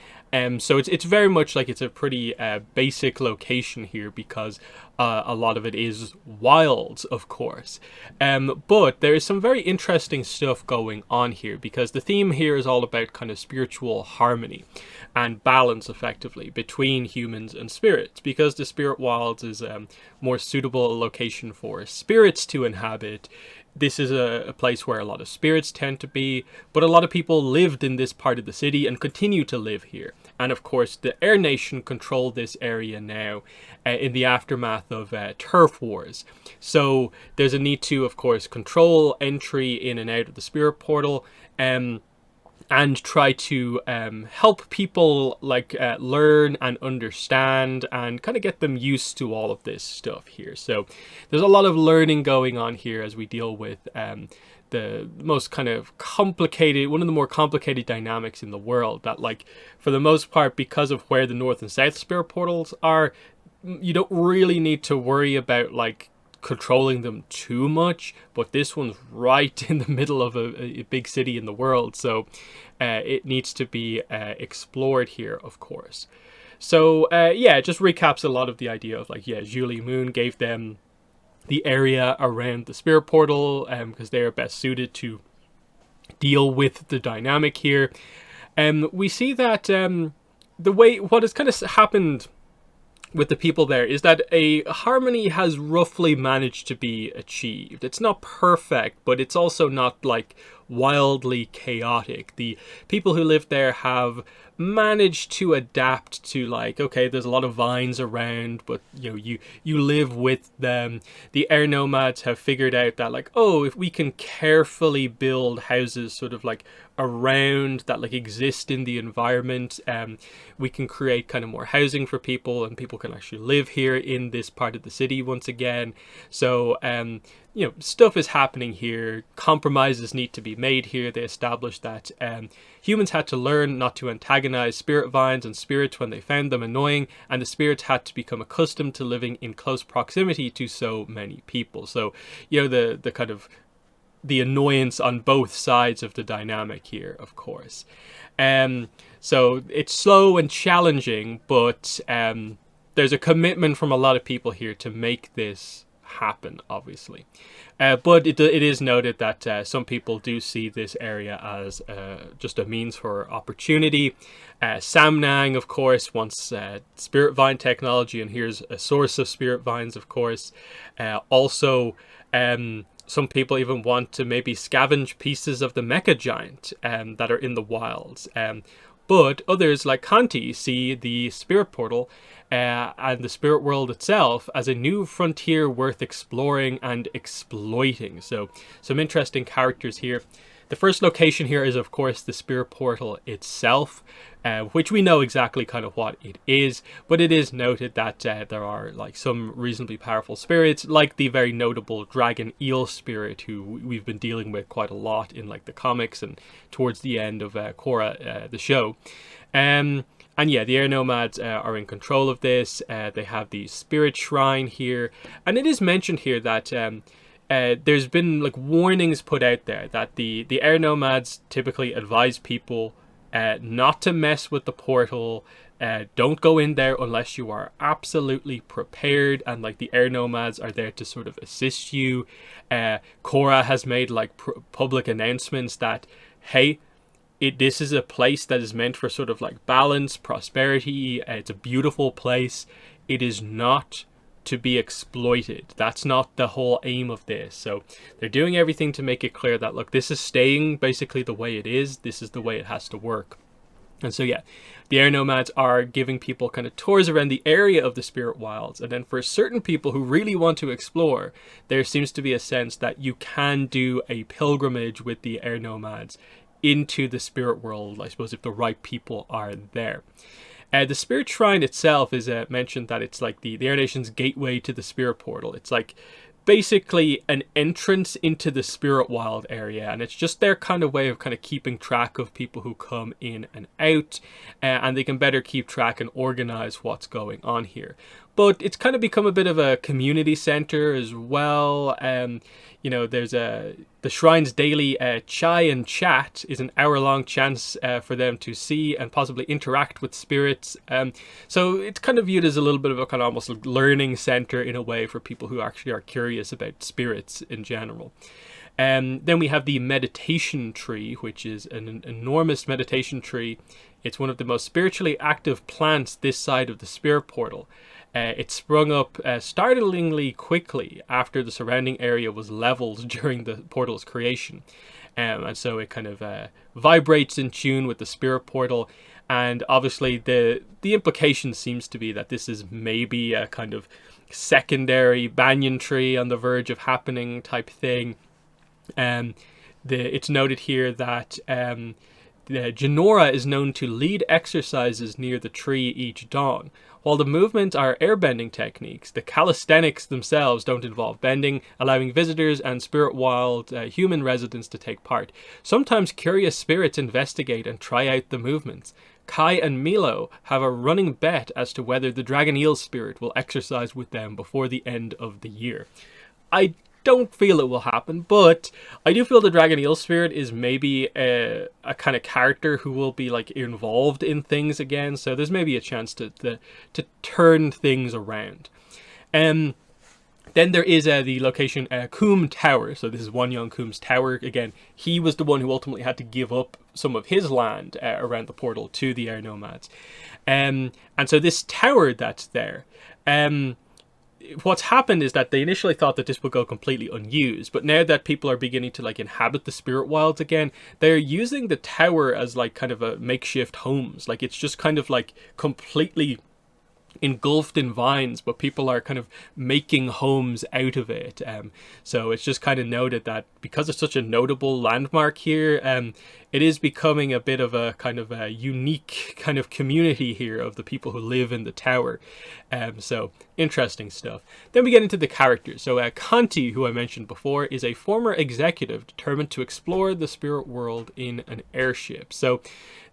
So it's very much like it's a pretty basic location here, because a lot of it is wilds, of course. But there is some very interesting stuff going on here, because the theme here is all about kind of spiritual harmony and balance, effectively, between humans and spirits, because the Spirit Wilds is more suitable a location for spirits to inhabit. this is a place where a lot of spirits tend to be, but a lot of people lived in this part of the city and continue to live here. And of course, the Air Nation control this area now in the aftermath of turf wars. So there's a need to, of course, control entry in and out of the spirit portal, and try to help people like learn and understand and kind of get them used to all of this stuff here. So there's a lot of learning going on here as we deal with the most kind of complicated, one of the more complicated dynamics in the world, that like for the most part, because of where the north and south spirit portals are, you don't really need to worry about like controlling them too much, but this one's right in the middle of a big city in the world, so it needs to be explored here, of course. So yeah, it just recaps a lot of the idea of like, yeah, Zhu Li Moon gave them the area around the spirit portal because they are best suited to deal with the dynamic here. We see that what has kind of happened with the people there is that a harmony has roughly managed to be achieved. It's not perfect, but it's also not like wildly chaotic. The people who live there have managed to adapt to like, okay, there's a lot of vines around, but you know, you live with them. The air nomads have figured out that like, oh, if we can carefully build houses sort of like around that like exist in the environment, we can create kind of more housing for people, and people can actually live here in this part of the city once again. So you know, stuff is happening here. Compromises need to be made here. They established that humans had to learn not to antagonize spirit vines and spirits when they found them annoying, and the spirits had to become accustomed to living in close proximity to so many people. So, you know, the kind of the annoyance on both sides of the dynamic here, of course. So it's slow and challenging, but there's a commitment from a lot of people here to make this happen, obviously. But it is noted that some people do see this area as just a means for opportunity. Samnang, of course, wants spirit vine technology, and here's a source of spirit vines, of course. Also, some people even want to maybe scavenge pieces of the mecha giant that are in the wilds. But others, like Kanti, see the spirit portal and the spirit world itself as a new frontier worth exploring and exploiting. So some interesting characters here. The first location here is, of course, the spirit portal itself, which we know exactly kind of what it is, but it is noted that there are like some reasonably powerful spirits, like the very notable dragon eel spirit, who we've been dealing with quite a lot in like the comics and towards the end of Korra, the show. And yeah, the air nomads are in control of this. They have the spirit shrine here, and it is mentioned here that there's been like warnings put out there that the air nomads typically advise people not to mess with the portal. Don't go in there unless you are absolutely prepared, and like the air nomads are there to sort of assist you. Korra has made like public announcements that, hey, this is a place that is meant for sort of like balance, prosperity. It's a beautiful place. It is not to be exploited. That's not the whole aim of this. So they're doing everything to make it clear that, look, this is staying basically the way it is. This is the way it has to work. And so, yeah, the air nomads are giving people kind of tours around the area of the spirit wilds. And then for certain people who really want to explore, there seems to be a sense that you can do a pilgrimage with the air nomads into the spirit world, I suppose, if the right people are there. The spirit shrine itself is mentioned that it's like the Air Nation's gateway to the spirit portal. It's like basically an entrance into the spirit wild area, and it's just their kind of way of kind of keeping track of people who come in and out, and they can better keep track and organize what's going on here. But it's kind of become a bit of a community center as well. You know, there's the shrine's daily chai and chat is an hour-long chance for them to see and possibly interact with spirits. So it's kind of viewed as a little bit of a kind of almost learning center in a way for people who actually are curious about spirits in general. Then we have the meditation tree, which is an enormous meditation tree. It's one of the most spiritually active plants this side of the spirit portal. It sprung up startlingly quickly after the surrounding area was leveled during the portal's creation. And so it kind of vibrates in tune with the spirit portal. And obviously the implication seems to be that this is maybe a kind of secondary banyan tree on the verge of happening type thing. It's noted here that the Genora is known to lead exercises near the tree each dawn. While the movements are airbending techniques, the calisthenics themselves don't involve bending, allowing visitors and spirit wild human residents to take part. Sometimes curious spirits investigate and try out the movements. Kai and Milo have a running bet as to whether the Dragon Eel spirit will exercise with them before the end of the year. I don't feel it will happen, but I do feel the Dragon Eel spirit is maybe a kind of character who will be like involved in things again, so there's maybe a chance to turn things around. Then there is the location Coombe Tower. So this is Wanyang Coombe's tower. Again, he was the one who ultimately had to give up some of his land around the portal to the air nomads. And so this tower that's there, what's happened is that they initially thought that this would go completely unused, but now that people are beginning to like inhabit the spirit wilds again, they're using the tower as like kind of a makeshift homes. Like it's just kind of like completely engulfed in vines, but people are kind of making homes out of it. So it's just kind of noted that because it's such a notable landmark here, it is becoming a bit of a kind of a unique kind of community here of the people who live in the tower. So interesting stuff. Then we get into the characters. So Kanti, who I mentioned before, is a former executive determined to explore the spirit world in an airship. So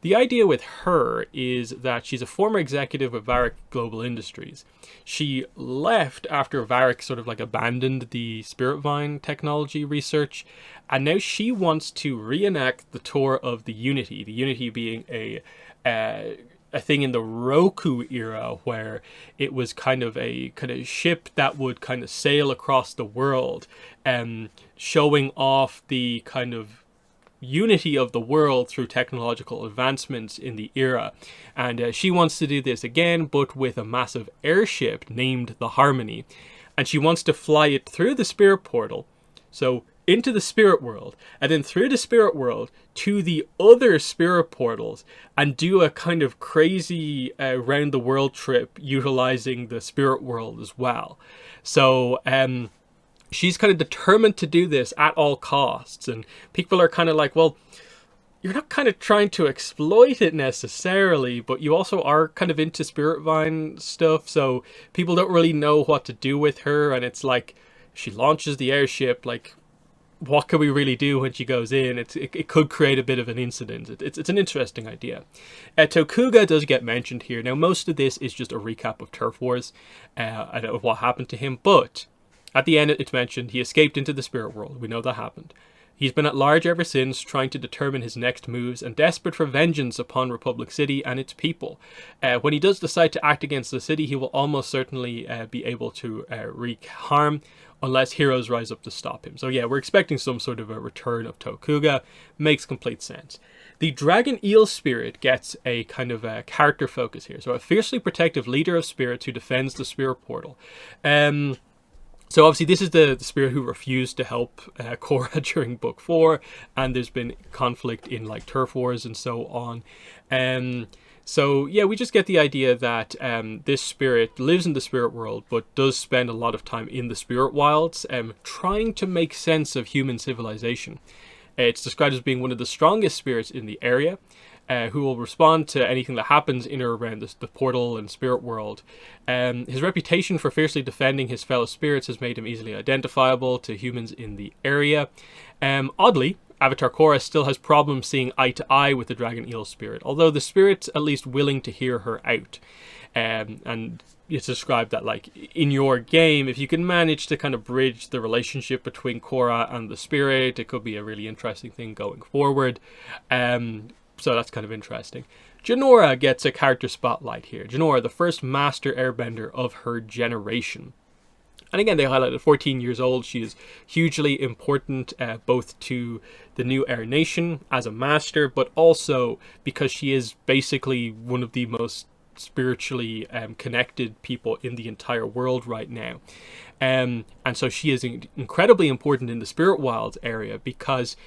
the idea with her is that she's a former executive of Varric Global Industries. She left after Varric sort of like abandoned the Spirit Vine technology research, and now she wants to reenact the tour of the Unity. The Unity being a thing in the Roku era where it was kind of a kind of ship that would kind of sail across the world, showing off the kind of unity of the world through technological advancements in the era. And she wants to do this again, but with a massive airship named the Harmony. And she wants to fly it through the spirit portal, so into the spirit world, and then through the spirit world to the other spirit portals, and do a kind of crazy round the world trip utilizing the spirit world as well. So she's kind of determined to do this at all costs, and people are kind of like, well, you're not kind of trying to exploit it necessarily, but you also are kind of into Spirit Vine stuff, so people don't really know what to do with her, and it's like, she launches the airship, like, what can we really do when she goes in? It could create a bit of an incident. It's an interesting idea. Tokuga does get mentioned here. Now, most of this is just a recap of Turf Wars, and of what happened to him, but at the end it's mentioned he escaped into the spirit world. We know that happened. He's been at large ever since, trying to determine his next moves and desperate for vengeance upon Republic City and its people. When he does decide to act against the city, he will almost certainly be able to wreak harm unless heroes rise up to stop him. So yeah, we're expecting some sort of a return of Tokuga. Makes complete sense. The Dragon Eel Spirit gets a kind of a character focus here. So a fiercely protective leader of spirits who defends the spirit portal. So obviously this is the spirit who refused to help Korra during book 4, and there's been conflict in like Turf Wars and so on. So yeah, we just get the idea that this spirit lives in the spirit world, but does spend a lot of time in the spirit wilds, trying to make sense of human civilization. It's described as being one of the strongest spirits in the area, who will respond to anything that happens in or around the portal and spirit world. His reputation for fiercely defending his fellow spirits has made him easily identifiable to humans in the area. Oddly, Avatar Korra still has problems seeing eye to eye with the Dragon Eel Spirit, although the spirit's at least willing to hear her out. And it's described that, like, in your game, if you can manage to kind of bridge the relationship between Korra and the spirit, it could be a really interesting thing going forward. So that's kind of interesting. Genora gets a character spotlight here. Genora, the first master airbender of her generation. And again, they highlighted 14 years old. She is hugely important, both to the new Air Nation as a master, but also because she is basically one of the most spiritually connected people in the entire world right now. And so she is incredibly important in the spirit wilds area, because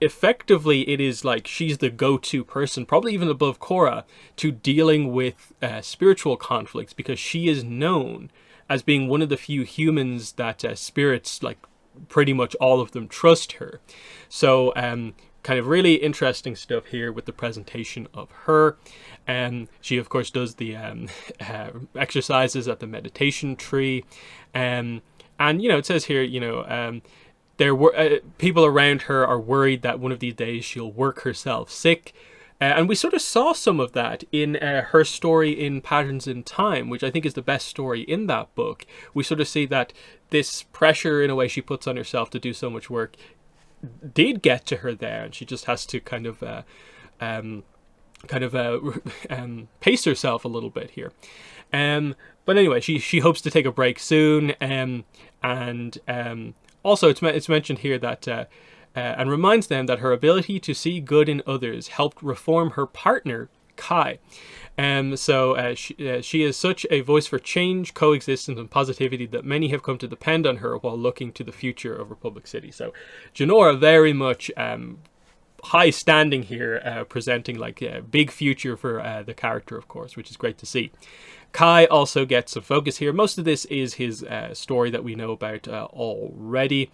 effectively it is like she's the go-to person, probably even above Korra, to dealing with spiritual conflicts, because she is known as being one of the few humans that spirits, like pretty much all of them, trust her. So kind of really interesting stuff here with the presentation of her. She of course does the exercises at the meditation tree, and you know, it says here, you know, there were people around her are worried that one of these days she'll work herself sick. And we sort of saw some of that in her story in Patterns in Time, which I think is the best story in that book. We sort of see that this pressure, in a way, she puts on herself to do so much work did get to her there, and she just has to kind of pace herself a little bit here. But anyway, she hopes to take a break soon, and also it's mentioned here that and reminds them that her ability to see good in others helped reform her partner, Kai. She is such a voice for change, coexistence, and positivity that many have come to depend on her while looking to the future of Republic City. So Jinora very much high standing here, presenting like a big future for the character, of course, which is great to see. Kai also gets some focus here. Most of this is his story that we know about already.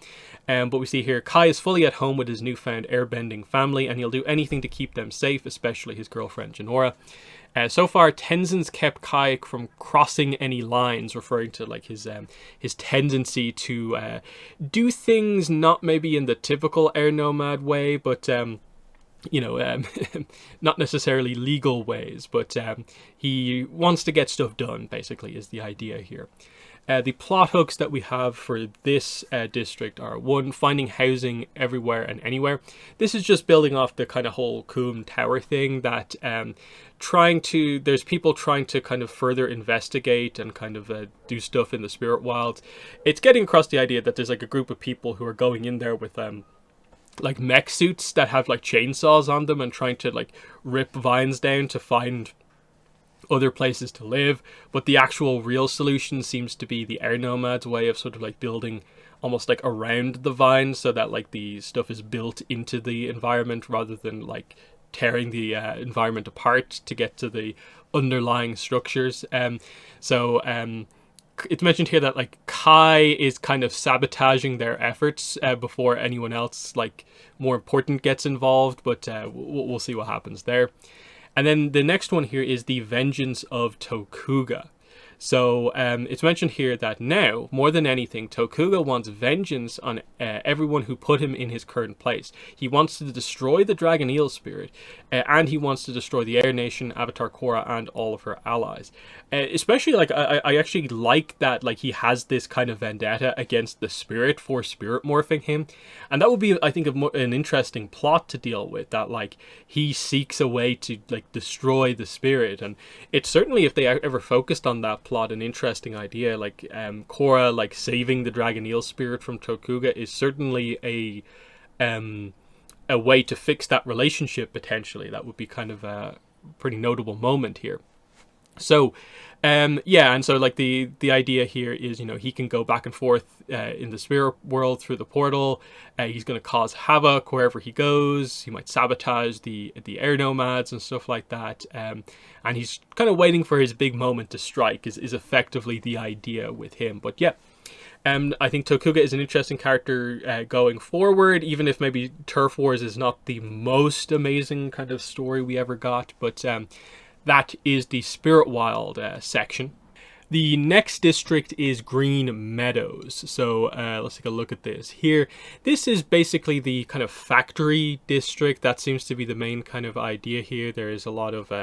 But we see here, Kai is fully at home with his newfound airbending family, and he'll do anything to keep them safe, especially his girlfriend, Jinora. So far, Tenzin's kept Kai from crossing any lines, referring to like his tendency to do things not maybe in the typical air nomad way, but you know, not necessarily legal ways, but he wants to get stuff done, basically, is the idea here. The plot hooks that we have for this district are: 1, finding housing everywhere and anywhere. This is just building off the kind of whole Coombe Tower thing, that there's people trying to kind of further investigate and kind of do stuff in the spirit wilds. It's getting across the idea that there's like a group of people who are going in there with like mech suits that have like chainsaws on them and trying to like rip vines down to find other places to live. But the actual real solution seems to be the air nomads way of sort of like building almost like around the vines, so that like the stuff is built into the environment rather than like tearing the environment apart to get to the underlying structures. It's mentioned here that like Kai is kind of sabotaging their efforts before anyone else like more important gets involved, but we'll see what happens there. And then the next one here is the vengeance of Tokuga. So it's mentioned here that now, more than anything, Tokuga wants vengeance on everyone who put him in his current place. He wants to destroy the Dragon Eel Spirit, and he wants to destroy the Air Nation, Avatar Korra, and all of her allies. Especially, like, I actually like that, like, he has this kind of vendetta against the Spirit for spirit morphing him. And that would be, I think, an interesting plot to deal with, that, like, he seeks a way to, like, destroy the Spirit. And it's certainly, if they ever focused on that plot, an interesting idea. Like Korra like saving the Dragon Eel Spirit from Tokuga is certainly a way to fix that relationship potentially. That would be kind of a pretty notable moment here. So and so like the idea here is, you know, he can go back and forth in the spirit world through the portal. He's going to cause havoc wherever he goes. He might sabotage the air nomads and stuff like that. And he's kind of waiting for his big moment to strike is effectively the idea with him. But yeah, I think Tokuga is an interesting character going forward, even if maybe Turf Wars is not the most amazing kind of story we ever got. But that is the Spirit Wild section. The next district is Green Meadows. So let's take a look at this here. This is basically the kind of factory district. That seems to be the main kind of idea here. There is a lot of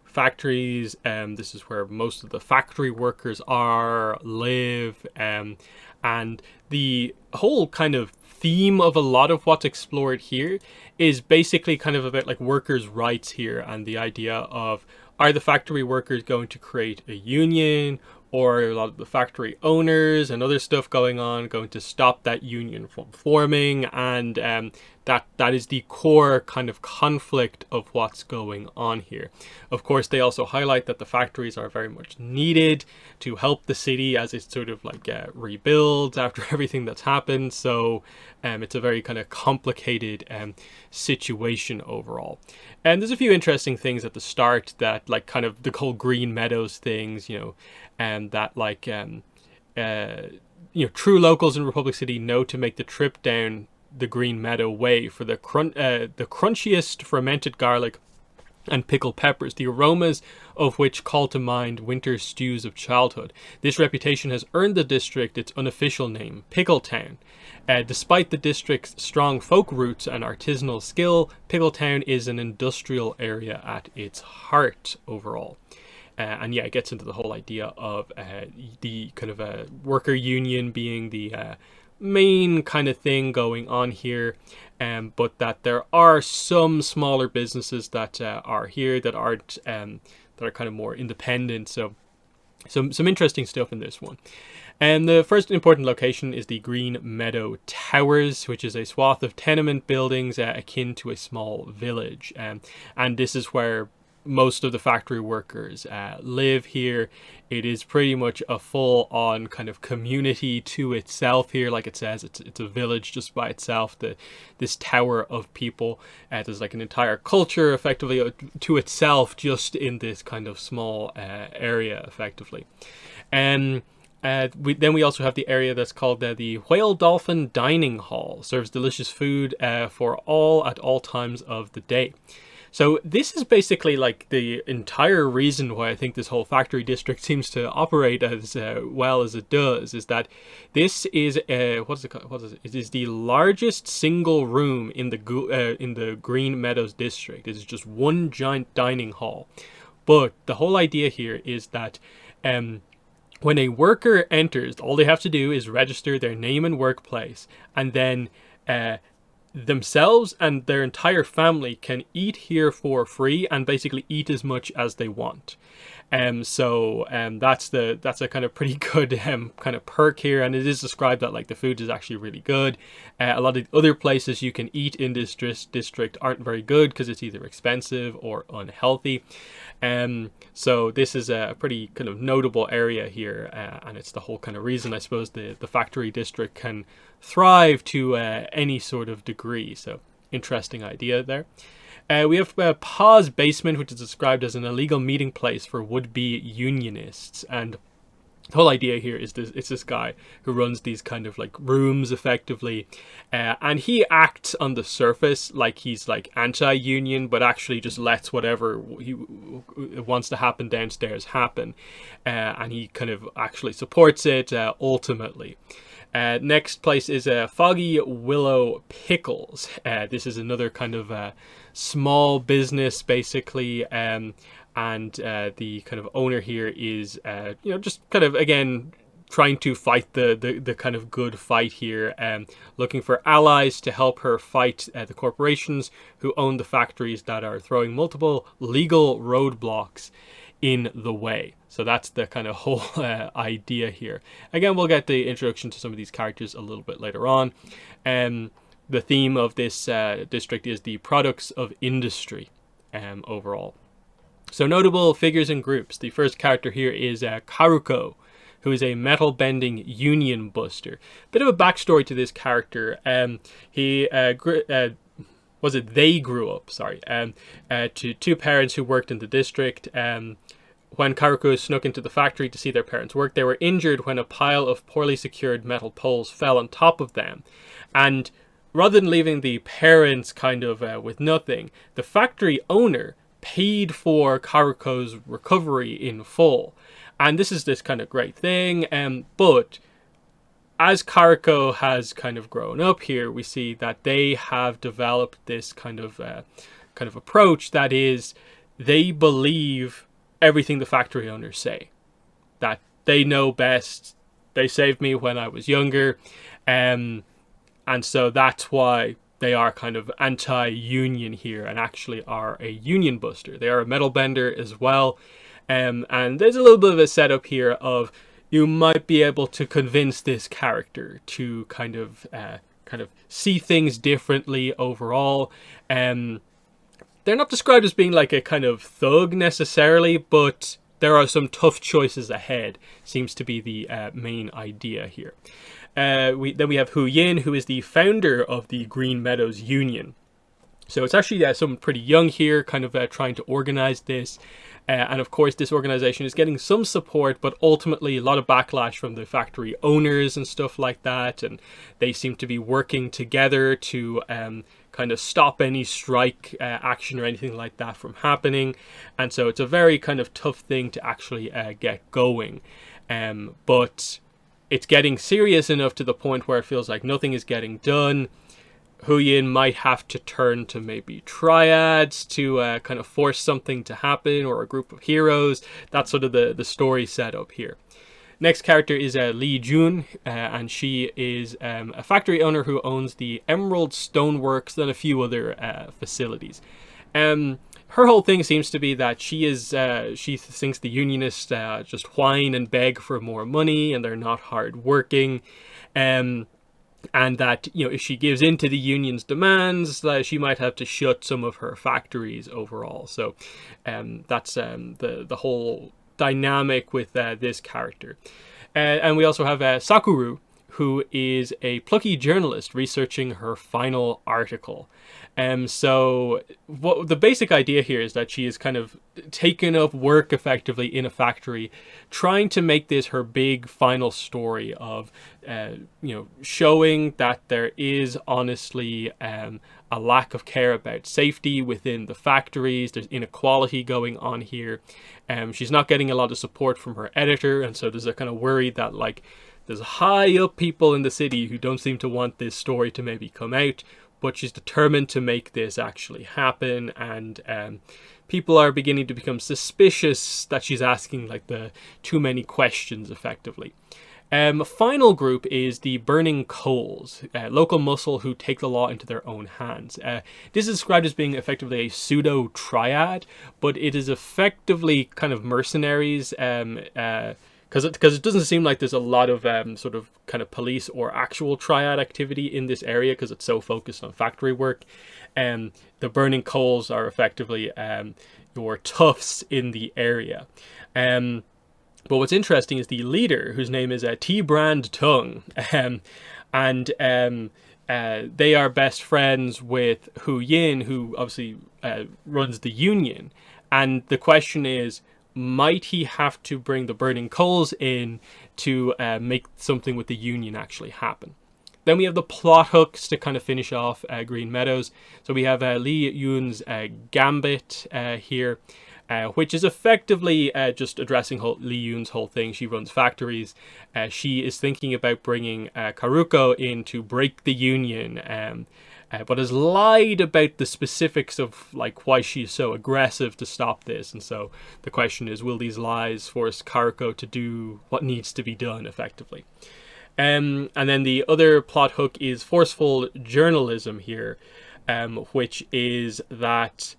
factories. This is where most of the factory workers live. And the whole kind of theme of a lot of what's explored here is basically kind of about like workers' rights here, and the idea of, are the factory workers going to create a union, or are a lot of the factory owners and other stuff going to stop that union from forming? And that is the core kind of conflict of what's going on here. Of course, they also highlight that the factories are very much needed to help the city as it sort of like rebuilds after everything that's happened. So it's a very kind of complicated situation overall. And there's a few interesting things at the start that, like, kind of the whole Green Meadows things, you know, and that like you know, true locals in Republic City know to make the trip down the Green Meadow Way for the crunchiest fermented garlic and pickled peppers, the aromas of which call to mind winter stews of childhood. This reputation has earned the district its unofficial name, Pickle Town. Despite the district's strong folk roots and artisanal skill, Pickle Town is an industrial area at its heart overall. And yeah, it gets into the whole idea of the kind of worker union being the main kind of thing going on here, but that there are some smaller businesses that are here that aren't that are kind of more independent. So some interesting stuff in this one. And the first important location is the Green Meadow Towers, which is a swath of tenement buildings akin to a small village, and this is where most of the factory workers live here. It is pretty much a full-on kind of community to itself here. Like it says, it's a village just by itself. This tower of people, there's like an entire culture effectively to itself just in this kind of small area effectively. And then we also have the area that's called the Whale Dolphin Dining Hall. Serves delicious food for all at all times of the day. So this is basically like the entire reason why I think this whole factory district seems to operate as well as it does, is that this is what is it? It is the largest single room in the Green Meadows district. It is just one giant dining hall. But the whole idea here is that when a worker enters, all they have to do is register their name and workplace, and then themselves and their entire family can eat here for free and basically eat as much as they want. So that's a kind of pretty good kind of perk here, and it is described that like the food is actually really good. A lot of the other places you can eat in this district aren't very good because it's either expensive or unhealthy. So this is a pretty kind of notable area here, and it's the whole kind of reason I suppose the factory district can thrive to any sort of degree. So interesting idea there. We have Pa's Basement, which is described as an illegal meeting place for would-be unionists. And the whole idea here is it's this guy who runs these kind of like rooms effectively. And he acts on the surface like he's like anti-union, but actually just lets whatever he wants to happen downstairs happen. And he kind of actually supports it ultimately. Next place is Foggy Willow Pickles. This is another kind of small business basically, and the kind of owner here is just kind of again trying to fight the kind of good fight here, looking for allies to help her fight the corporations who own the factories that are throwing multiple legal roadblocks in the way. So that's the kind of whole idea here. Again, we'll get the introduction to some of these characters a little bit later on. The theme of this district is the products of industry overall. So notable figures and groups. The first character here is Karuko, who is a metal bending union buster. Bit of a backstory to this character. They grew up to two parents who worked in the district. When Karuko snuck into the factory to see their parents work, they were injured when a pile of poorly secured metal poles fell on top of them. And rather than leaving the parents kind of with nothing, the factory owner paid for Karuko's recovery in full. And this is this kind of great thing. But as Karuko has kind of grown up here, we see that they have developed this kind of approach that is, they believe everything the factory owners say, that they know best. They saved me when I was younger, and so that's why they are kind of anti-union here and actually are a union buster. They are a metal bender as well, and there's a little bit of a setup here of you might be able to convince this character to kind of kind of see things differently overall. They're not described as being like a kind of thug necessarily, but there are some tough choices ahead, seems to be the main idea here. Then we have Hu Yin, who is the founder of the Green Meadows Union. So it's actually someone pretty young here, kind of trying to organize this. And of course, this organization is getting some support, but ultimately a lot of backlash from the factory owners and stuff like that. And they seem to be working together to kind of stop any strike action or anything like that from happening. And so it's a very kind of tough thing to actually get going. But it's getting serious enough to the point where it feels like nothing is getting done. Hu Yin might have to turn to maybe triads to kind of force something to happen, or a group of heroes. That's sort of the story setup here. Next character is Li Jun, and she is a factory owner who owns the Emerald Stoneworks and a few other facilities. Her whole thing seems to be that she thinks the unionists just whine and beg for more money, and they're not hardworking. And that, you know, if she gives in to the union's demands, she might have to shut some of her factories overall. So that's the whole dynamic with this character. And we also have Sakura, who is a plucky journalist researching her final article. So what the basic idea here is that she is kind of taken up work effectively in a factory, trying to make this her big final story of, showing that there is honestly a lack of care about safety within the factories. There's inequality going on here. She's not getting a lot of support from her editor, and so there's a kind of worry that like there's high up people in the city who don't seem to want this story to maybe come out, but she's determined to make this actually happen, and people are beginning to become suspicious that she's asking like the too many questions effectively. Final group is the Burning Coals, local muscle who take the law into their own hands. This is described as being effectively a pseudo-triad, but it is effectively kind of mercenaries, because it doesn't seem like there's a lot of sort of kind of police or actual triad activity in this area because it's so focused on factory work. The Burning Coals are effectively your toughs in the area. But what's interesting is the leader, whose name is T-Brand Tung, and they are best friends with Hu Yin, who obviously runs the union. And the question is, might he have to bring the Burning Coals in to make something with the union actually happen? Then we have the plot hooks to kind of finish off Green Meadows. So we have Li Yun's Gambit here, which is effectively just addressing Li Yun's whole thing. She runs factories. She is thinking about bringing Karuko in to break the union, but has lied about the specifics of like why she's so aggressive to stop this. And so the question is, will these lies force Karuko to do what needs to be done effectively? And then the other plot hook is forceful journalism here, which is that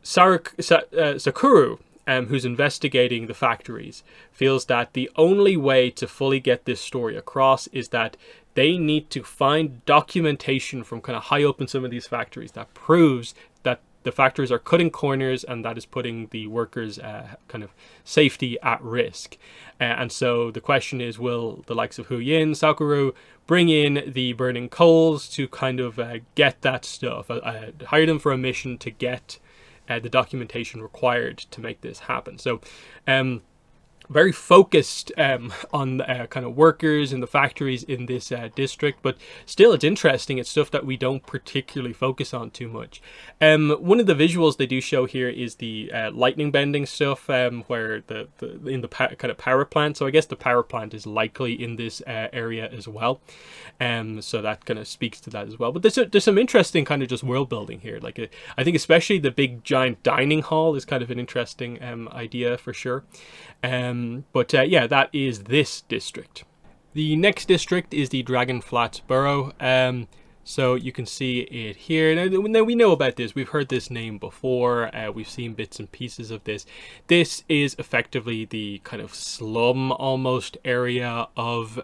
Sakura, who's investigating the factories, feels that the only way to fully get this story across is that they need to find documentation from kind of high up in some of these factories that proves that the factories are cutting corners and that is putting the workers' kind of safety at risk. And so the question is, will the likes of Hu Yin, Sakura, bring in the Burning Coals to kind of get that stuff, hire them for a mission to get the documentation required to make this happen. So very focused on kind of workers in the factories in this district, but still it's interesting. It's stuff that we don't particularly focus on too much. One of the visuals they do show here is the lightning bending stuff, where in the kind of power plant. So I guess the power plant is likely in this area as well. So that kind of speaks to that as well. But there's some interesting kind of just world building here. Like I think especially the big giant dining hall is kind of an interesting idea for sure. But yeah, that is this district. The next district is the Dragon Flats Borough. So you can see it here. Now we know about this. We've heard this name before. We've seen bits and pieces of this. This is effectively the kind of slum almost area of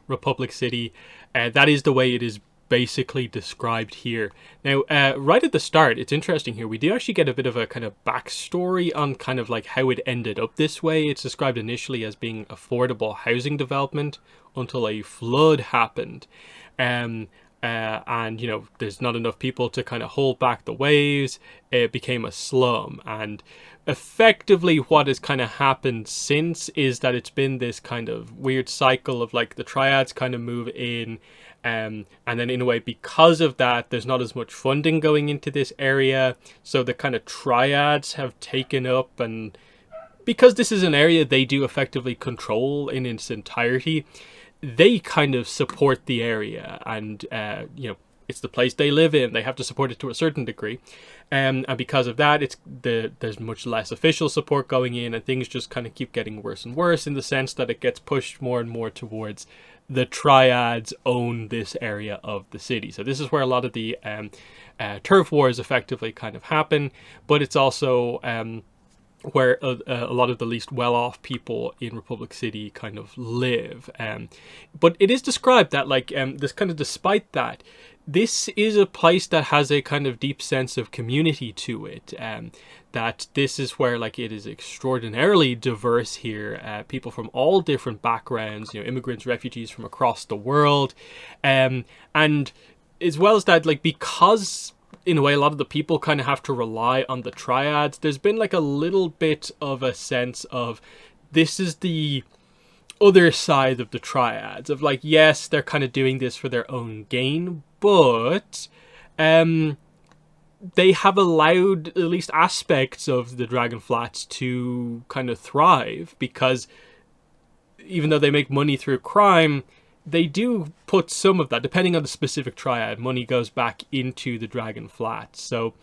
Republic City. That is the way it is basically described here. Now, right at the start, it's interesting here, we do actually get a bit of a kind of backstory on kind of like how it ended up this way. It's described initially as being affordable housing development until a flood happened. And you know, there's not enough people to kind of hold back the waves. It became a slum, and effectively what has kind of happened since is that it's been this kind of weird cycle of like the triads kind of move in, and then in a way because of that there's not as much funding going into this area, so the kind of triads have taken up, and because this is an area they do effectively control in its entirety, they kind of support the area, and you know, it's the place they live in. They have to support it to a certain degree, and because of that, there's much less official support going in, and things just kind of keep getting worse and worse in the sense that it gets pushed more and more towards the triads own this area of the city. So this is where a lot of the turf wars effectively kind of happen, but it's also where a lot of the least well-off people in Republic City kind of live. But it is described that like this kind of, despite that, this is a place that has a kind of deep sense of community to it. That this is where like it is extraordinarily diverse here. People from all different backgrounds, you know, immigrants, refugees from across the world, and as well as that, like because in a way a lot of the people kind of have to rely on the triads, there's been like a little bit of a sense of this is the other side of the triads, of like, yes, they're kind of doing this for their own gain, but they have allowed at least aspects of the Dragon Flats to kind of thrive, because even though they make money through crime, they do put some of that, depending on the specific triad, money goes back into the Dragon Flats. So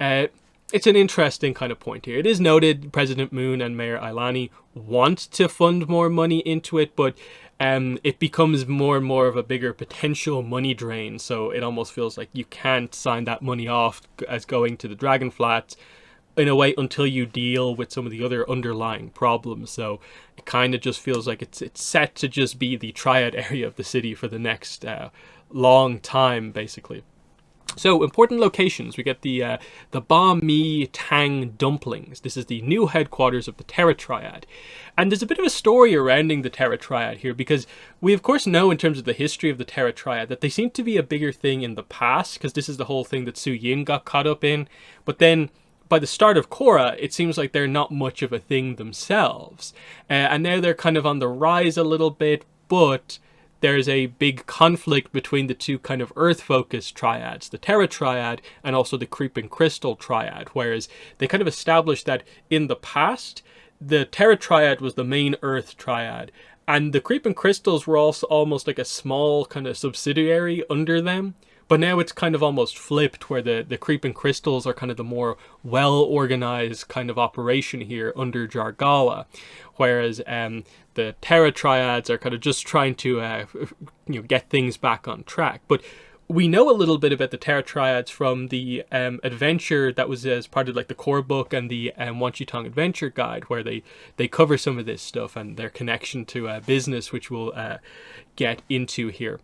it's an interesting kind of point here. It is noted President Moon and Mayor Ailani want to fund more money into it, but it becomes more and more of a bigger potential money drain. So it almost feels like you can't sign that money off as going to the Dragon Flats in a way until you deal with some of the other underlying problems. So it kind of just feels like it's set to just be the triad area of the city for the next long time, basically. So, important locations. We get the Ba Mi Tang Dumplings. This is the new headquarters of the Terra Triad. And there's a bit of a story surrounding the Terra Triad here, because we of course know in terms of the history of the Terra Triad that they seem to be a bigger thing in the past, because this is the whole thing that Su Yin got caught up in. But then by the start of Korra, it seems like they're not much of a thing themselves. And now they're kind of on the rise a little bit, but there's a big conflict between the two kind of Earth-focused triads, the Terra Triad and also the Creeping Crystal Triad, whereas they kind of established that in the past, the Terra Triad was the main Earth Triad, and the Creeping Crystals were also almost like a small kind of subsidiary under them. But now it's kind of almost flipped, where the Creeping Crystals are kind of the more well-organized kind of operation here under Jargala, whereas the Terra Triads are kind of just trying to get things back on track. But we know a little bit about the Terra Triads from the adventure that was as part of like the core book and the Wan Chi Tong Adventure Guide, where they cover some of this stuff and their connection to business, which we'll get into here.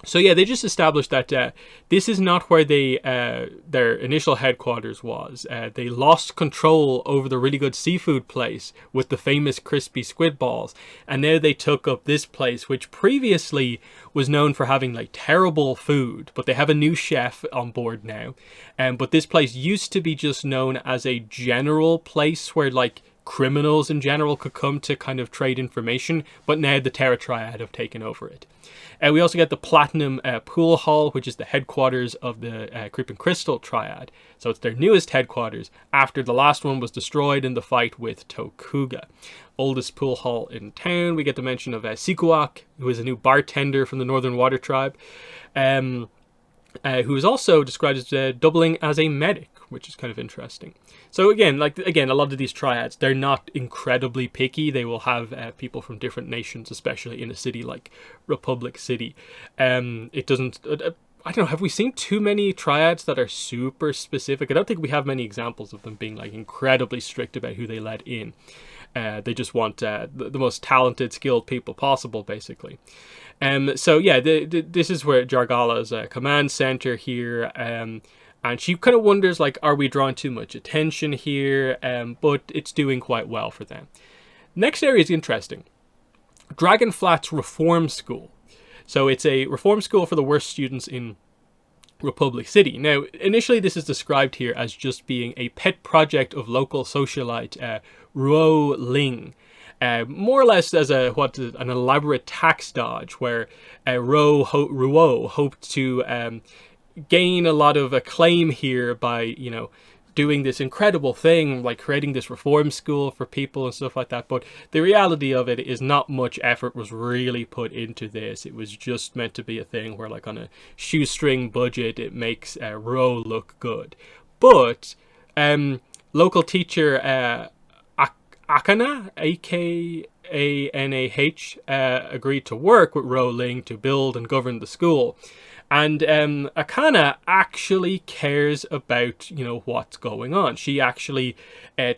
So yeah, they just established that this is not where their initial headquarters was. They lost control over the really good seafood place with the famous crispy squid balls, and now they took up this place, which previously was known for having like terrible food, but they have a new chef on board now. But this place used to be just known as a general place where like criminals in general could come to kind of trade information, but now the Terra Triad have taken over it. We also get the Platinum Pool Hall, which is the headquarters of the Creeping Crystal Triad. So it's their newest headquarters after the last one was destroyed in the fight with Tokuga. Oldest pool hall in town. We get the mention of Sikuak, who is a new bartender from the Northern Water Tribe, who is also described as doubling as a medic, which is kind of interesting. So again, a lot of these triads, they're not incredibly picky. They will have people from different nations, especially in a city like Republic City. It doesn't. I don't know, have we seen too many triads that are super specific? I don't think we have many examples of them being like incredibly strict about who they let in. They just want the most talented, skilled people possible, basically. So yeah, this is where Jargala's command center here, and she kind of wonders, like, are we drawing too much attention here? But it's doing quite well for them. Next area is interesting. Dragonflat's Reform School. So it's a reform school for the worst students in Republic City. Now, initially this is described here as just being a pet project of local socialite Ruo Ling. More or less as an elaborate tax dodge where Ruo hoped to gain a lot of acclaim here by, you know, doing this incredible thing, like creating this reform school for people and stuff like that. But the reality of it is not much effort was really put into this. It was just meant to be a thing where, like, on a shoestring budget, it makes Ro look good. But local teacher Akana, Akanah, agreed to work with Ro Ling to build and govern the school. And Akana actually cares about, you know, what's going on. She actually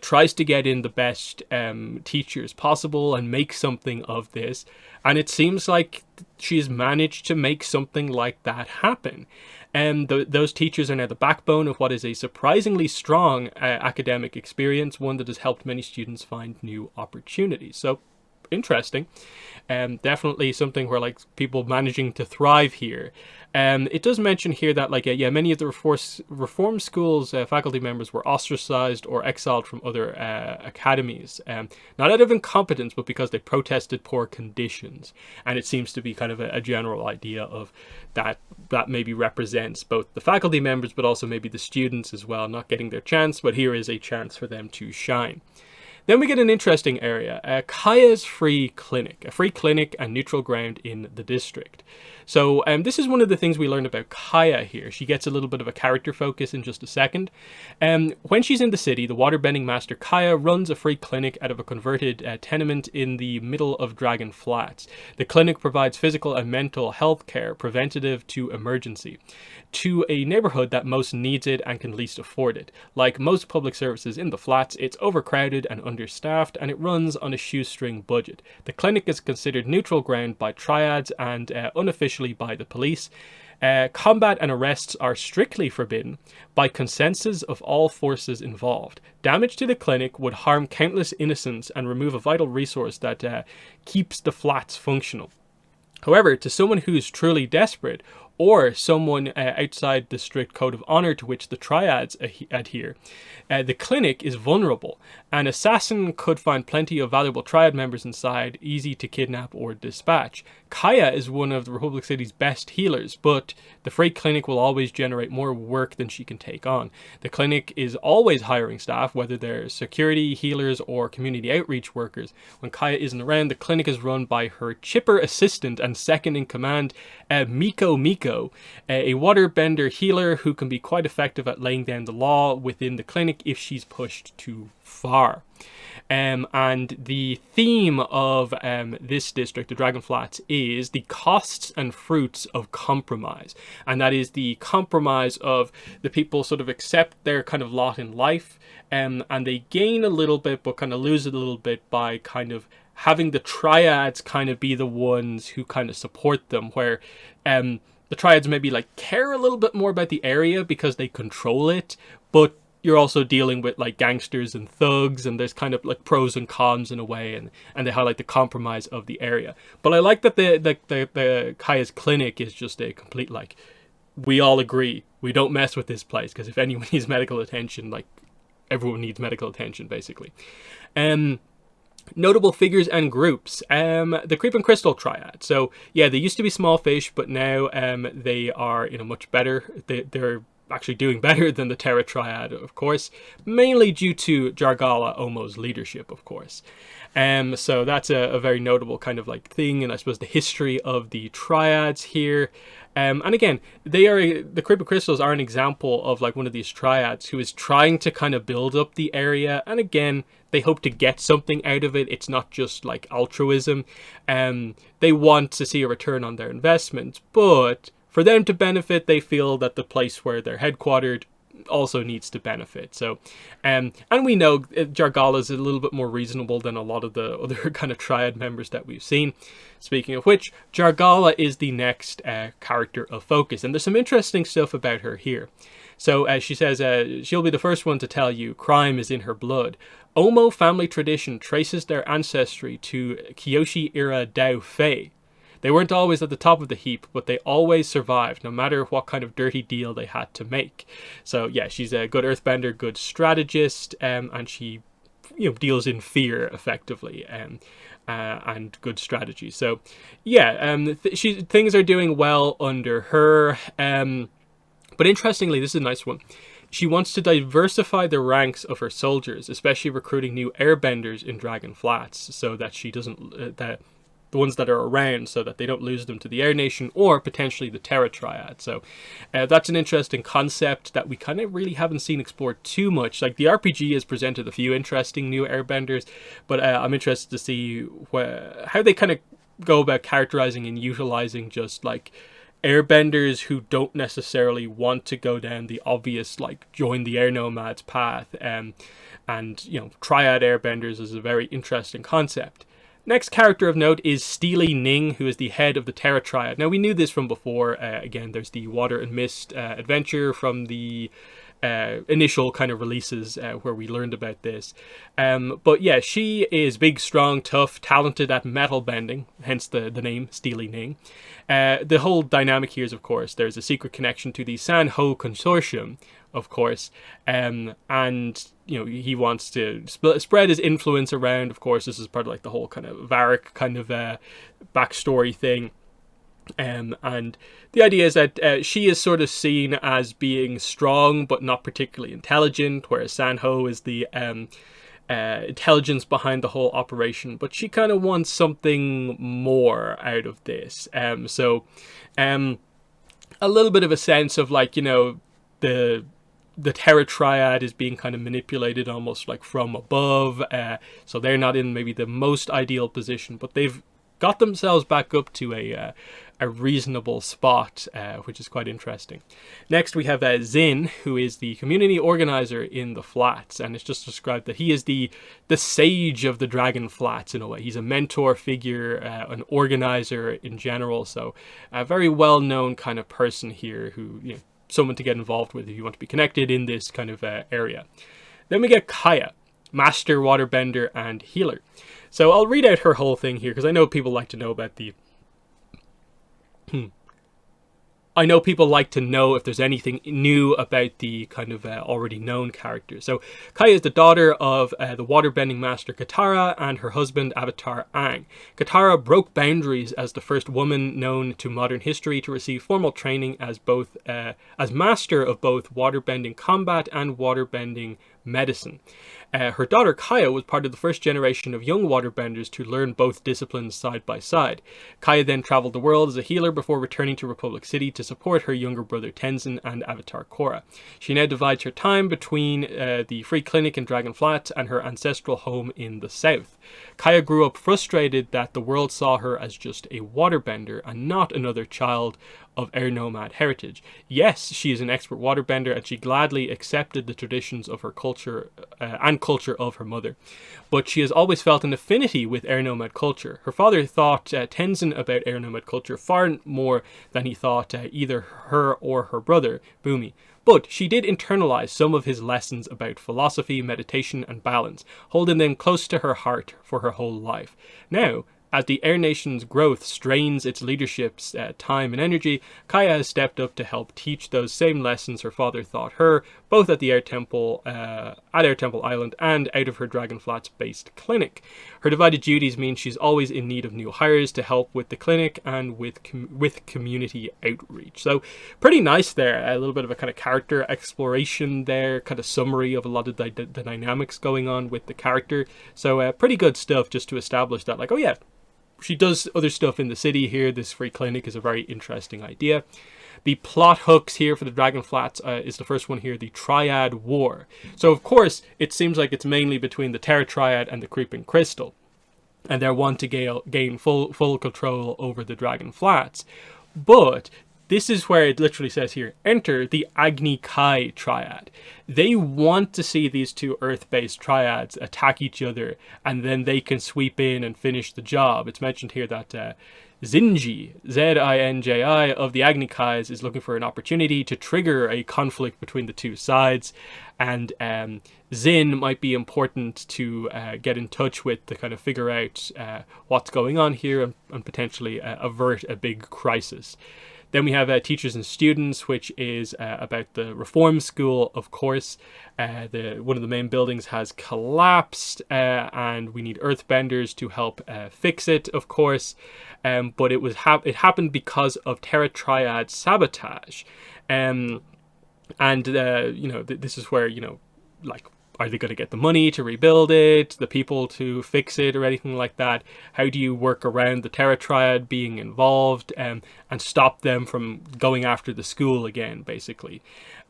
tries to get in the best teachers possible and make something of this. And it seems like she's managed to make something like that happen. And those teachers are now the backbone of what is a surprisingly strong academic experience, one that has helped many students find new opportunities. So, interesting. Definitely something where, like, people managing to thrive here. It does mention here that, like, many of the reform schools faculty members were ostracized or exiled from other academies, not out of incompetence, but because they protested poor conditions. And it seems to be kind of a general idea of that maybe represents both the faculty members, but also maybe the students as well, not getting their chance, but here is a chance for them to shine. Then we get an interesting area, Kaya's Free Clinic, a free clinic and neutral ground in the district. So this is one of the things we learned about Kaya here. She gets a little bit of a character focus in just a second. When she's in the city, the waterbending master Kaya runs a free clinic out of a converted tenement in the middle of Dragon Flats. The clinic provides physical and mental health care, preventative to emergency, to a neighborhood that most needs it and can least afford it. Like most public services in the flats, it's overcrowded and understaffed, and it runs on a shoestring budget. The clinic is considered neutral ground by triads and unofficially by the police. Combat and arrests are strictly forbidden by consensus of all forces involved. Damage to the clinic would harm countless innocents and remove a vital resource that keeps the flats functional. However, to someone who is truly desperate, or someone outside the strict code of honor to which the triads adhere, the clinic is vulnerable. An assassin could find plenty of valuable triad members inside, easy to kidnap or dispatch. Kaya is one of the Republic City's best healers, but the free clinic will always generate more work than she can take on. The clinic is always hiring staff, whether they're security, healers, or community outreach workers. When Kaya isn't around, the clinic is run by her chipper assistant and second in command, Mako, a waterbender healer who can be quite effective at laying down the law within the clinic if she's pushed too far. And the theme of this district, the Dragon Flats, is the costs and fruits of compromise. And that is the compromise of the people sort of accept their kind of lot in life, and they gain a little bit, but kind of lose a little bit by kind of having the triads kind of be the ones who kind of support them, where the triads maybe like care a little bit more about the area because they control it, but you're also dealing with like gangsters and thugs, and there's kind of like pros and cons in a way, and they highlight the compromise of the area. But I like that the Kaya's clinic is just a complete, like, we all agree, we don't mess with this place, because if anyone needs medical attention, like, everyone needs medical attention, basically. Notable figures and groups. The Creep and Crystal Triad. So yeah, they used to be small fish, but now they are, you know, much better. They're actually doing better than the Terra Triad, of course, mainly due to Jargala Omo's leadership, of course. So that's a very notable kind of like thing, and I suppose the history of the triads here. And again, the Creep and Crystals are an example of like one of these triads who is trying to kind of build up the area, and again, they hope to get something out of it. It's not just like altruism. They want to see a return on their investment, but for them to benefit, they feel that the place where they're headquartered also needs to benefit. So, and we know Jargala is a little bit more reasonable than a lot of the other kind of triad members that we've seen. Speaking of which, Jargala is the next character of focus, and there's some interesting stuff about her here. So she says she'll be the first one to tell you crime is in her blood. Omo family tradition traces their ancestry to Kyoshi era Dao Fei. They weren't always at the top of the heap, but they always survived, no matter what kind of dirty deal they had to make. So yeah, she's a good earthbender, good strategist, and she, deals in fear effectively, and good strategy. So yeah, things are doing well under her. But interestingly, this is a nice one. She wants to diversify the ranks of her soldiers, especially recruiting new airbenders in Dragon Flats, so that she doesn't the ones that are around, so that they don't lose them to the Air Nation or potentially the Terra Triad. So that's an interesting concept that we kind of really haven't seen explored too much. Like, the RPG has presented a few interesting new airbenders, but I'm interested to see how they kind of go about characterizing and utilizing just like airbenders who don't necessarily want to go down the obvious, like, join the air nomads path. And triad airbenders is a very interesting concept. Next character of note is Steely Ning, who is the head of the Terra Triad. Now, we knew this from before. Again, there's the Water and Mist adventure from the initial kind of releases where we learned about this. But yeah, she is big, strong, tough, talented at metal bending, hence the name Steely Ning. The whole dynamic here is, of course, there's a secret connection to the San Ho Consortium, of course, and he wants to spread his influence around. Of course, this is part of like the whole kind of Varric kind of backstory thing. And the idea is that she is sort of seen as being strong but not particularly intelligent, whereas Sanho is the intelligence behind the whole operation. But she kind of wants something more out of this. So a little bit of a sense of, like, the Terra Triad is being kind of manipulated almost like from above. So they're not in maybe the most ideal position, but they've got themselves back up to a reasonable spot, which is quite interesting. Next, we have Zin, who is the community organizer in the flats, and it's just described that he is the sage of the Dragon Flats in a way. He's a mentor figure, an organizer in general, so a very well-known kind of person here who, someone to get involved with if you want to be connected in this kind of area. Then we get Kaya, master waterbender and healer. So I'll read out her whole thing here, because I know people like to know about the I know people like to know if there's anything new about the kind of already known characters. So Kaya is the daughter of the waterbending master Katara and her husband Avatar Aang. Katara broke boundaries as the first woman known to modern history to receive formal training as master of both waterbending combat and waterbending medicine. Her daughter Kaya was part of the first generation of young waterbenders to learn both disciplines side by side. Kaya then traveled the world as a healer before returning to Republic City to support her younger brother Tenzin and Avatar Korra. She now divides her time between the free clinic in Dragon Flats and her ancestral home in the south. Kaya grew up frustrated that the world saw her as just a waterbender and not another child of air nomad heritage. Yes, she is an expert waterbender, and she gladly accepted the traditions of her culture and culture of her mother. But she has always felt an affinity with air nomad culture. Her father thought Tenzin about air nomad culture far more than he thought either her or her brother, Bumi. But she did internalize some of his lessons about philosophy, meditation, and balance, holding them close to her heart for her whole life. Now, as the Air Nation's growth strains its leadership's time and energy, Kaya has stepped up to help teach those same lessons her father taught her, both at the Air Temple, at Air Temple Island and out of her Dragon Flats-based clinic. Her divided duties mean she's always in need of new hires to help with the clinic and with community outreach. So pretty nice there. A little bit of a kind of character exploration there, kind of summary of a lot of the dynamics going on with the character. So pretty good stuff just to establish that, like, oh yeah, she does other stuff in the city here. This free clinic is a very interesting idea. The plot hooks here for the Dragon Flats is the first one here, the Triad War. So, of course, it seems like it's mainly between the Terra Triad and the Creeping Crystal. And they want to gain full control over the Dragon Flats. But this is where it literally says here, enter the Agni Kai triad. They want to see these two Earth-based triads attack each other, and then they can sweep in and finish the job. It's mentioned here that Zinji, Z-I-N-J-I, of the Agni Kais is looking for an opportunity to trigger a conflict between the two sides, and Zin might be important to get in touch with to kind of figure out what's going on here and potentially avert a big crisis. Then we have Teachers and Students, which is about the reform school, of course. One of the main buildings has collapsed, and we need earthbenders to help fix it, of course. But it happened because of Terra Triad sabotage. You know, this is where, you know, like, are they going to get the money to rebuild it, the people to fix it, or anything like that? How do you work around the Terra Triad being involved and stop them from going after the school again, basically?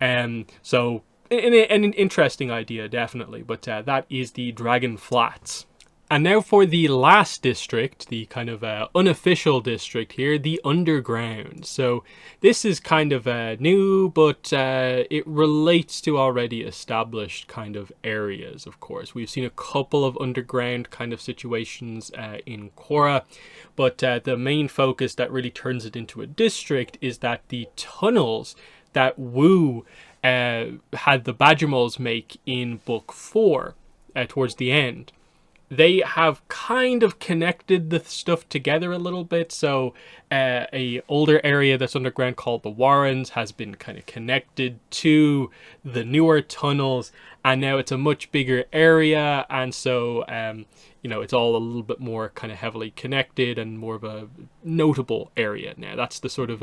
So, an interesting idea, definitely. But that is the Dragon Flats. And now for the last district, the kind of unofficial district here, the Underground. So this is kind of new, but it relates to already established kind of areas, of course. We've seen a couple of underground kind of situations in Korra, but the main focus that really turns it into a district is that the tunnels that Wu had the Badgermoles make in Book 4 towards the end, they have kind of connected the stuff together a little bit. So a older area that's underground called the Warrens has been kind of connected to the newer tunnels, and now it's a much bigger area, and so you know, it's all a little bit more kind of heavily connected and more of a notable area now. That's the sort of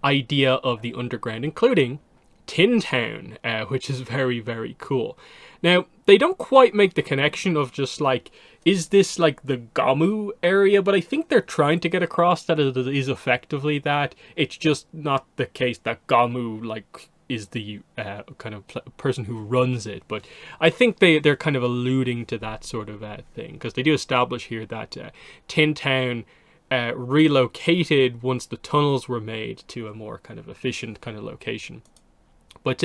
idea of the underground, including Tin Town, which is very, very cool. Now, they don't quite make the connection of just like, is this like the Gamu area? But I think they're trying to get across that it is effectively that. It's just not the case that Gamu like is the kind of person who runs it. But I think they're kind of alluding to that sort of thing, because they do establish here that Tin Town relocated once the tunnels were made to a more kind of efficient kind of location. But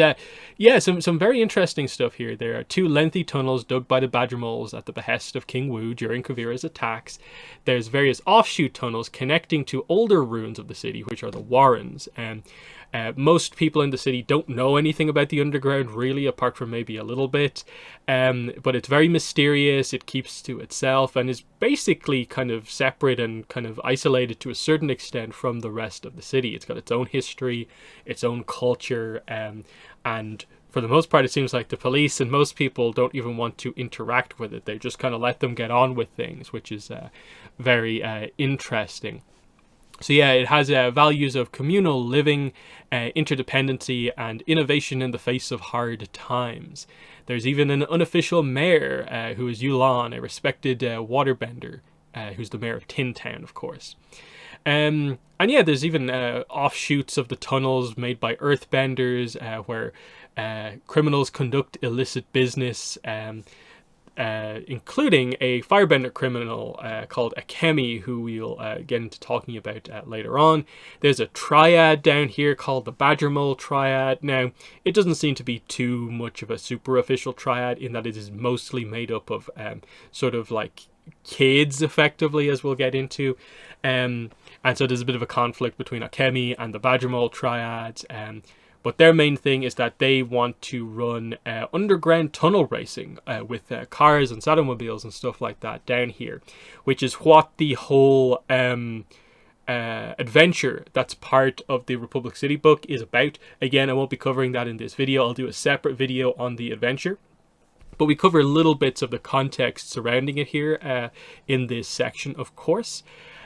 yeah, some very interesting stuff here. There are 2 lengthy tunnels dug by the Badgermoles at the behest of King Wu during Kuvira's attacks. There's various offshoot tunnels connecting to older ruins of the city, which are the Warrens. And most people in the city don't know anything about the underground, really, apart from maybe a little bit. But it's very mysterious. It keeps to itself and is basically kind of separate and kind of isolated to a certain extent from the rest of the city. It's got its own history, its own culture, and for the most part, it seems like the police and most people don't even want to interact with it. They just kind of let them get on with things, which is very interesting. So yeah, it has values of communal living, interdependency, and innovation in the face of hard times. There's even an unofficial mayor who is Yulan, a respected waterbender, who's the mayor of Tin Town, of course. And yeah, there's even offshoots of the tunnels made by earthbenders where criminals conduct illicit business, including a firebender criminal called Akemi, who we'll get into talking about later on. There's a triad down here called the Badgermole Triad. Now, it doesn't seem to be too much of a super official triad in that it is mostly made up of sort of like kids, effectively, as we'll get into. And so there's a bit of a conflict between Akemi and the Badgermole Triads. But their main thing is that they want to run underground tunnel racing with cars and saddlemobiles and stuff like that down here, which is what the whole adventure that's part of the Republic City book is about. Again, I won't be covering that in this video. I'll do a separate video on the adventure. But we cover little bits of the context surrounding it here in this section, of course.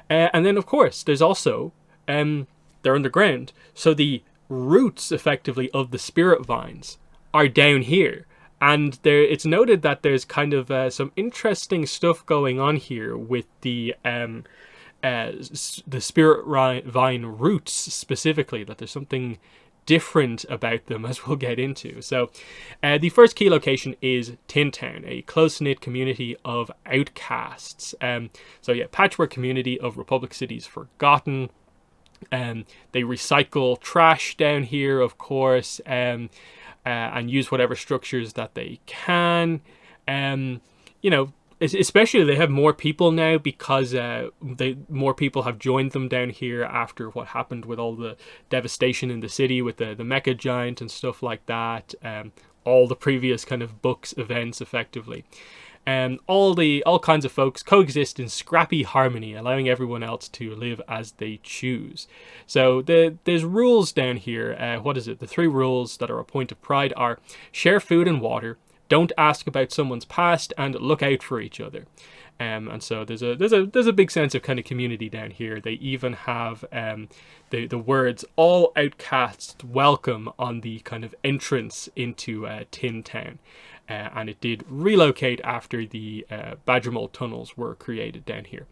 And then, of course, there's also, they're underground, so the roots effectively of the spirit vines are down here, and it's noted that there's kind of some interesting stuff going on here with the spirit vine roots specifically, that there's something different about them, as we'll get into. So the first key location is Tin Town, a close-knit community of outcasts. So yeah, patchwork community of Republic City's forgotten. They recycle trash down here, of course, and use whatever structures that they can. You know, especially they have more people now because more people have joined them down here after what happened with all the devastation in the city with the mecha giant and stuff like that. All the previous kind of books, events, effectively. All kinds of folks coexist in scrappy harmony, allowing everyone else to live as they choose. So there's rules down here. What is it? The 3 rules that are a point of pride are: share food and water, don't ask about someone's past, and look out for each other. And so there's a big sense of kind of community down here. They even have the words "all outcasts welcome" on the kind of entrance into Tin Town. And it did relocate after the Badgermole tunnels were created down here.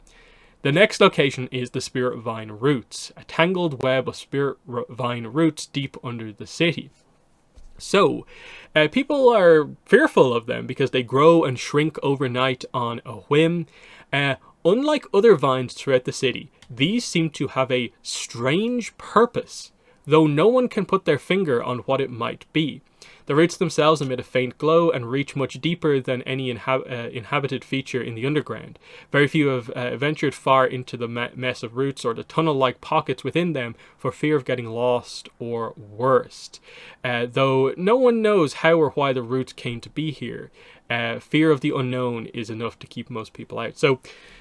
The next location is the Spirit Vine Roots, a tangled web of Spirit Vine roots deep under the city. So, people are fearful of them because they grow and shrink overnight on a whim. Unlike other vines throughout the city, these seem to have a strange purpose, though no one can put their finger on what it might be. The roots themselves emit a faint glow and reach much deeper than any inhabited feature in the underground. Very few have ventured far into the mess of roots or the tunnel-like pockets within them for fear of getting lost or worse. Though no one knows how or why the roots came to be here. Fear of the unknown is enough to keep most people out. So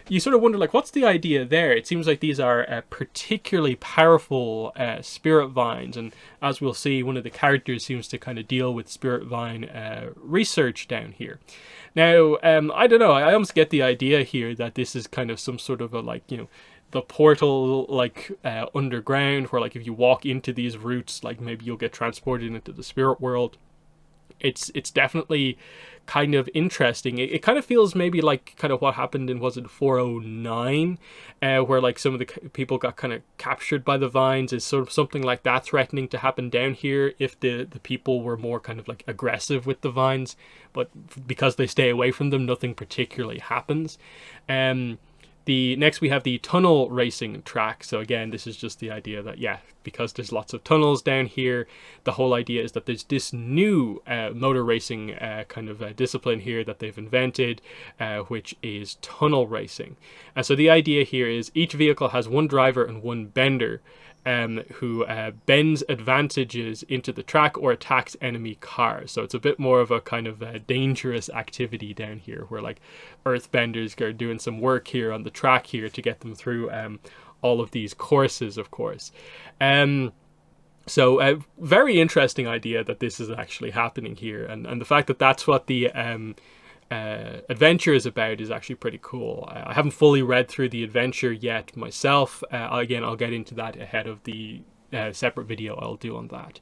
you sort of wonder, like, what's the idea there? It seems like these are particularly powerful spirit vines, and as we'll see, one of the characters seems to kind of deal with spirit vine research down here. Now, I don't know, I almost get the idea here that this is kind of some sort of a, like, you know, the portal, like, underground, where, like, if you walk into these roots, like, maybe you'll get transported into the spirit world. It's definitely kind of interesting. It kind of feels maybe like kind of what happened in, was it 409, where like some of the people got kind of captured by the vines. Is sort of something like that threatening to happen down here if the people were more kind of like aggressive with the vines, but because they stay away from them, nothing particularly happens. Next we have the tunnel racing track. So again, this is just the idea that, yeah, because there's lots of tunnels down here, the whole idea is that there's this new motor racing kind of discipline here that they've invented, which is tunnel racing. And so the idea here is each vehicle has one driver and one bender, who bends advantages into the track or attacks enemy cars. So it's a bit more of a kind of dangerous activity down here, where like earthbenders are doing some work here on the track here to get them through all of these courses, of course. So a very interesting idea that this is actually happening here, and the fact that that's what the adventure is about is actually pretty cool. I haven't fully read through the adventure yet myself. Again, I'll get into that ahead of the separate video I'll do on that.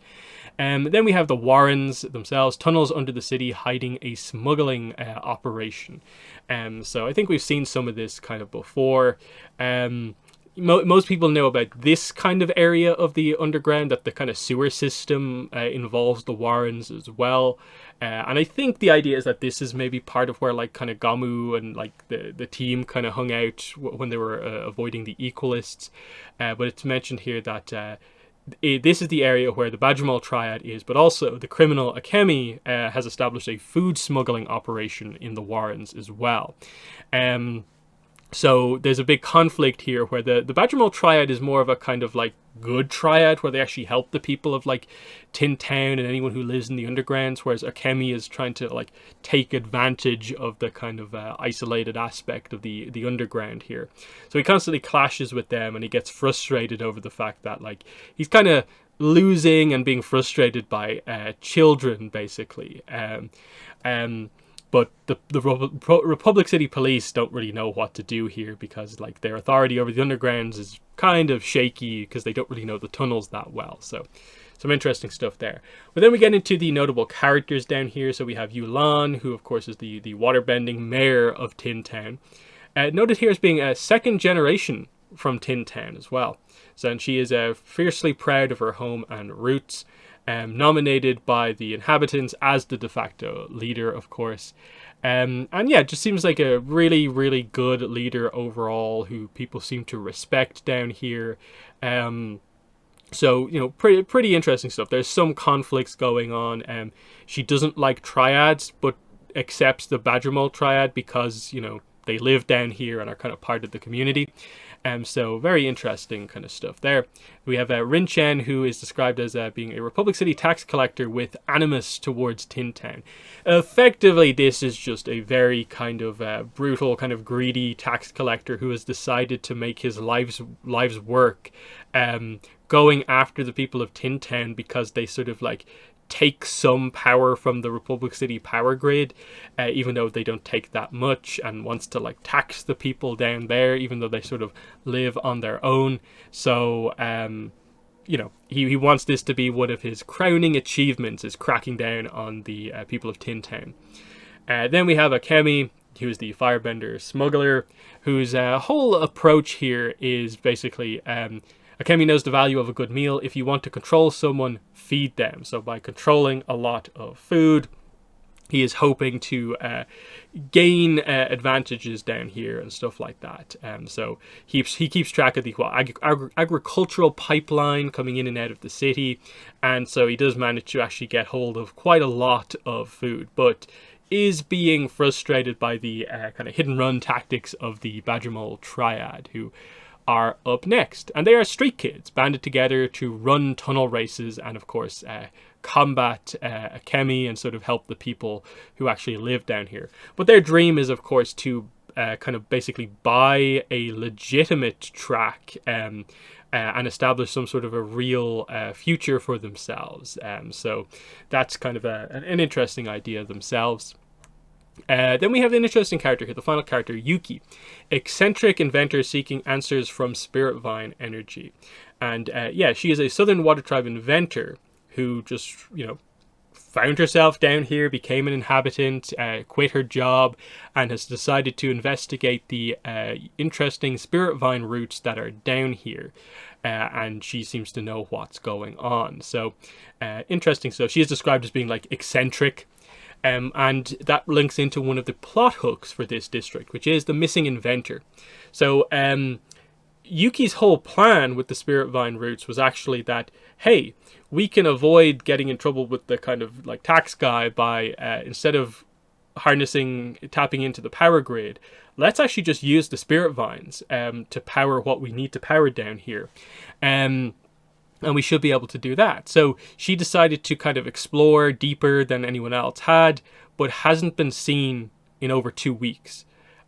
Then we have the Warrens themselves, tunnels under the city hiding a smuggling operation. So I think we've seen some of this kind of before. Most people know about this kind of area of the underground, that the kind of sewer system involves the Warrens as well. And I think the idea is that this is maybe part of where like kind of Gamu and like the team kind of hung out when they were avoiding the Equalists. But it's mentioned here that this is the area where the Badgermole Triad is, but also the criminal Akemi has established a food smuggling operation in the Warrens as well. So there's a big conflict here where the Badgermole Triad is more of a kind of like good triad where they actually help the people of like Tin Town and anyone who lives in the undergrounds, whereas Akemi is trying to like take advantage of the kind of isolated aspect of the underground here. So he constantly clashes with them, and he gets frustrated over the fact that like he's kind of losing and being frustrated by children, basically. But the Republic City Police don't really know what to do here, because like their authority over the undergrounds is kind of shaky because they don't really know the tunnels that well. So some interesting stuff there. But then we get into the notable characters down here. So we have Yue Lan, who of course is the waterbending mayor of Tin Town. Noted here as being a second generation from Tin Town as well. So, and she is fiercely proud of her home and roots. nominated by the inhabitants as the de facto leader, of course. And yeah, just seems like a really, really good leader overall who people seem to respect down here. So, you know, pretty interesting stuff. There's some conflicts going on. She doesn't like triads, but accepts the Badgermole triad because, you know, they live down here and are kind of part of the community. So very interesting kind of stuff there. We have Rin Chen, who is described as being a Republic City tax collector with animus towards Tin Town. Effectively, this is just a very kind of brutal, kind of greedy tax collector who has decided to make his life's work going after the people of Tin Town because they sort of like take some power from the Republic City power grid, even though they don't take that much, and wants to like tax the people down there, even though they sort of live on their own. So, you know, he wants this to be one of his crowning achievements, is cracking down on the people of Tin Town. Then we have Akemi, who is the firebender smuggler, whose whole approach here is basically Akemi knows the value of a good meal. If you want to control someone, feed them. So by controlling a lot of food, he is hoping to gain advantages down here and stuff like that. So he keeps track of the agricultural pipeline coming in and out of the city. And so he does manage to actually get hold of quite a lot of food, but is being frustrated by the kind of hit and run tactics of the Badgermole triad, who are up next. And they are street kids banded together to run tunnel races and, of course, combat Akemi and sort of help the people who actually live down here. But their dream is, of course, to kind of basically buy a legitimate track and establish some sort of a real future for themselves. So that's kind of an interesting idea themselves. Then we have an interesting character here, the final character, Yuki. Eccentric inventor seeking answers from Spirit Vine energy. And yeah, she is a Southern Water Tribe inventor who just, you know, found herself down here, became an inhabitant, quit her job, and has decided to investigate the interesting Spirit Vine routes that are down here. And she seems to know what's going on. So, interesting. So she is described as being like eccentric. And that links into one of the plot hooks for this district, which is the missing inventor. So Yuki's whole plan with the Spirit Vine routes was actually that, hey, we can avoid getting in trouble with the kind of like tax guy by instead of tapping into the power grid, let's actually just use the Spirit Vines to power what we need to power down here. And we should be able to do that. So she decided to kind of explore deeper than anyone else had, but hasn't been seen in over 2 weeks.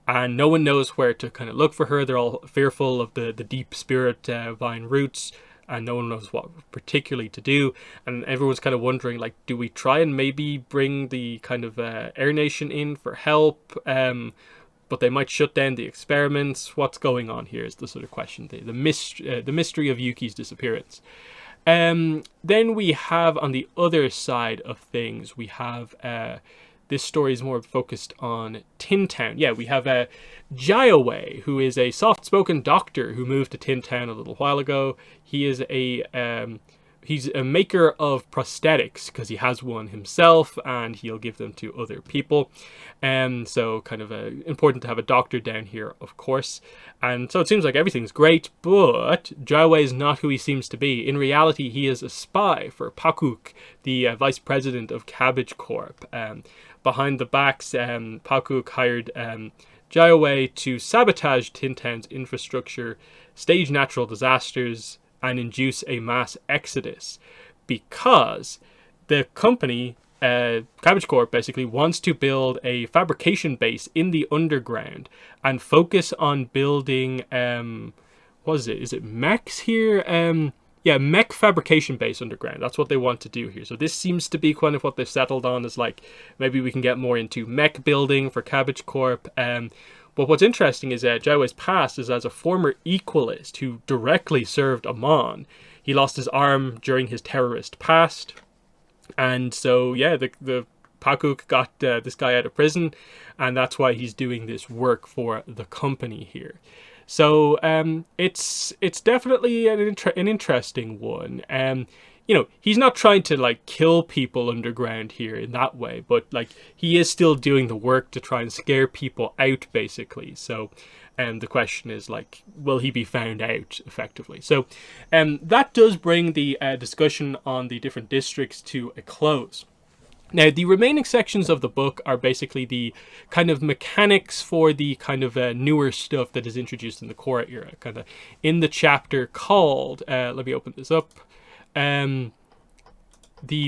And no one knows where to kind of look for her. They're all fearful of the deep Spirit Vine roots, and no one knows what particularly to do. And everyone's kind of wondering, like, do we try and maybe bring the kind of Air Nation in for help? But they might shut down the experiments. What's going on here is the sort of question, the mystery of Yuki's disappearance. Then we have, on the other side of things, we have this story is more focused on Tin Town. Yeah, we have Yue, who is a soft-spoken doctor who moved to Tin Town a little while ago. He is he's a maker of prosthetics because he has one himself and he'll give them to other people. So kind of important to have a doctor down here, of course. And so it seems like everything's great, but Yue is not who he seems to be. In reality, he is a spy for Pakuk, the vice president of Cabbage Corp. Behind the backs, Pakuk hired Yue to sabotage Tin Town's infrastructure, stage natural disasters, and induce a mass exodus, because the company, Cabbage Corp, basically wants to build a fabrication base in the underground and focus on building, what is it? Is it mechs here? Yeah, mech fabrication base underground. That's what they want to do here. So this seems to be kind of what they've settled on, is like, maybe we can get more into mech building for Cabbage Corp. But what's interesting is that Yue's past is as a former equalist who directly served Amon. He lost his arm during his terrorist past. And so, yeah, the Pakuk got this guy out of prison, and that's why he's doing this work for the company here. So it's definitely an interesting one. you know, he's not trying to like kill people underground here in that way, but like he is still doing the work to try and scare people out, basically. So the question is, like, will he be found out effectively? So that does bring the discussion on the different districts to a close. Now, the remaining sections of the book are basically the kind of mechanics for the kind of newer stuff that is introduced in the Korra era, kind of in the chapter called, let me open this up, The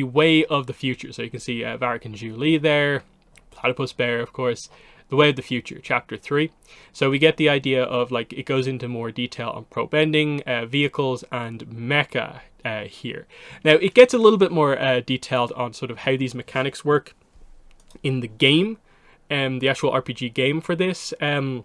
Way of the Future. So you can see Varric and Zhu Li there, Platypus Bear, of course. The Way of the Future, Chapter 3. So we get the idea of, like, it goes into more detail on pro bending, vehicles, and mecha here. Now, it gets a little bit more detailed on sort of how these mechanics work in the game, the actual RPG game for this. And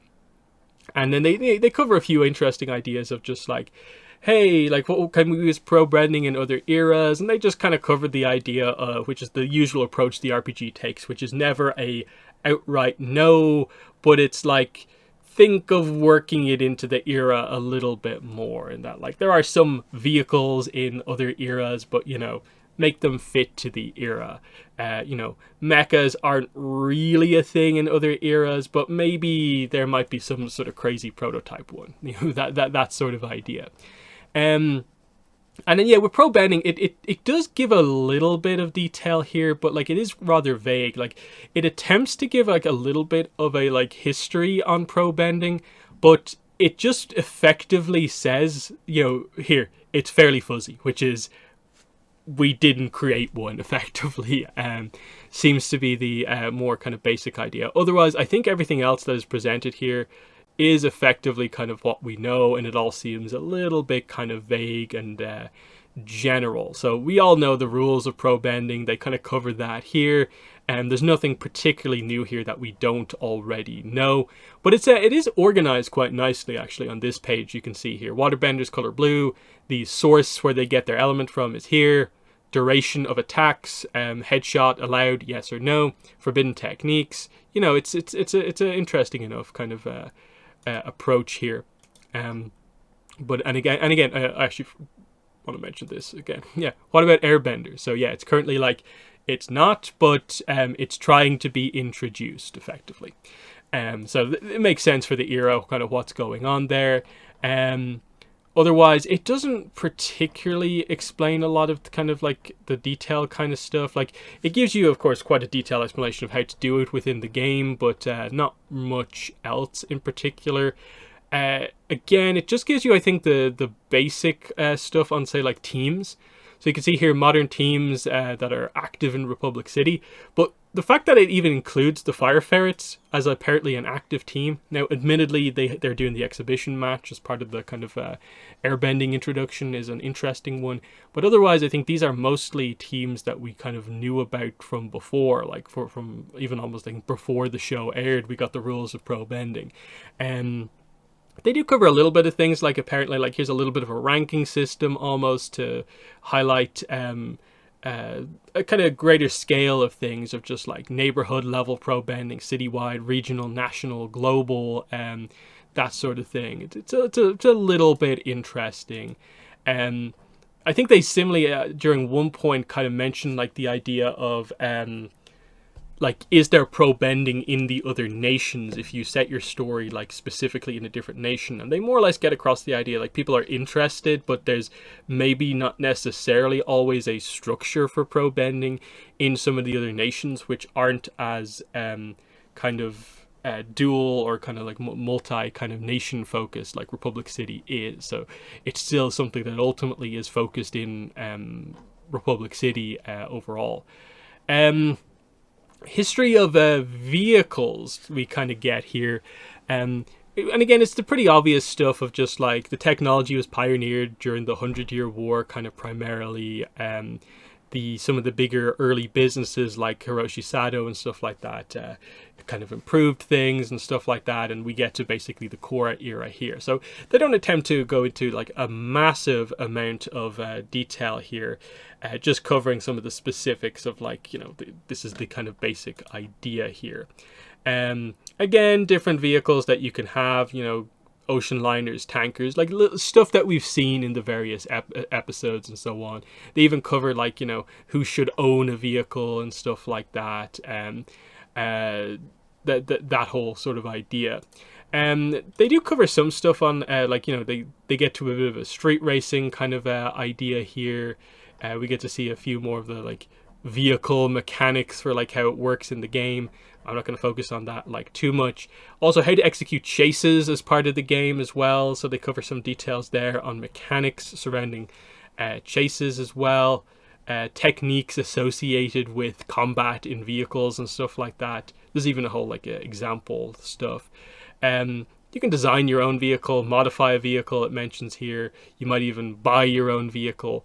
then they cover a few interesting ideas of just, like, hey, like, what can we use pro bending in other eras? And they just kind of covered the idea of, which is the usual approach the RPG takes, which is never a outright no, but it's like, think of working it into the era a little bit more, in that, like, there are some vehicles in other eras, but, you know, make them fit to the era. You know, mechas aren't really a thing in other eras, but maybe there might be some sort of crazy prototype one. You know, that sort of idea. And then, yeah, with pro bending, it does give a little bit of detail here, but, like, it is rather vague. Like, it attempts to give, like, a little bit of a, like, history on pro bending, but it just effectively says, you know, here, it's fairly fuzzy, which is, we didn't create one, effectively. Seems to be the more kind of basic idea. Otherwise, I think everything else that is presented here is effectively kind of what we know, and it all seems a little bit kind of vague and general. So we all know the rules of pro bending. They kind of cover that here, and there's nothing particularly new here that we don't already know. But it is organized quite nicely, actually. On this page, you can see here, waterbenders color blue. The source where they get their element from is here. Duration of attacks, headshot allowed, yes or no. Forbidden techniques. You know, it's an interesting enough kind of approach here. But again, I actually want to mention this again. Yeah, what about airbenders? So yeah, it's currently, like, it's not, but it's trying to be introduced effectively. So it makes sense for the era, kind of what's going on there. Otherwise, it doesn't particularly explain a lot of kind of, like, the detail kind of stuff. Like, it gives you, of course, quite a detailed explanation of how to do it within the game, but not much else in particular. Again, it just gives you, I think, the basic stuff on, say, like, teams. So you can see here modern teams that are active in Republic City. But the fact that it even includes the Fire Ferrets as apparently an active team. Now, admittedly, they're doing the exhibition match as part of the kind of airbending introduction is an interesting one. But otherwise, I think these are mostly teams that we kind of knew about from before. Like, from even almost, like, before the show aired, we got the rules of pro bending. They do cover a little bit of things, like, apparently, like, here's a little bit of a ranking system almost to highlight a kind of greater scale of things, of just, like, neighborhood level pro bending, citywide, regional, national, global, that sort of thing. It's a little bit interesting. I think they similarly during one point kind of mentioned, like, the idea of like, is there pro bending in the other nations if you set your story, like, specifically in a different nation? And they more or less get across the idea, like, people are interested, but there's maybe not necessarily always a structure for pro bending in some of the other nations, which aren't as kind of dual or kind of, like, multi kind of nation focused like Republic City is. So it's still something that ultimately is focused in Republic City overall. History of vehicles we kind of get here, and again, it's the pretty obvious stuff of just, like, the technology was pioneered during the 100-Year War, kind of primarily. Some of the bigger early businesses like Hiroshi Sato and stuff like that kind of improved things and stuff like that, and we get to basically the Korra era here. So they don't attempt to go into, like, a massive amount of detail here, just covering some of the specifics of, like, you know, this is the kind of basic idea here. Again, different vehicles that you can have, you know, ocean liners, tankers, like little stuff that we've seen in the various episodes and so on. They even cover like, you know, who should own a vehicle and stuff like that. That whole sort of idea. They do cover some stuff on like, you know, they get to a bit of a street racing kind of idea here. We get to see a few more of the like vehicle mechanics for like how it works in the game. I'm not going to focus on that like too much. Also, how to execute chases as part of the game as well. So they cover some details there on mechanics surrounding chases as well. Techniques associated with combat in vehicles and stuff like that. There's even a whole like example stuff. You can design your own vehicle, modify a vehicle, it mentions here. You might even buy your own vehicle.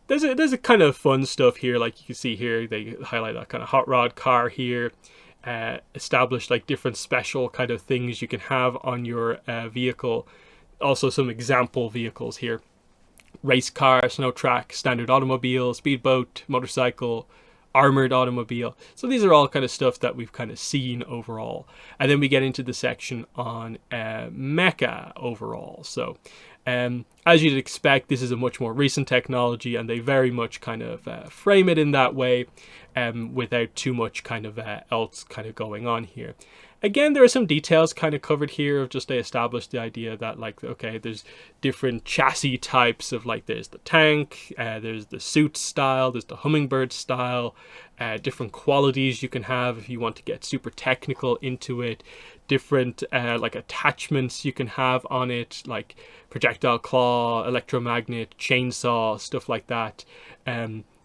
There's a kind of fun stuff here, like you can see here, they highlight that kind of hot rod car here. Establish like different special kind of things you can have on your vehicle. Also some example vehicles here. Race car, snow track, standard automobile, speedboat, motorcycle, armored automobile. So these are all kind of stuff that we've kind of seen overall. And then we get into the section on mecha overall. So as you'd expect, this is a much more recent technology, and they very much kind of frame it in that way, without too much kind of else kind of going on here. Again, there are some details kind of covered here of just they established the idea that like, okay, there's different chassis types of like, there's the tank, there's the suit style, there's the hummingbird style, different qualities you can have if you want to get super technical into it, different like attachments you can have on it, like projectile claw, electromagnet, chainsaw, stuff like that.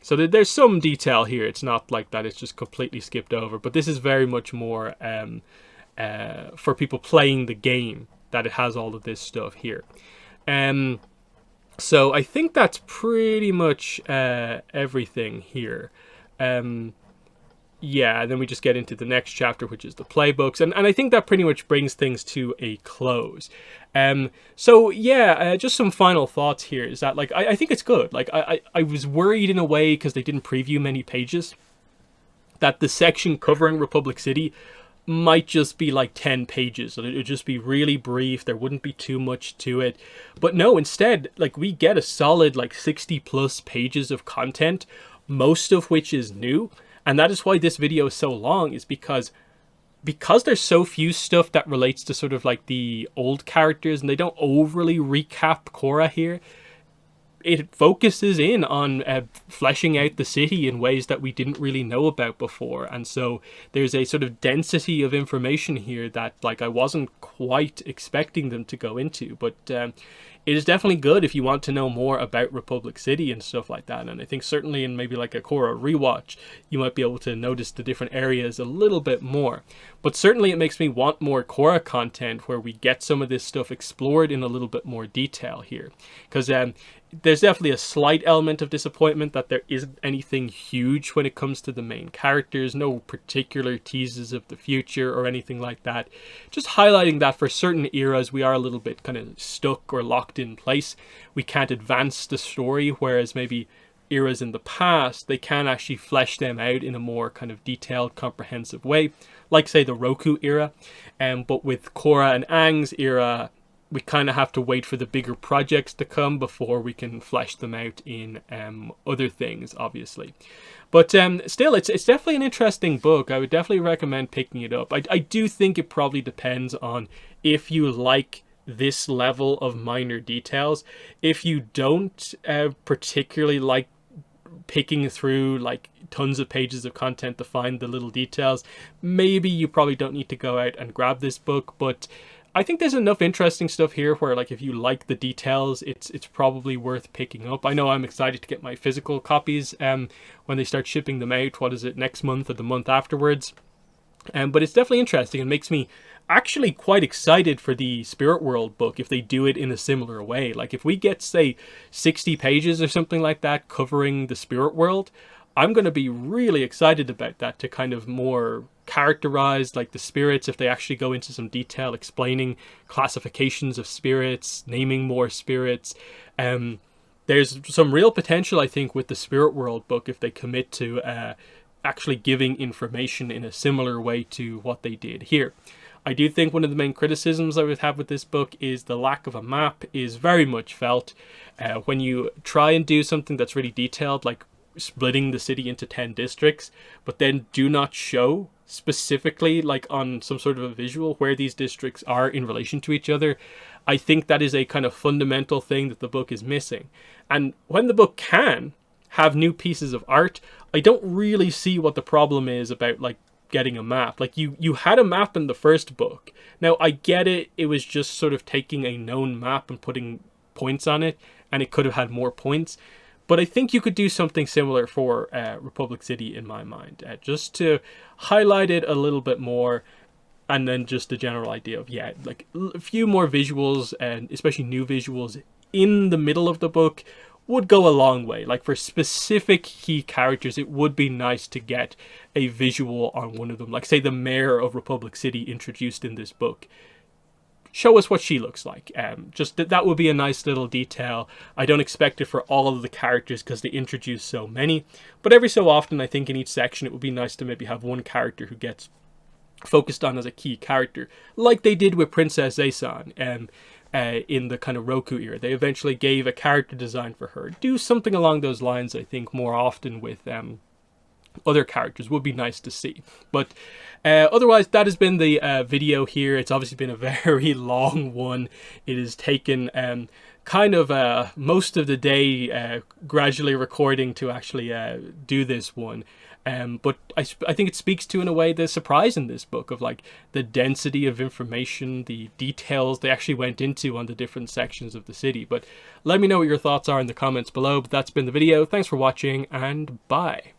So there's some detail here. It's not like that it's just completely skipped over, but this is very much more for people playing the game, that it has all of this stuff here. So I think that's pretty much everything here. Yeah, and then we just get into the next chapter, which is the playbooks, and I think that pretty much brings things to a close. So yeah, just some final thoughts here is that like I think it's good. Like I was worried in a way, because they didn't preview many pages, that the section covering Republic City might just be like 10 pages, and it would just be really brief. There wouldn't be too much to it. But no, instead, like we get a solid like 60 plus pages of content, most of which is new. And that is why this video is so long, is because there's so few stuff that relates to sort of like the old characters, and they don't overly recap Korra here. It focuses in on fleshing out the city in ways that we didn't really know about before. And so there's a sort of density of information here that like I wasn't quite expecting them to go into. But it is definitely good if you want to know more about Republic City and stuff like that. And I think certainly in maybe like a Korra rewatch, you might be able to notice the different areas a little bit more. But certainly it makes me want more Korra content where we get some of this stuff explored in a little bit more detail here. Because there's definitely a slight element of disappointment that there isn't anything huge when it comes to the main characters, no particular teases of the future or anything like that. Just highlighting that for certain eras we are a little bit kind of stuck or locked in place. We can't advance the story, whereas maybe eras in the past, they can actually flesh them out in a more kind of detailed, comprehensive way, like say the Roku era. But with Korra and Aang's era, we kind of have to wait for the bigger projects to come before we can flesh them out in other things, obviously. But still, it's definitely an interesting book. I would definitely recommend picking it up. I do think it probably depends on if you like this level of minor details. If you don't particularly like picking through like tons of pages of content to find the little details, maybe you probably don't need to go out and grab this book. But I think there's enough interesting stuff here where like if you like the details, it's probably worth picking up. I know I'm excited to get my physical copies when they start shipping them out. What is it, next month or the month afterwards? But it's definitely interesting and makes me actually quite excited for the Spirit World book if they do it in a similar way. Like if we get, say, 60 pages or something like that covering the Spirit World, I'm going to be really excited about that, to kind of more characterize like the spirits, if they actually go into some detail explaining classifications of spirits, naming more spirits. There's some real potential, I think, with the Spirit World book if they commit to actually giving information in a similar way to what they did here. I do think one of the main criticisms I would have with this book is the lack of a map is very much felt. When you try and do something that's really detailed, like splitting the city into 10 districts, but then do not show specifically, like on some sort of a visual, where these districts are in relation to each other, I think that is a kind of fundamental thing that the book is missing. And when the book can have new pieces of art, I don't really see what the problem is about like getting a map. Like you had a map in the first book. Now I get it, it was just sort of taking a known map and putting points on it, and it could have had more points. But I think you could do something similar for Republic City in my mind, just to highlight it a little bit more, and then just the general idea of, yeah, like a few more visuals, and especially new visuals in the middle of the book would go a long way. Like for specific key characters, it would be nice to get a visual on one of them. Like say the mayor of Republic City introduced in this book. Show us what she looks like. Just that would be a nice little detail. I don't expect it for all of the characters because they introduce so many. But every so often, I think in each section, it would be nice to maybe have one character who gets focused on as a key character. Like they did with Princess Zaysan. In the kind of Roku era, they eventually gave a character design for her. Do something along those lines, I think, more often with other characters would be nice to see. But otherwise, that has been the video here. It's obviously been a very long one. It has taken kind of most of the day gradually recording to actually do this one. But I think it speaks to, in a way, the surprise in this book of like the density of information, the details they actually went into on the different sections of the city. But let me know what your thoughts are in the comments below. But that's been the video. Thanks for watching, and bye.